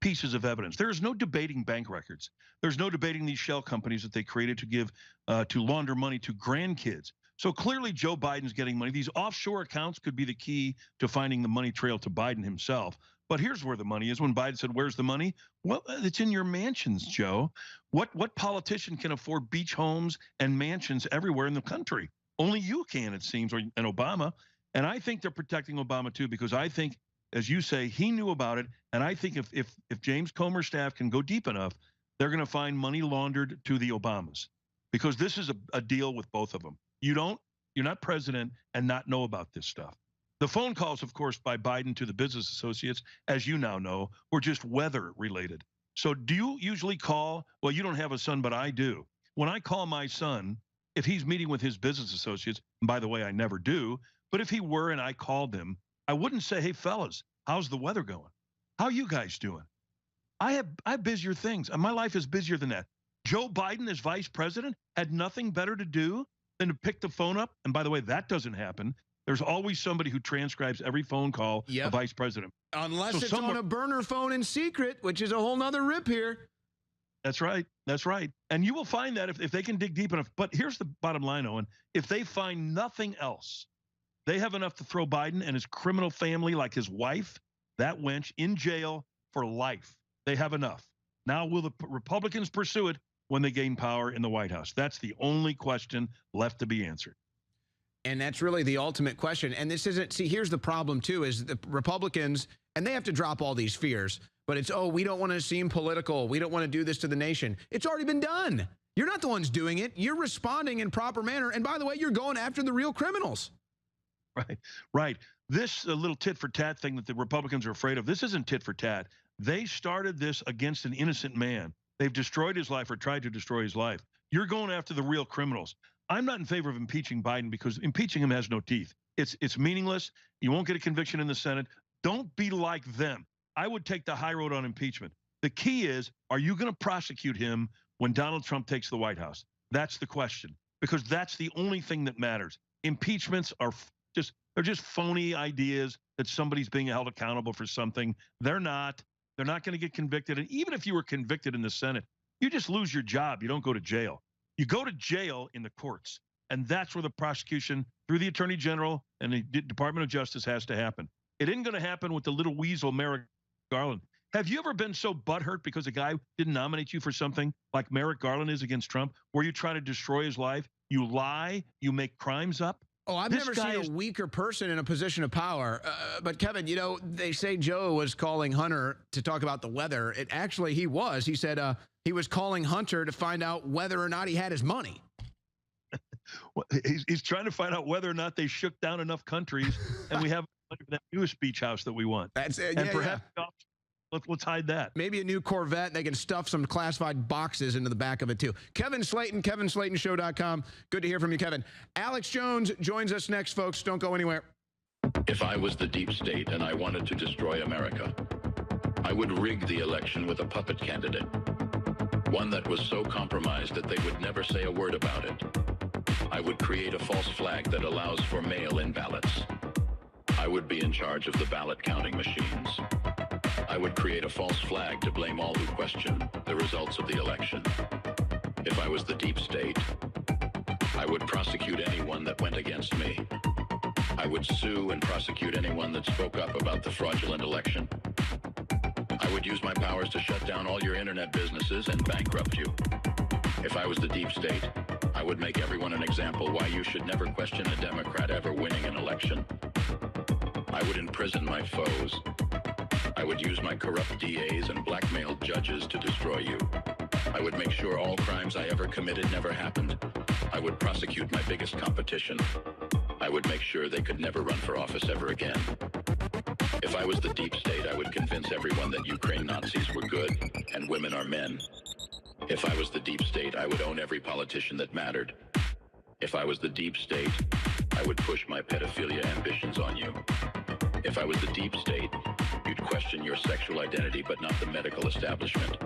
R: pieces of evidence. There is no debating bank records. There's no debating these shell companies that they created to give, to launder money to grandkids. So clearly Joe Biden's getting money. These offshore accounts could be the key to finding the money trail to Biden himself. But here's where the money is. When Biden said, where's the money? Well, it's in your mansions, Joe. What politician can afford beach homes and mansions everywhere in the country? Only you can, it seems, and Obama. And I think they're protecting Obama, too, because I think, as you say, he knew about it. And I think if James Comer's staff can go deep enough, they're going to find money laundered to the Obamas, because this is a deal with both of them. You're not president and not know about this stuff. The phone calls, of course, by Biden to the business associates, as you now know, were just weather related. So do you usually call? Well, you don't have a son, but I do. When I call my son, if he's meeting with his business associates, and by the way, I never do, but if he were and I called him, I wouldn't say, hey, fellas, how's the weather going? How you guys doing? I have busier things. My life is busier than that. Joe Biden, as vice president, had nothing better to do than to pick the phone up. And by the way, that doesn't happen. There's always somebody who transcribes every phone call a vice president.
B: Unless it's on a burner phone in secret, which is a whole nother rip here.
R: That's right. That's right. And you will find that if they can dig deep enough. But here's the bottom line, Owen. If they find nothing else, they have enough to throw Biden and his criminal family, like his wife, that wench, in jail for life. They have enough. Now, will the Republicans pursue it when they gain power in the White House? That's the only question left to be answered.
B: And that's really the ultimate question. And this isn't, see, here's the problem too, is the Republicans, and they have to drop all these fears, but it's, oh, we don't want to seem political. We don't want to do this to the nation. It's already been done. You're not the ones doing it. You're responding in proper manner. And by the way, you're going after the real criminals.
R: Right, right. This little tit for tat thing that the Republicans are afraid of, this isn't tit for tat. They started this against an innocent man. They've destroyed his life or tried to destroy his life. You're going after the real criminals. I'm not in favor of impeaching Biden because impeaching him has no teeth. It's meaningless. You won't get a conviction in the Senate. Don't be like them. I would take the high road on impeachment. The key is, are you going to prosecute him when Donald Trump takes the White House? That's the question, because that's the only thing that matters. Impeachments are they're just phony ideas that somebody's being held accountable for something. They're not. They're not going to get convicted. And even if you were convicted in the Senate, you just lose your job. You don't go to jail. You go to jail in the courts, and that's where the prosecution through the Attorney General and the Department of Justice has to happen. It isn't going to happen with the little weasel Merrick Garland. Have you ever been so butthurt because a guy didn't nominate you for something like Merrick Garland is against Trump, where you try to destroy his life? You lie, you make crimes up.
B: Oh, I've never seen a weaker person in a position of power. But Kevin, you know, they say Joe was calling Hunter to talk about the weather. It actually, he was. He said he was calling Hunter to find out whether or not he had his money.
R: Well, he's trying to find out whether or not they shook down enough countries and we have that newest beach house that we want.
B: That's it.
R: And
B: Yeah,
R: perhaps let's hide that.
B: Maybe a new Corvette, and they can stuff some classified boxes into the back of it too. Kevin Slayton, KevinSlaytonShow.com. Good to hear from you, Kevin. Alex Jones joins us next, folks. Don't go anywhere.
S: If I was the deep state and I wanted to destroy America, I would rig the election with a puppet candidate. One that was so compromised that they would never say a word about it. I would create a false flag that allows for mail-in ballots. I would be in charge of the ballot counting machines. I would create a false flag to blame all who question the results of the election. If I was the deep state, I would prosecute anyone that went against me. I would sue and prosecute anyone that spoke up about the fraudulent election. I would use my powers to shut down all your internet businesses and bankrupt you. If I was the deep state, I would make everyone an example why you should never question a Democrat ever winning an election. I would imprison my foes. I would use my corrupt DAs and blackmail judges to destroy you. I would make sure all crimes I ever committed never happened. I would prosecute my biggest competition. I would make sure they could never run for office ever again. If I was the deep state, I would convince everyone that Ukraine Nazis were good and women are men. If I was the deep state, I would own every politician that mattered. If I was the deep state, I would push my pedophilia ambitions on you. If I was the deep state, you'd question your sexual identity but not the medical establishment.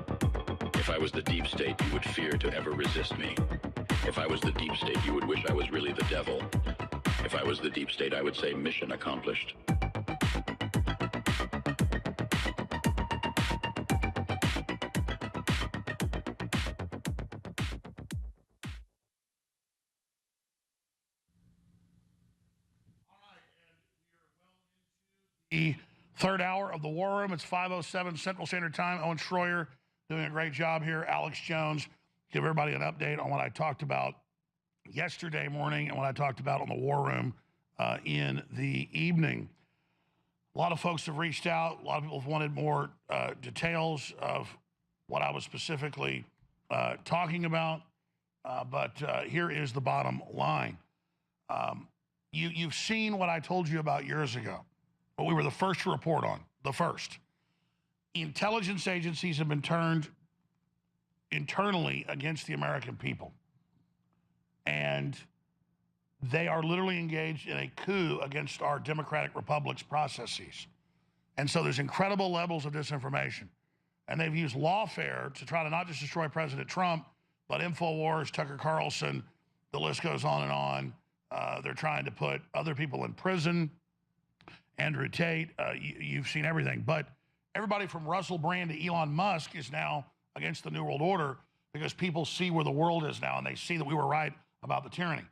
S: If I was the deep state, you would fear to ever resist me. If I was the deep state, you would wish I was really the devil. If I was the deep state, I would say mission accomplished.
L: The third hour of the War Room. It's 5:07 Central Standard Time. Owen Schroyer doing a great job here. Alex Jones, give everybody an update on what I talked about yesterday morning and what I talked about on the War Room in the evening. A lot of folks have reached out. A lot of people have wanted more details of what I was specifically talking about. But here is the bottom line. You've seen what I told you about years ago, what we were the first to report on, the first. Intelligence agencies have been turned internally against the American people. And they are literally engaged in a coup against our democratic republic's processes. And so there's incredible levels of disinformation. And they've used lawfare to try to not just destroy President Trump, but InfoWars, Tucker Carlson, the list goes on and on. They're trying to put other people in prison. Andrew Tate, you've seen everything. But everybody from Russell Brand to Elon Musk is now against the New World Order because people see where the world is now and they see that we were right about the tyranny.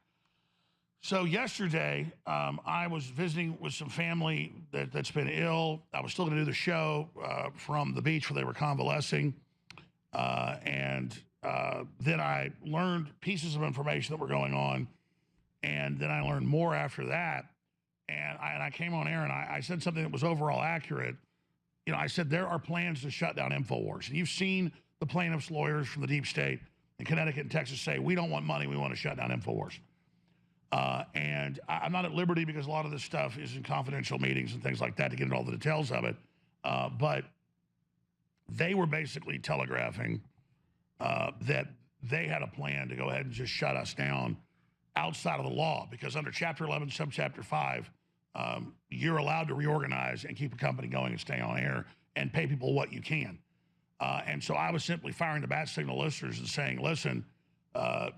L: So yesterday, I was visiting with some family that's been ill. I was still going to do the show from the beach where they were convalescing. And then I learned pieces of information that were going on. And then I learned more after that. And I came on air and I said something that was overall accurate. You know, I said there are plans to shut down InfoWars. And you've seen the plaintiffs' lawyers from the deep state in Connecticut and Texas say, we don't want money, we want to shut down InfoWars. And I'm not at liberty because a lot of this stuff is in confidential meetings and things like that to get into all the details of it. But they were basically telegraphing that they had a plan to go ahead and just shut us down outside of the law, because under Chapter 11, Subchapter 5, you're allowed to reorganize and keep a company going and stay on air and pay people what you can. And so I was simply firing the bat signal listeners and saying, listen, I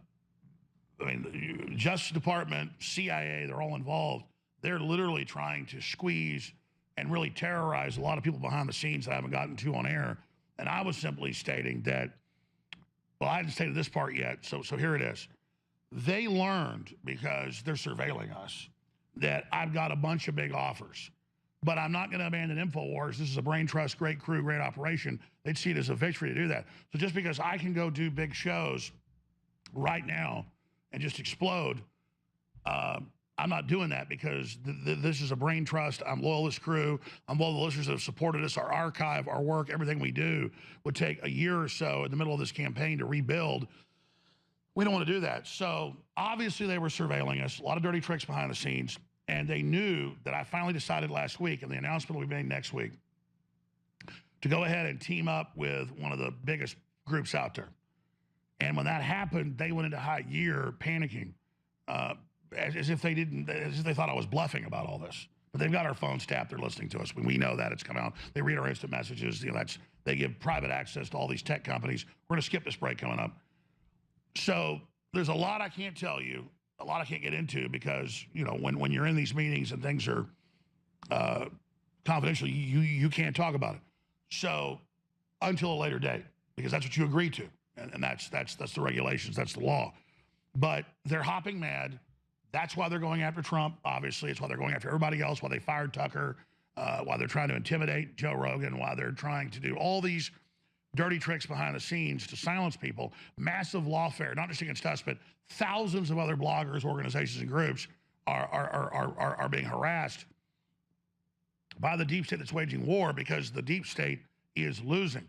L: mean, Justice Department, CIA, they're all involved. They're literally trying to squeeze and really terrorize a lot of people behind the scenes that I haven't gotten to on air. And I was simply stating that, well, I hadn't stated this part yet, so here it is. They learned, because they're surveilling us, that I've got a bunch of big offers. But I'm not going to abandon InfoWars. This is a brain trust, great crew, great operation. They'd see it as a victory to do that. So just because I can go do big shows right now and just explode, I'm not doing that because this is a brain trust. I'm loyal to this crew. I'm loyal to the listeners that have supported us. Our archive, our work, everything we do would take a year or so in the middle of this campaign to rebuild. We don't want to do that. So obviously they were surveilling us, a lot of dirty tricks behind the scenes. And they knew that I finally decided last week, and the announcement will be made next week, to go ahead and team up with one of the biggest groups out there. And when that happened, they went into high gear panicking, as if they thought I was bluffing about all this. But they've got our phones tapped. They're listening to us. We know that it's come out. They read our instant messages. You know, they give private access to all these tech companies. We're going to skip this break coming up. So there's a lot I can't tell you, a lot I can't get into because, you know, when you're in these meetings and things are confidential, you can't talk about it. So until a later date, because that's what you agreed to. And that's the regulations, that's the law. But they're hopping mad. That's why they're going after Trump, obviously. It's why they're going after everybody else, why they fired Tucker, why they're trying to intimidate Joe Rogan, why they're trying to do all these dirty tricks behind the scenes to silence people. Massive lawfare, not just against us, but thousands of other bloggers, organizations, and groups are being harassed by the deep state that's waging war because the deep state is losing.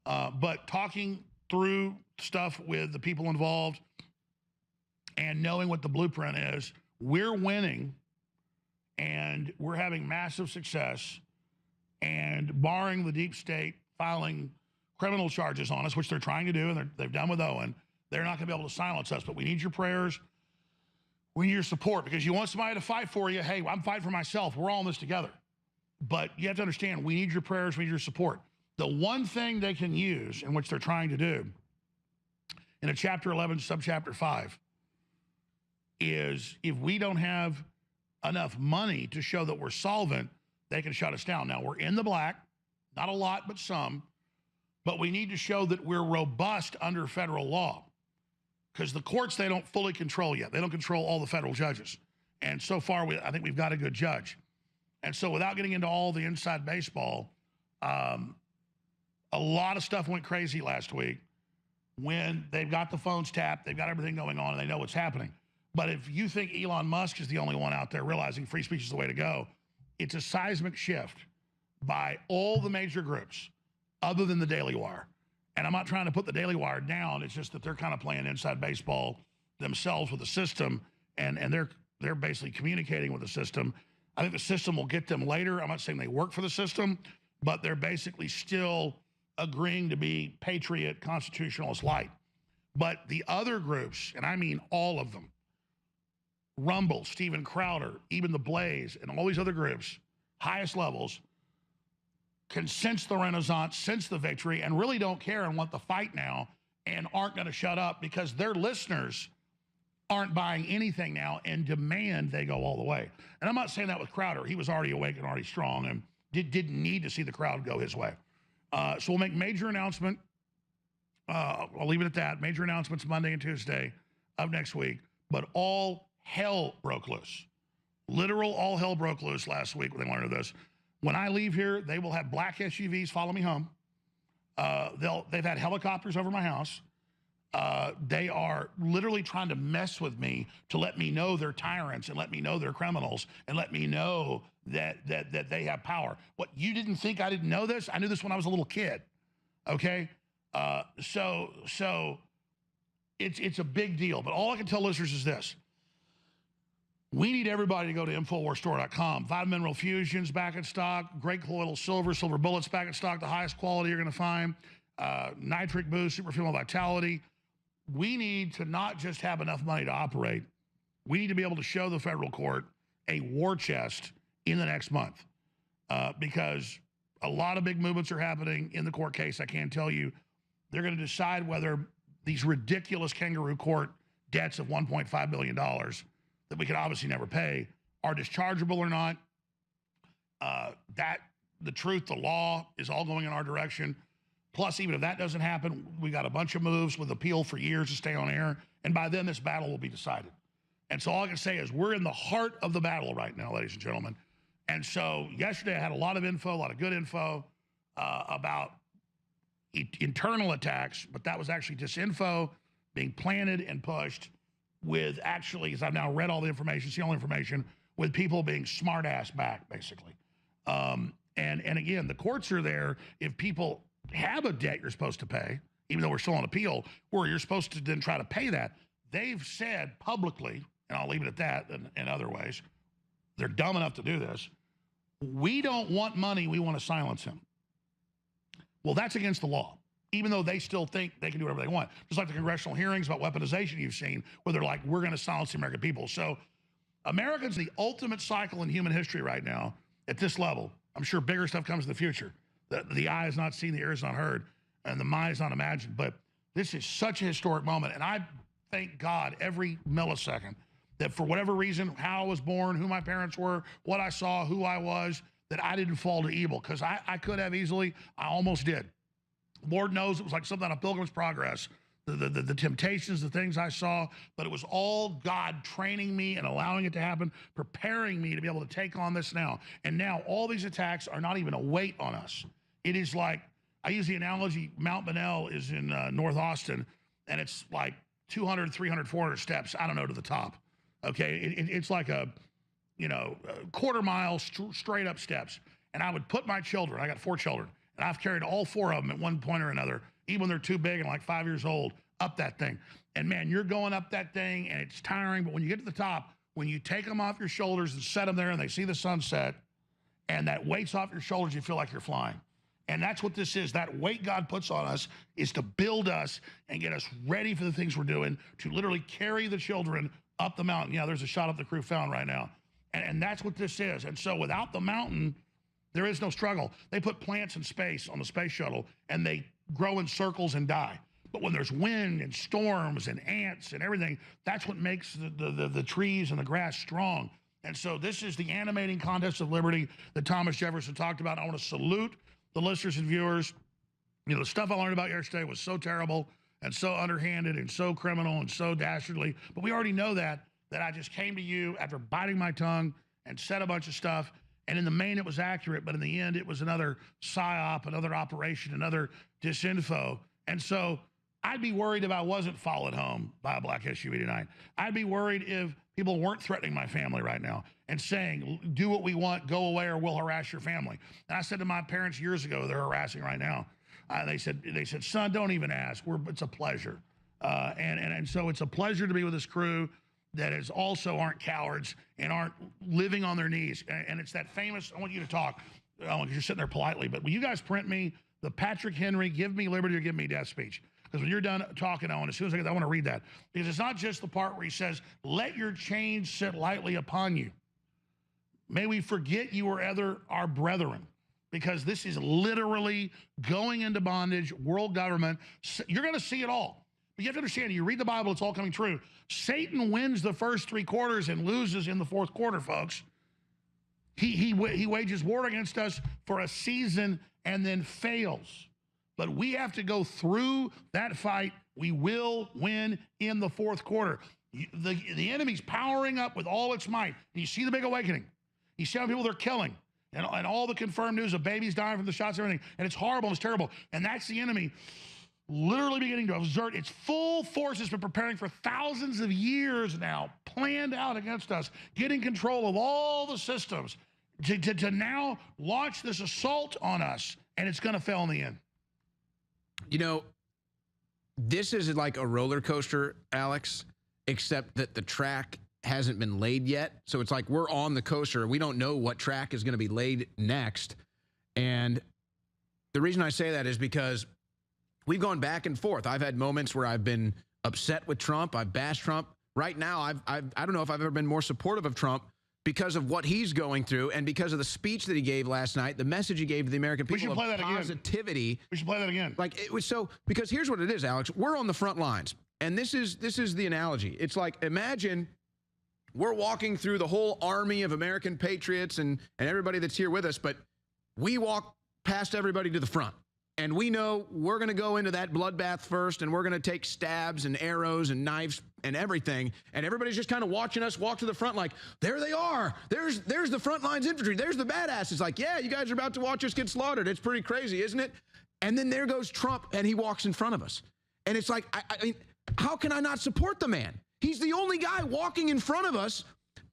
L: But talking through stuff with the people involved and knowing what the blueprint is, we're winning and we're having massive success. And barring the deep state filing criminal charges on us, which they're trying to do, and they've done with Owen, they're not going to be able to silence us. But we need your prayers. We need your support because you want somebody to fight for you. Hey, I'm fighting for myself. We're all in this together. But you have to understand, we need your prayers. We need your support. The one thing they can use, in which they're trying to do, in a Chapter 11, Subchapter 5, is if we don't have enough money to show that we're solvent, they can shut us down. Now, we're in the black, not a lot, but some. But we need to show that we're robust under federal law because the courts, they don't fully control yet. They don't control all the federal judges. And so far, I think we've got a good judge. And so without getting into all the inside baseball, a lot of stuff went crazy last week when they've got the phones tapped, they've got everything going on, and they know what's happening. But if you think Elon Musk is the only one out there realizing free speech is the way to go, it's a seismic shift by all the major groups other than the Daily Wire. And I'm not trying to put the Daily Wire down. It's just that they're kind of playing inside baseball themselves with the system, and they're they're basically communicating with the system. I think the system will get them later. I'm not saying they work for the system, but they're basically still agreeing to be patriot constitutionalist light. But the other groups, and I mean all of them, Rumble, Steven Crowder, even the Blaze, and all these other groups, highest levels, can sense the renaissance, sense the victory, and really don't care and want the fight now and aren't going to shut up because their listeners aren't buying anything now and demand they go all the way. And I'm not saying that with Crowder. He was already awake and already strong and didn't need to see the crowd go his way. So we'll make major announcement. I'll leave it at that. Major announcements Monday and Tuesday of next week. But all hell broke loose. Literal all hell broke loose last week when they learned of this. When I leave here, they will have black SUVs follow me home. They've had helicopters over my house. They are literally trying to mess with me to let me know they're tyrants and let me know they're criminals and let me know that they have power. What, you didn't think I didn't know this? I knew this when I was a little kid. Okay? So it's a big deal. But all I can tell listeners is this. We need everybody to go to InfoWarsStore.com. Vitamin Mineral Fusions back in stock. Great colloidal silver, silver bullets back in stock. The highest quality you're going to find. Nitric Boost, Super Fuel Vitality. We need to not just have enough money to operate. We need to be able to show the federal court a war chest in the next month because a lot of big movements are happening in the court case. I can't tell you. They're going to decide whether these ridiculous kangaroo court debts of $1.5 billion that we could obviously never pay are dischargeable or not. The truth, the law is all going in our direction. Plus, even if that doesn't happen, we got a bunch of moves with appeal for years to stay on air. And by then, this battle will be decided. And so all I can say is we're in the heart of the battle right now, ladies and gentlemen. And so yesterday I had a lot of info, a lot of good info about internal attacks, but that was actually disinfo being planted and pushed with actually, as I've now read all the information, seen all the information, with people being smart ass back, basically. And again, the courts are there if people have a debt you're supposed to pay, even though we're still on appeal, where you're supposed to then try to pay that. They've said publicly, and I'll leave it at that in other ways, they're dumb enough to do this. We don't want money, we want to silence him. Well, that's against the law, even though they still think they can do whatever they want. Just like the congressional hearings about weaponization you've seen, where they're like, we're going to silence the American people. So America's the ultimate cycle in human history right now at this level. I'm sure bigger stuff comes in the future. The eye has not seen, the ear has not heard, and the mind has not imagined. But this is such a historic moment. And I thank God every millisecond that for whatever reason, how I was born, who my parents were, what I saw, who I was, that I didn't fall to evil. Because I could have easily, I almost did. Lord knows it was like something on a Pilgrim's Progress. The temptations, the things I saw, but it was all God training me and allowing it to happen, preparing me to be able to take on this now. And now all these attacks are not even a weight on us. It is like, I use the analogy, Mount Bonnell is in North Austin, and it's like 200, 300, 400 steps, I don't know, to the top. Okay, it's like a quarter mile straight up steps. And I would put my children, I got 4 children, and I've carried all 4 of them at one point or another, even when they're too big and like 5 years old, up that thing. And man, you're going up that thing and it's tiring, but when you get to the top, when you take them off your shoulders and set them there and they see the sunset and that weight's off your shoulders, you feel like you're flying. And that's what this is. That weight God puts on us is to build us and get us ready for the things we're doing, to literally carry the children up the mountain. Yeah, there's a shot of the crew found right now. And that's what this is. And so without the mountain, there is no struggle. They put plants in space on the space shuttle and they grow in circles and die. But when there's wind and storms and ants and everything, that's what makes the trees and the grass strong. And so this is the animating contest of liberty that Thomas Jefferson talked about. I want to salute the listeners and viewers. You know, the stuff I learned about yesterday was so terrible and so underhanded and so criminal and so dastardly. But we already know that I just came to you after biting my tongue and said a bunch of stuff. And in the main, it was accurate. But in the end, it was another psyop, another operation, another disinfo. And so I'd be worried if I wasn't followed home by a black SUV tonight. I'd be worried if people weren't threatening my family right now and saying, do what we want, go away, or we'll harass your family. And I said to my parents years ago, they're harassing right now. They said, son, don't even ask. It's a pleasure. And so it's a pleasure to be with this crew. that is also aren't cowards and aren't living on their knees. And it's that famous, I want you to talk, because you're sitting there politely, but will you guys print me the Patrick Henry, give me liberty or give me death speech? Because when you're done talking, Owen, as soon as I get that, I want to read that. Because it's not just the part where he says, let your chains sit lightly upon you. May we forget you are our brethren. Because this is literally going into bondage, world government. You're going to see it all. But you have to understand, you read the Bible, it's all coming true. Satan wins the first 3 quarters and loses in the 4th quarter, folks. He wages war against us for a season and then fails. But we have to go through that fight. We will win in the 4th quarter. The enemy's powering up with all its might. You see the big awakening. You see how people they're killing. And all the confirmed news of babies dying from the shots and everything. And it's horrible, it's terrible. And that's the enemy literally beginning to exert its full force. Has been preparing for thousands of years now, planned out against us, getting control of all the systems to now launch this assault on us. And it's going to fail in the end.
B: You know, this is like a roller coaster, Alex, except that the track hasn't been laid yet. So it's like we're on the coaster. We don't know what track is going to be laid next. And the reason I say that is because we've gone back and forth. I've had moments where I've been upset with Trump. I've bashed Trump. Right now, I don't know if I've ever been more supportive of Trump because of what he's going through and because of the speech that he gave last night, the message he gave to the American people of positivity.
L: We should play that again.
B: Like it was so, because here's what it is, Alex. We're on the front lines. And this is the analogy. It's like, imagine we're walking through the whole army of American patriots and everybody that's here with us, but we walk past everybody to the front. And we know we're going to go into that bloodbath first, and we're going to take stabs and arrows and knives and everything. And everybody's just kind of watching us walk to the front like, there they are. There's the front lines infantry. There's the badasses. Like, yeah, you guys are about to watch us get slaughtered. It's pretty crazy, isn't it? And then there goes Trump, and he walks in front of us. And it's like, I mean, how can I not support the man? He's the only guy walking in front of us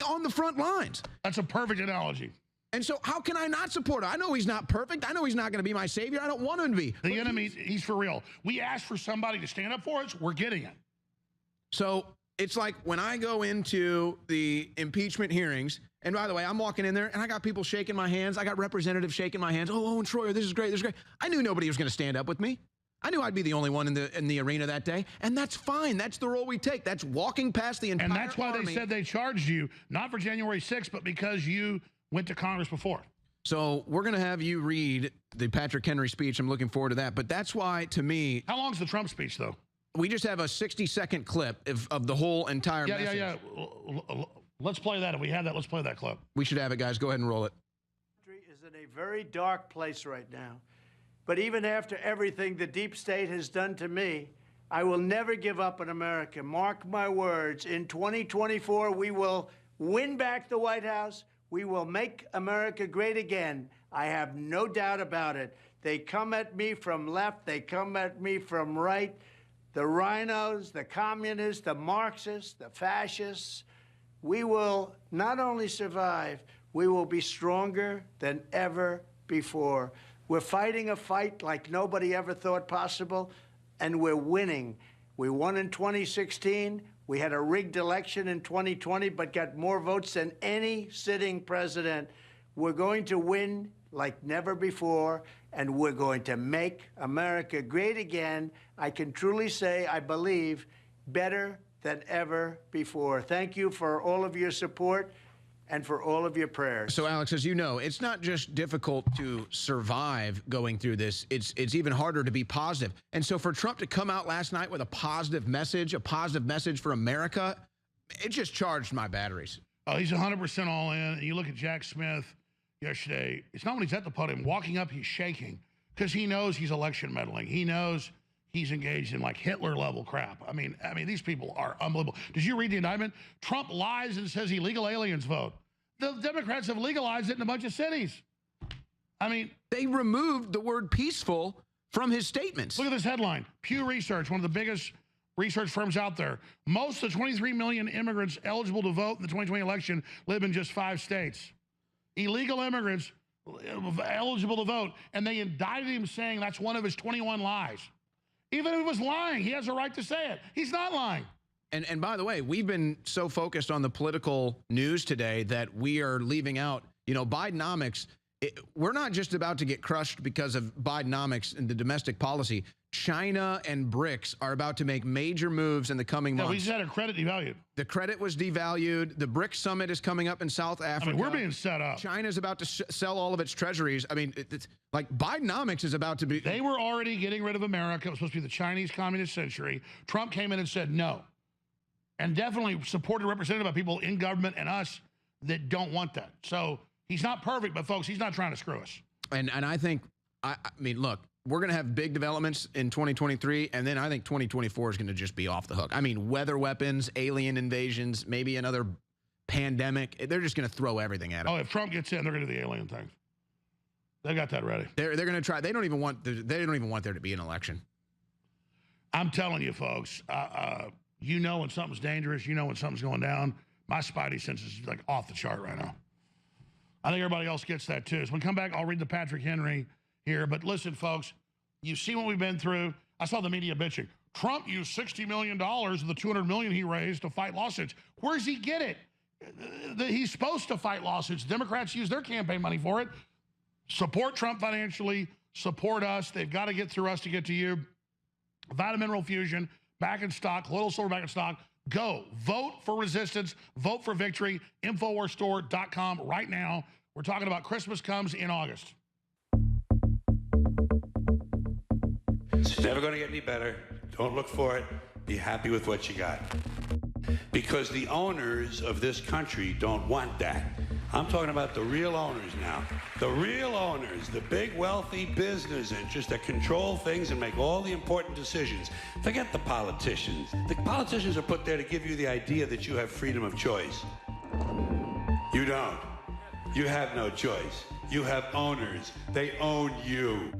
B: on the front lines.
L: That's a perfect analogy.
B: And so how can I not support him? I know he's not perfect. I know he's not going to be my savior. I don't want him to be.
L: The enemy, he's for real. We asked for somebody to stand up for us. We're getting it.
B: So it's like when I go into the impeachment hearings, and by the way, I'm walking in there, and I got people shaking my hands. I got representatives shaking my hands. Oh, Owen Schroyer, this is great. This is great. I knew nobody was going to stand up with me. I knew I'd be the only one in the arena that day, and that's fine. That's the role we take. That's walking past the entire
L: army. And that's why
B: army.
L: They said they charged you, not for January 6th, but because you went to Congress before.
B: So we're going to have you read the Patrick Henry speech. I'm looking forward to that. But that's why, to me...
L: How long's the Trump speech, though?
B: We just have a 60-second clip of the whole entire message.
L: Yeah. Let's play that. If we have that, let's play that clip.
B: We should have it, guys. Go ahead and roll it.
H: The country is in a very dark place right now. But even after everything the deep state has done to me, I will never give up on America. Mark my words. In 2024, we will win back the White House. We will make America great again. I have no doubt about it. They come at me from left. They come at me from right. The rhinos, the communists, the Marxists, the fascists. We will not only survive, we will be stronger than ever before. We're fighting a fight like nobody ever thought possible, and we're winning. We won in 2016. We had a rigged election in 2020, but got more votes than any sitting president. We're going to win like never before, and we're going to make America great again. I can truly say, I believe, better than ever before. Thank you for all of your support and for all of your prayers.
B: So, Alex, as you know, it's not just difficult to survive going through this. It's even harder to be positive. And so for Trump to come out last night with a positive message for America, it just charged my batteries.
L: Oh, he's 100% all in. And you look at Jack Smith yesterday. It's not when he's at the podium. Walking up, he's shaking because he knows he's election meddling. He knows he's engaged in like Hitler-level crap. I mean, these people are unbelievable. Did you read the indictment? Trump lies and says illegal aliens vote. The Democrats have legalized it in a bunch of cities. I mean,
B: they removed the word peaceful from his statements.
L: Look at this headline. Pew Research, one of the biggest research firms out there. Most of the 23 million immigrants eligible to vote in the 2020 election live in just 5 states. Illegal immigrants eligible to vote, and they indicted him saying that's one of his 21 lies. Even if it was lying, he has a right to say it. He's not lying.
B: And by the way, we've been so focused on the political news today that we are leaving out, you know, Bidenomics. We're not just about to get crushed because of Bidenomics and the domestic policy. China and BRICS are about to make major moves in the coming months.
L: We just had our credit devalued.
B: The credit was devalued. The BRICS summit is coming up in South Africa.
L: I mean, we're being set up.
B: China's about to sell all of its treasuries. I mean, it's like Bidenomics is about to be.
L: They were already getting rid of America. It was supposed to be the Chinese communist century. Trump came in and said no. And definitely supported, represented by people in government and us that don't want that. So he's not perfect, but folks, he's not trying to screw us.
B: And I think, I mean, look, we're going to have big developments in 2023, and then I think 2024 is going to just be off the hook. I mean, weather weapons, alien invasions, maybe another pandemic. They're just going to throw everything at it.
L: Oh, if Trump gets in, they're going to do the alien thing. They got that ready.
B: They're going to try. They don't even want there to be an election.
L: I'm telling you, folks. You know when something's dangerous. You know when something's going down. My spidey sense is like off the chart right now. I think everybody else gets that too. So when we come back, I'll read the Patrick Henry here. But listen, folks, you see what we've been through. I saw the media bitching. Trump used $60 million of the $200 million he raised to fight lawsuits. Where does he get it? He's supposed to fight lawsuits. Democrats use their campaign money for it. Support Trump financially. Support us. They've got to get through us to get to you. Vitamin Mineral Fusion, back in stock. Colloidal silver back in stock. Go. Vote for resistance. Vote for victory. InfoWarsStore.com right now. We're talking about Christmas comes in August.
T: It's never going to get any better. Don't look for it. Be happy with what you got. Because the owners of this country don't want that. I'm talking about the real owners now. The real owners, the big wealthy business interests that control things and make all the important decisions. Forget the politicians. The politicians are put there to give you the idea that you have freedom of choice. You don't. You have no choice. You have owners. They own you.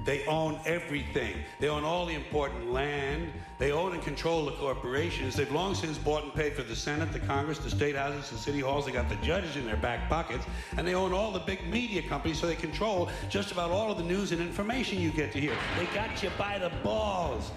T: They own everything. They own all the important land. They own and control the corporations. They've long since bought and paid for the Senate, the Congress, the state houses, the city halls. They got the judges in their back pockets. And they own all the big media companies, so they control just about all of the news and information you get to hear. They got you by the balls.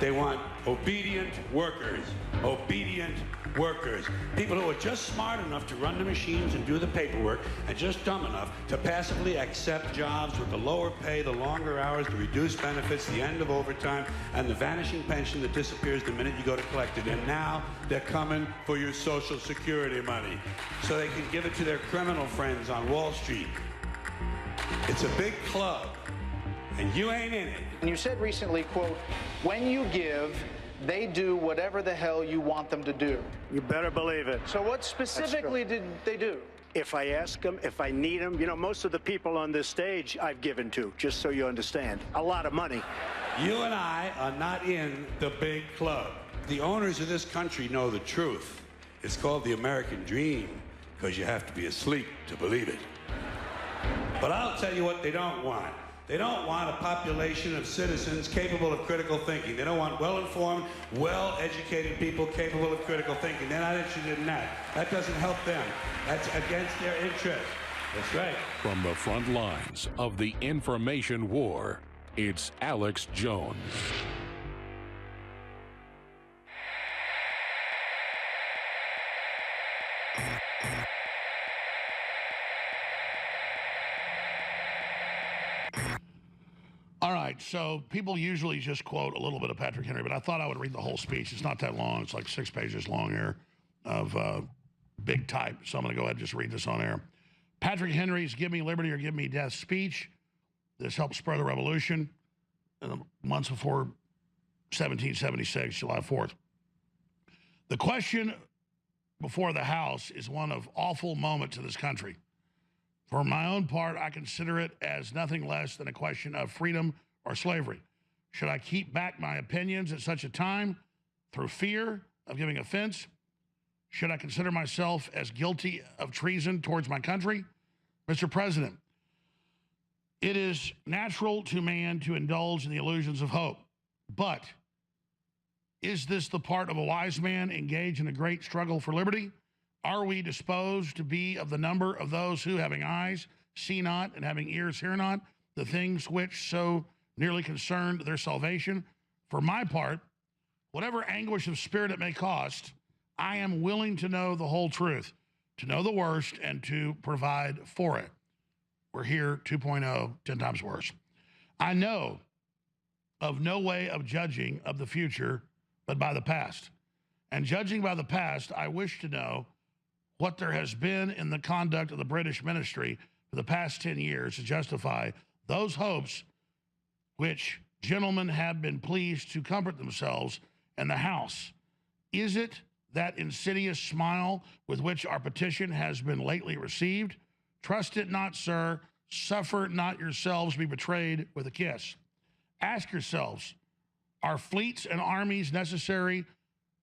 T: They want obedient workers. Obedient workers. People who are just smart enough to run the machines and do the paperwork and just dumb enough to passively accept jobs with the lower pay, the longer hours, the reduced benefits, the end of overtime, and the vanishing pension that disappears the minute you go to collect it. And now they're coming for your Social Security money so they can give it to their criminal friends on Wall Street. It's a big club, and you ain't in it.
U: And you said recently, quote, when you give, they do whatever the hell you want them to do.
H: You better believe it.
U: So what specifically did they do?
H: If I ask them, if I need them, you know, most of the people on this stage I've given to, just so you understand, a lot of money.
T: You and I are not in the big club. The owners of this country know the truth. It's called the American dream because you have to be asleep to believe it. But I'll tell you what they don't want. They don't want a population of citizens capable of critical thinking. They don't want well-informed, well-educated people capable of critical thinking. They're not interested in that. That doesn't help them. That's against their interest. That's right.
V: From the front lines of the information war, it's Alex Jones.
L: All right, so people usually just quote a little bit of Patrick Henry, but I thought I would read the whole speech. It's not that long. It's like 6 pages long here of big type. So I'm going to go ahead and just read this on air. Patrick Henry's Give Me Liberty or Give Me Death speech. This helped spur the revolution in the months before 1776, July 4th. The question before the House is one of awful moment to this country. For my own part, I consider it as nothing less than a question of freedom or slavery. Should I keep back my opinions at such a time through fear of giving offense? Should I consider myself as guilty of treason towards my country? Mr. President, it is natural to man to indulge in the illusions of hope. But is this the part of a wise man engaged in a great struggle for liberty? Are we disposed to be of the number of those who, having eyes, see not, and having ears, hear not, the things which so nearly concerned their salvation? For my part, whatever anguish of spirit it may cost, I am willing to know the whole truth, to know the worst, and to provide for it. We're here 2.0, 10 times worse. I know of no way of judging of the future but by the past. And judging by the past, I wish to know what there has been in the conduct of the British ministry for the past 10 years to justify those hopes which gentlemen have been pleased to comfort themselves in the House. Is it that insidious smile with which our petition has been lately received? Trust it not, sir. Suffer not yourselves be betrayed with a kiss. Ask yourselves, are fleets and armies necessary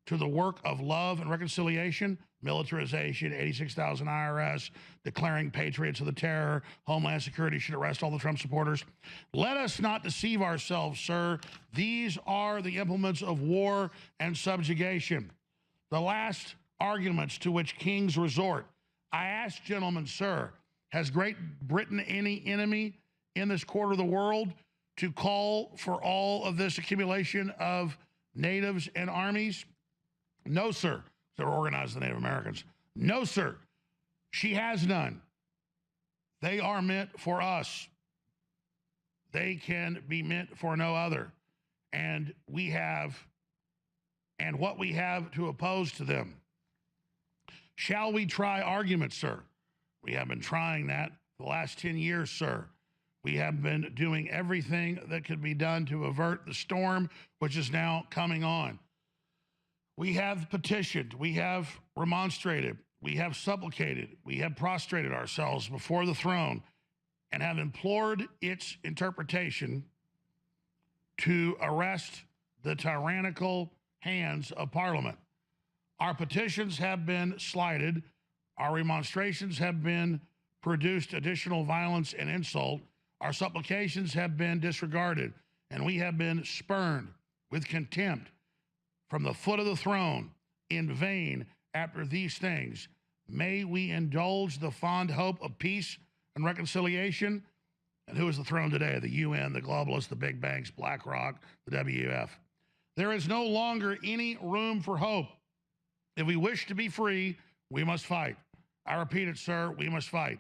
L: to the work of love and reconciliation? Militarization, 86,000 IRS, declaring patriots of the terror, Homeland Security should arrest all the Trump supporters. Let us not deceive ourselves, sir. These are the implements of war and subjugation, the last arguments to which kings resort. I ask, gentlemen, sir, has Great Britain any enemy in this quarter of the world to call for all of this accumulation of natives and armies? No, sir. They're organized the Native Americans. No, sir. She has none. They are meant for us. They can be meant for no other. And we have, and what we have to oppose to them. Shall we try arguments, sir? We have been trying that the last 10 years, sir. We have been doing everything that could be done to avert the storm, which is now coming on. We have petitioned, we have remonstrated, we have supplicated, we have prostrated ourselves before the throne and have implored its interpretation to arrest the tyrannical hands of Parliament. Our petitions have been slighted. Our remonstrations have been produced additional violence and insult. Our supplications have been disregarded, and we have been spurned with contempt from the foot of the throne in vain after these things. May we indulge the fond hope of peace and reconciliation. And who is the throne today? The UN, the globalists, the big banks, BlackRock, the WF. There is no longer any room for hope. If we wish to be free, we must fight. I repeat it, sir, we must fight.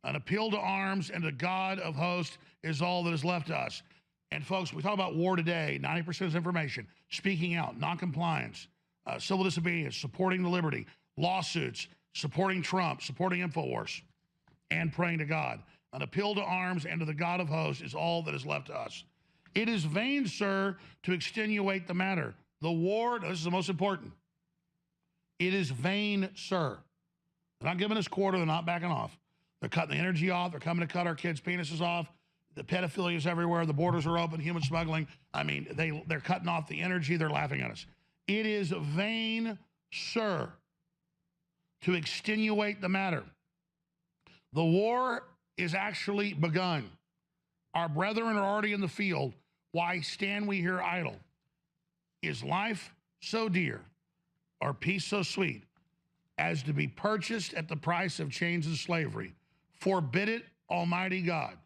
L: An appeal to arms and to God of hosts is all that is left to us. And folks, we talk about war today, 90% is information, speaking out, noncompliance, civil disobedience, supporting the liberty, lawsuits, supporting Trump, supporting InfoWars, and praying to God. An appeal to arms and to the God of hosts is all that is left to us. It is vain, sir, to extenuate the matter. The war, this is the most important. It is vain, sir. They're not giving us quarter, they're not backing off. They're cutting the energy off, they're coming to cut our kids' penises off. The pedophilia is everywhere. The borders are open. Human smuggling. I mean, they're cutting off the energy. They're laughing at us. It is vain, sir, to extenuate the matter. The war is actually begun. Our brethren are already in the field. Why stand we here idle? Is life so dear, or peace so sweet, as to be purchased at the price of chains and slavery? Forbid it, Almighty God.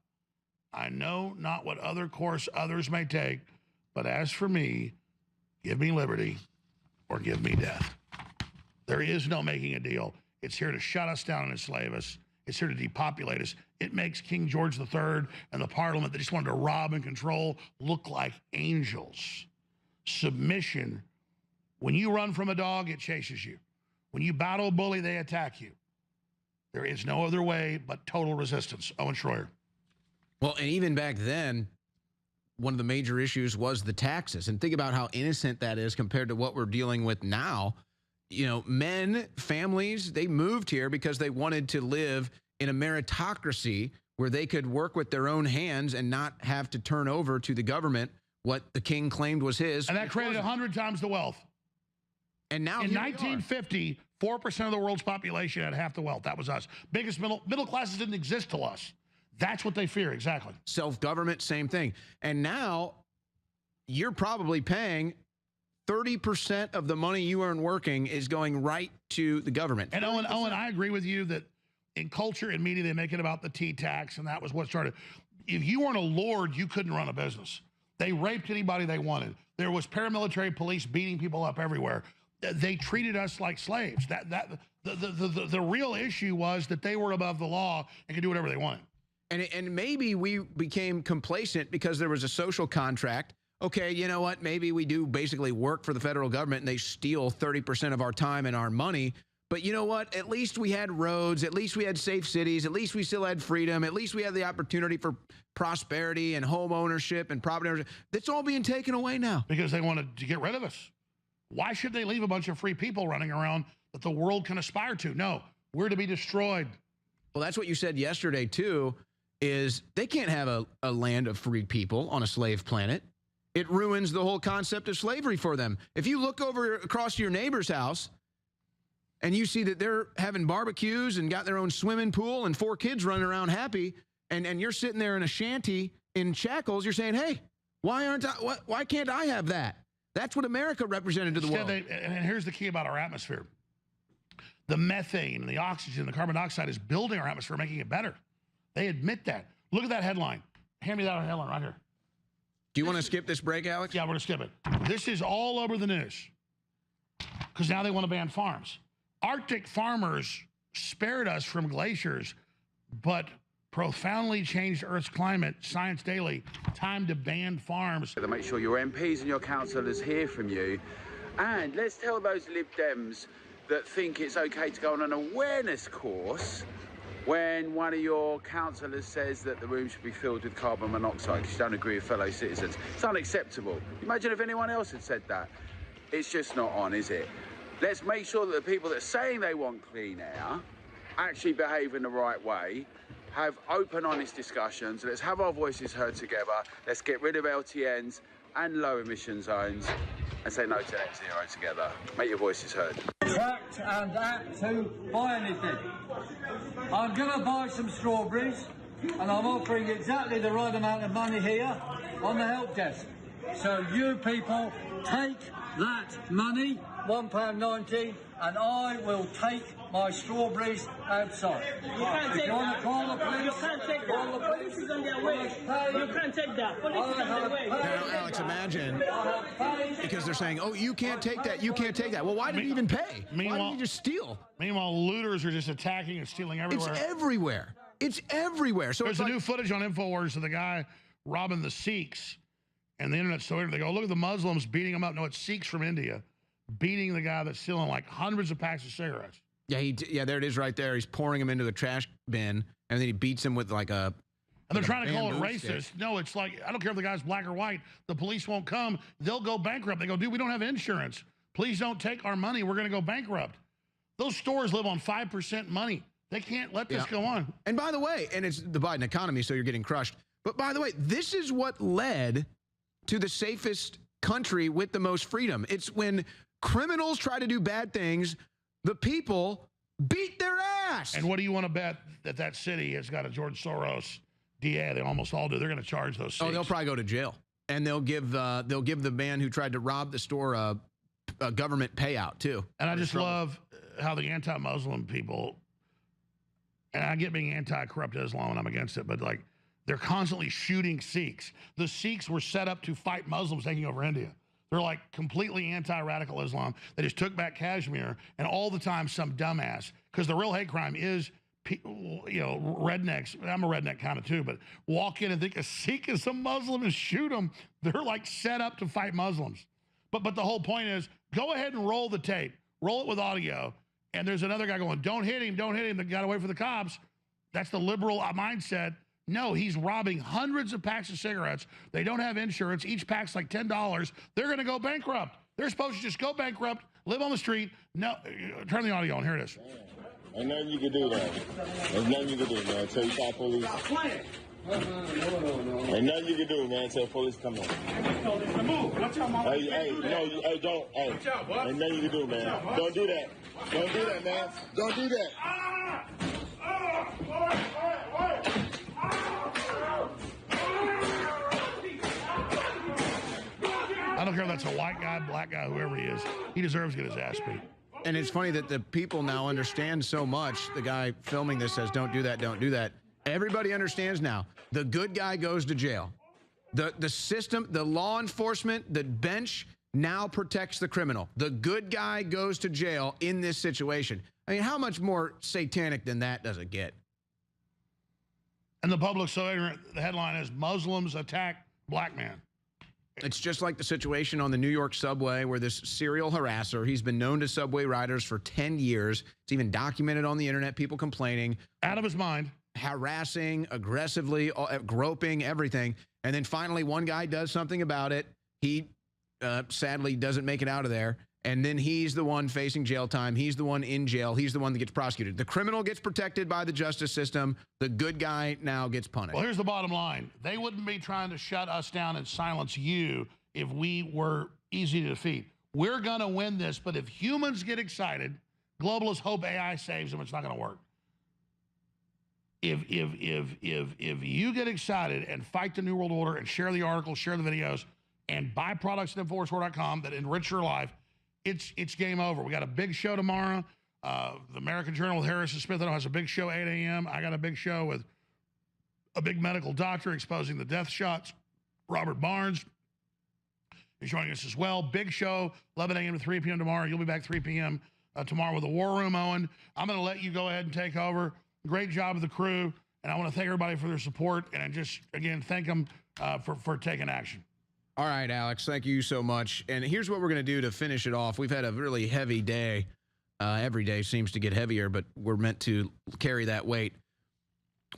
L: I know not what other course others may take, but as for me, give me liberty or give me death. There is no making a deal. It's here to shut us down and enslave us. It's here to depopulate us. It makes King George III and the Parliament that just wanted to rob and control look like angels. Submission. When you run from a dog, it chases you. When you battle a bully, they attack you. There is no other way but total resistance. Owen Schroyer.
B: Well, and even back then, one of the major issues was the taxes. And think about how innocent that is compared to what we're dealing with now. You know, men, families, they moved here because they wanted to live in a meritocracy where they could work with their own hands and not have to turn over to the government what the king claimed was his.
L: And that created 100 times the wealth.
B: And now
L: in 1950, 4% of the world's population had half the wealth. That was us. Biggest middle classes didn't exist till us. That's what they fear, exactly.
B: Self-government, same thing. And now you're probably paying 30% of the money you earn working is going right to the government.
L: And Owen, I agree with you that in culture and media, they make it about the T tax, and that was what started. If you weren't a lord, you couldn't run a business. They raped anybody they wanted. There was paramilitary police beating people up everywhere. They treated us like slaves. The real issue was that they were above the law and could do whatever they wanted.
B: And maybe we became complacent because there was a social contract. Okay, you know what? Maybe we do basically work for the federal government and they steal 30% of our time and our money. But you know what? At least we had roads. At least we had safe cities. At least we still had freedom. At least we had the opportunity for prosperity and home ownership and property ownership. That's all being taken away now.
L: Because they wanted to get rid of us. Why should they leave a bunch of free people running around that the world can aspire to? No, we're to be destroyed.
B: Well, that's what you said yesterday, too, is they can't have a land of free people on a slave planet. It ruins the whole concept of slavery for them. If you look over across your neighbor's house and you see that they're having barbecues and got their own swimming pool and 4 kids running around happy, and you're sitting there in a shanty in shackles, you're saying, hey, why can't I have that? That's what America represented to the world.
L: And here's the key about our atmosphere. The methane and the oxygen, the carbon dioxide is building our atmosphere, making it better. They admit that. Look at that headline. Hand me that headline right here.
B: Do you want to skip this break, Alex?
L: Yeah, we're going to skip it. This is all over the news because now they want to ban farms. Arctic farmers spared us from glaciers, but profoundly changed Earth's climate. Science Daily, time to ban farms.
A: To make sure your MPs and your councillors hear from you. And let's tell those Lib Dems that think it's okay to go on an awareness course when one of your councillors says that the room should be filled with carbon monoxide because you don't agree with fellow citizens. It's unacceptable. Imagine if anyone else had said that. It's just not on, is it? Let's make sure that the people that are saying they want clean air actually behave in the right way, have open, honest discussions. Let's have our voices heard together. Let's get rid of LTNs and low emission zones and say no to net zero together. Make your voices heard.
C: Tracked and apt to buy anything. I'm going to buy some strawberries and I'm offering exactly the right amount of money here on the help desk. So you people take that money, £1.90, and I will take my strawberries outside.
W: You can't take that. You can't take that. Police is on their way. You can't take that. Police is on their way.
B: Now, Alex, imagine, because they're saying, oh, you can't take that, you can't take that. Well, why did he even pay? Why did he just steal?
L: Meanwhile, looters are just attacking and stealing everywhere.
B: It's everywhere. It's everywhere. So
L: there's a new footage on InfoWars of the guy robbing the Sikhs, and the internet's so they go, look at the Muslims beating them up. No, it's Sikhs from India beating the guy that's stealing like hundreds of packs of cigarettes.
B: Yeah, there it is right there. He's pouring them into the trash bin, and then he beats him with like a...
L: And they're trying to call it racist. No, it's like, I don't care if the guy's black or white. The police won't come. They'll go bankrupt. They go, dude, we don't have insurance. Please don't take our money. We're going to go bankrupt. Those stores live on 5% money. They can't let this go on.
B: And by the way, and it's the Biden economy, so you're getting crushed. But by the way, this is what led to the safest country with the most freedom. It's when criminals try to do bad things, the people beat their ass.
L: And what do you want to bet that that city has got a George Soros DA? They almost all do. They're going to charge those Sikhs.
B: Oh, they'll probably go to jail. And they'll give the man who tried to rob the store a government payout, too.
L: And I just love how the anti-Muslim people, and I get being anti-corrupt Islam and I'm against it, but like they're constantly shooting Sikhs. The Sikhs were set up to fight Muslims taking over India. They're like completely anti-radical Islam. They just took back Kashmir, and all the time some dumbass, because the real hate crime is, you know, rednecks. I'm a redneck kind of too, but walk in and think a Sikh is a Muslim and shoot them. They're like set up to fight Muslims. But the whole point is, go ahead and roll the tape. Roll it with audio. And there's another guy going, don't hit him, don't hit him. They got to wait for the cops. That's the liberal mindset. No, he's robbing hundreds of packs of cigarettes. They don't have insurance. Each pack's like $10. They're going to go bankrupt. They're supposed to just go bankrupt, live on the street. No, turn the audio on. Here it is.
X: Ain't nothing you can do, though. There's nothing you can do, man. Until you call police. Ain't nothing you can do, man. Until police come on. Hey, don't. Hey, ain't nothing you can do, man. Don't do that. Don't do that, man. Don't do that.
L: I don't care if that's a white guy, black guy, whoever he is. He deserves to get his ass beat.
B: And it's funny that the people now understand so much. The guy filming this says, don't do that, don't do that. Everybody understands now. The good guy goes to jail. The system, the law enforcement, the bench now protects the criminal. The good guy goes to jail in this situation. I mean, how much more satanic than that does it get?
L: And the public so ignorant, the headline is Muslims attack black man.
B: It's just like the situation on the New York subway where this serial harasser, he's been known to subway riders for 10 years. It's even documented on the internet, people complaining.
L: Out of his mind.
B: Harassing, aggressively, groping, everything. And then finally one guy does something about it. He sadly doesn't make it out of there. And then he's the one facing jail time. He's the one in jail. He's the one that gets prosecuted. The criminal gets protected by the justice system. The good guy now gets punished.
L: Well, here's the bottom line. They wouldn't be trying to shut us down and silence you if we were easy to defeat. We're going to win this, but if humans get excited, globalists hope AI saves them. It's not going to work. If you get excited and fight the New World Order and share the articles, share the videos, and buy products at InfoWarsStore.com that enrich your life, it's game over. We got a big show tomorrow. The American Journal with Harrison Smith has a big show, 8 a.m. I got a big show with a big medical doctor exposing the death shots. Robert Barnes is joining us as well. Big show, 11 a.m. to 3 p.m. tomorrow. You'll be back 3 p.m. Tomorrow with the War Room, Owen. I'm going to let you go ahead and take over. Great job of the crew. And I want to thank everybody for their support. And I just, again, thank them for taking action.
B: All right, Alex, thank you so much. And here's what we're going to do to finish it off. We've had a really heavy day. Every day seems to get heavier, but we're meant to carry that weight.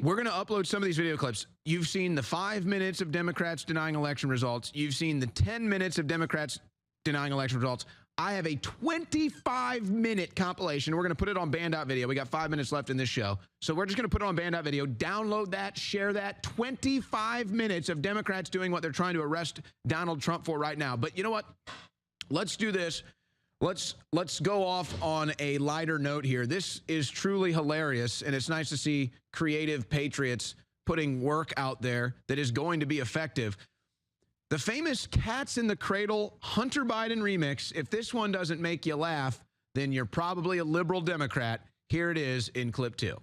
B: We're going to upload some of these video clips. You've seen the 5 minutes of Democrats denying election results. You've seen the 10 minutes of Democrats denying election results. I have a 25-minute compilation. We're going to put it on Band.video. We got 5 minutes left in this show. So we're just going to put it on Band.video. Download that, share that. 25 minutes of Democrats doing what they're trying to arrest Donald Trump for right now. But you know what? Let's do this. Let's go off on a lighter note here. This is truly hilarious, and it's nice to see creative patriots putting work out there that is going to be effective. The famous Cats in the Cradle Hunter Biden remix. If this one doesn't make you laugh, then you're probably a liberal Democrat. Here it is in clip 2.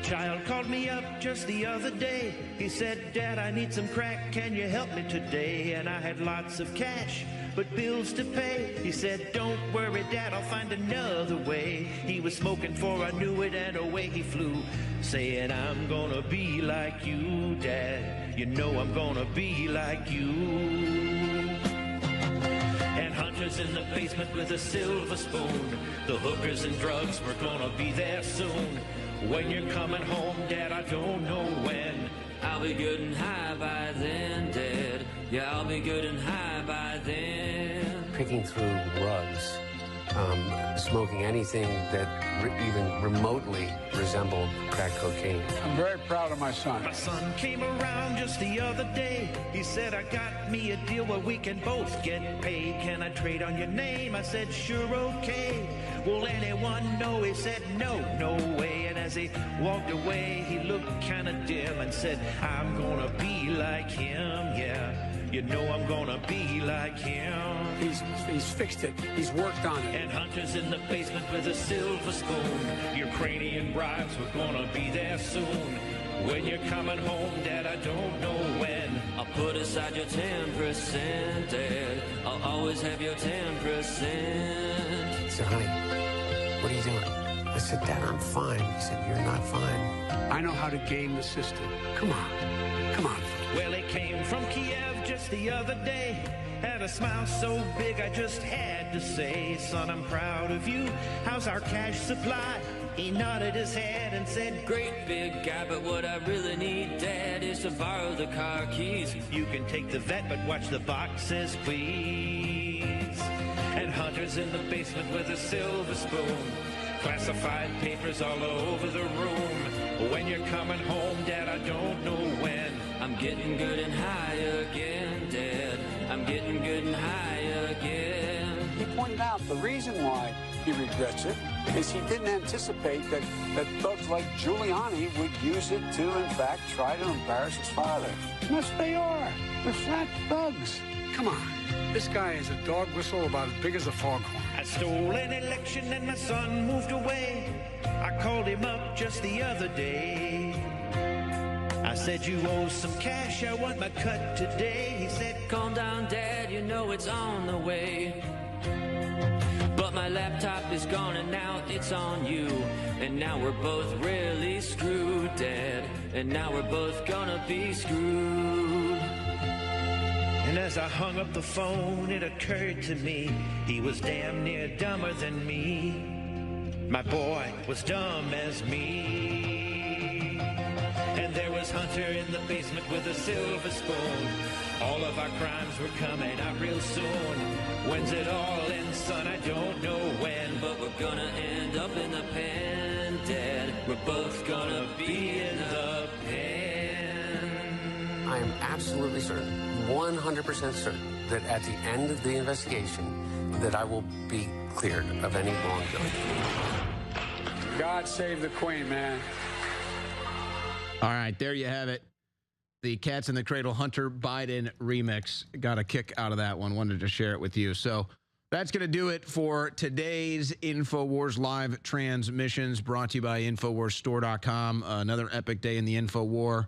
D: Child called me up just the other day. He said, Dad, I need some crack. Can you help me today? And I had lots of cash, but bills to pay. He said, don't worry, Dad, I'll find another way. He was smoking for I knew it, and away he flew, saying, I'm gonna be like you, Dad. You know I'm gonna be like you. And Hunter's in the basement with a silver spoon. The hookers and drugs were gonna be there soon. When you're coming home, Dad, I don't know when.
E: I'll be good and high by then, Dad. Yeah, I'll be good and high by then.
G: Picking through rugs, smoking anything that even remotely resembled crack cocaine.
D: I'm very proud of my son. My son came around just the other day. He said, I got me a deal where we can both get paid. Can I trade on your name? I said, sure, okay. Will anyone know? He said, no, no way. And as he walked away, he looked kind of dim and said, I'm gonna be like him, yeah. You know I'm gonna be like him. He's fixed it. He's worked on it. And Hunter's in the basement with a silver spoon. Ukrainian bribes were gonna be there soon. When you're coming home, Dad, I don't know when.
E: I'll put aside your 10%, Dad. I'll always have your 10%.
G: He said, honey, what are you doing? I said, Dad, I'm fine. He said, you're not fine.
D: I know how to game the system. Come on. Come on. Well, he came from Kiev just the other day. Had a smile so big I just had to say, son, I'm proud of you. How's our cash supply? He nodded his head and said,
E: great big guy, but what I really need, Dad, is to borrow the car keys.
D: You can take the vet, but watch the boxes, please. And Hunter's in the basement with a silver spoon. Classified papers all over the room. When you're coming home, Dad, I don't know when.
E: I'm getting good and high again, Dad. I'm getting good and high again.
I: He pointed out the reason why he regrets it
F: is he didn't anticipate that thugs like Giuliani would use it to, in fact, try to embarrass his father. Yes, they are. They're flat thugs. Come on. This guy is a dog whistle about as big as a foghorn.
D: I stole an election and my son moved away. I called him up just the other day. I said, you owe some cash, I want my cut today. He said,
E: calm down, Dad, you know it's on the way. But my laptop is gone and now it's on you. And now we're both really screwed, Dad. And now we're both gonna be screwed.
D: And as I hung up the phone, it occurred to me, he was damn near dumber than me. My boy was dumb as me. And there was Hunter in the basement with a silver spoon. All of our crimes were coming out real soon. When's it all end, son? I don't know when.
E: But we're gonna end up in the pen, Dad. We're both gonna be in the pen.
G: I am absolutely certain, 100% certain, that at the end of the investigation, that I will be cleared of any wrongdoing.
F: God save the Queen, man.
B: All right, there you have it. The Cats in the Cradle Hunter Biden remix. Got a kick out of that one. Wanted to share it with you. So that's going to do it for today's InfoWars live transmissions, brought to you by InfoWarsStore.com. Another epic day in the InfoWar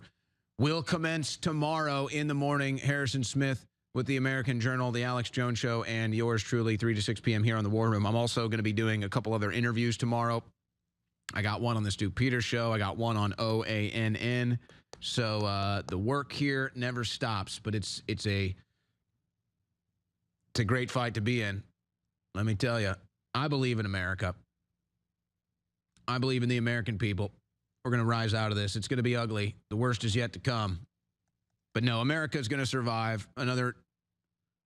B: will commence tomorrow in the morning. Harrison Smith with the American Journal, the Alex Jones Show, and yours truly, 3 to 6 p.m. here on the War Room. I'm also going to be doing a couple other interviews tomorrow. I got one on the Stu Peters Show. I got one on OANN. So the work here never stops, but it's a great fight to be in. Let me tell you, I believe in America. I believe in the American people. We're going to rise out of this. It's going to be ugly. The worst is yet to come. But no, America is going to survive another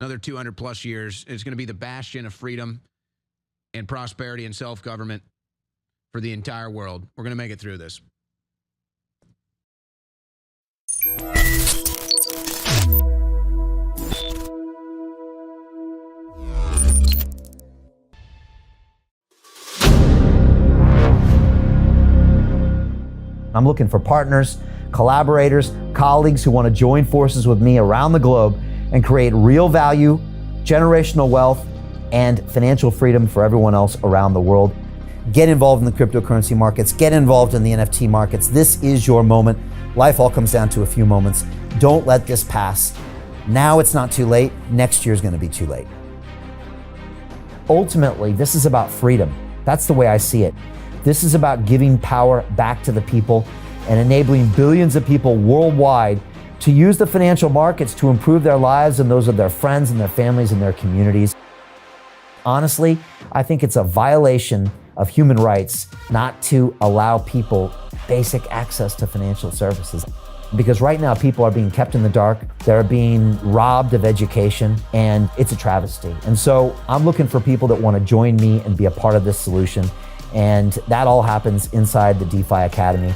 B: 200 plus years. It's going to be the bastion of freedom and prosperity and self-government for the entire world. We're going to make it through this.
I: I'm looking for partners, collaborators, colleagues who want to join forces with me around the globe and create real value, generational wealth, and financial freedom for everyone else around the world. Get involved in the cryptocurrency markets. Get involved in the NFT markets. This is your moment. Life all comes down to a few moments. Don't let this pass. Now it's not too late. Next year's going to be too late. Ultimately, this is about freedom. That's the way I see it. This is about giving power back to the people and enabling billions of people worldwide to use the financial markets to improve their lives and those of their friends and their families and their communities. Honestly, I think it's a violation of human rights not to allow people basic access to financial services. Because right now people are being kept in the dark, they're being robbed of education, and it's a travesty. And so I'm looking for people that want to join me and be a part of this solution. And that all happens inside the DeFi Academy.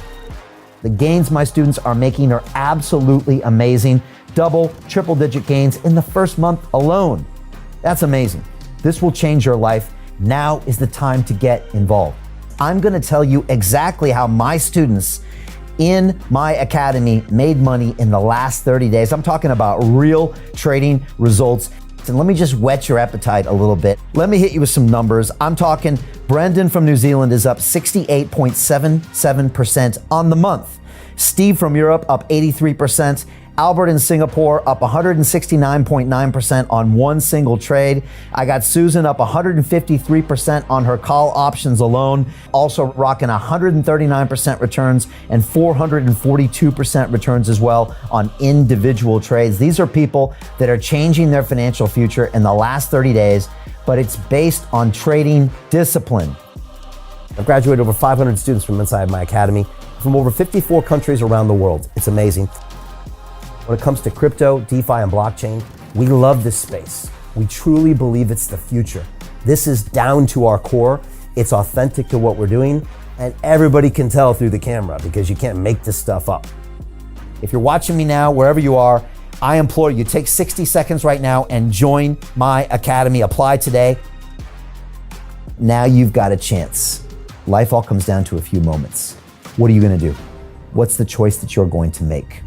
I: The gains my students are making are absolutely amazing. Double, triple-digit gains in the first month alone. That's amazing. This will change your life. Now is the time to get involved. I'm going to tell you exactly how my students in my academy made money in the last 30 days. I'm talking about real trading results. And let me just whet your appetite a little bit. Let me hit you with some numbers. I'm talking Brendan from New Zealand is up 68.77% on the month. Steve from Europe up 83%. Albert in Singapore up 169.9% on one single trade. I got Susan up 153% on her call options alone. Also rocking 139% returns and 442% returns as well on individual trades. These are people that are changing their financial future in the last 30 days, but it's based on trading discipline.
K: I've graduated over 500 students from inside my academy from over 54 countries around the world. It's amazing. When it comes to crypto, DeFi, and blockchain, we love this space. We truly believe it's the future. This is down to our core. It's authentic to what we're doing, and everybody can tell through the camera because you can't make this stuff up. If you're watching me now, wherever you are, I implore you, take 60 seconds right now and join my academy. Apply today. Now you've got a chance.
I: life all comes down to a few moments. What are you going to do? What's the choice that you're going to make?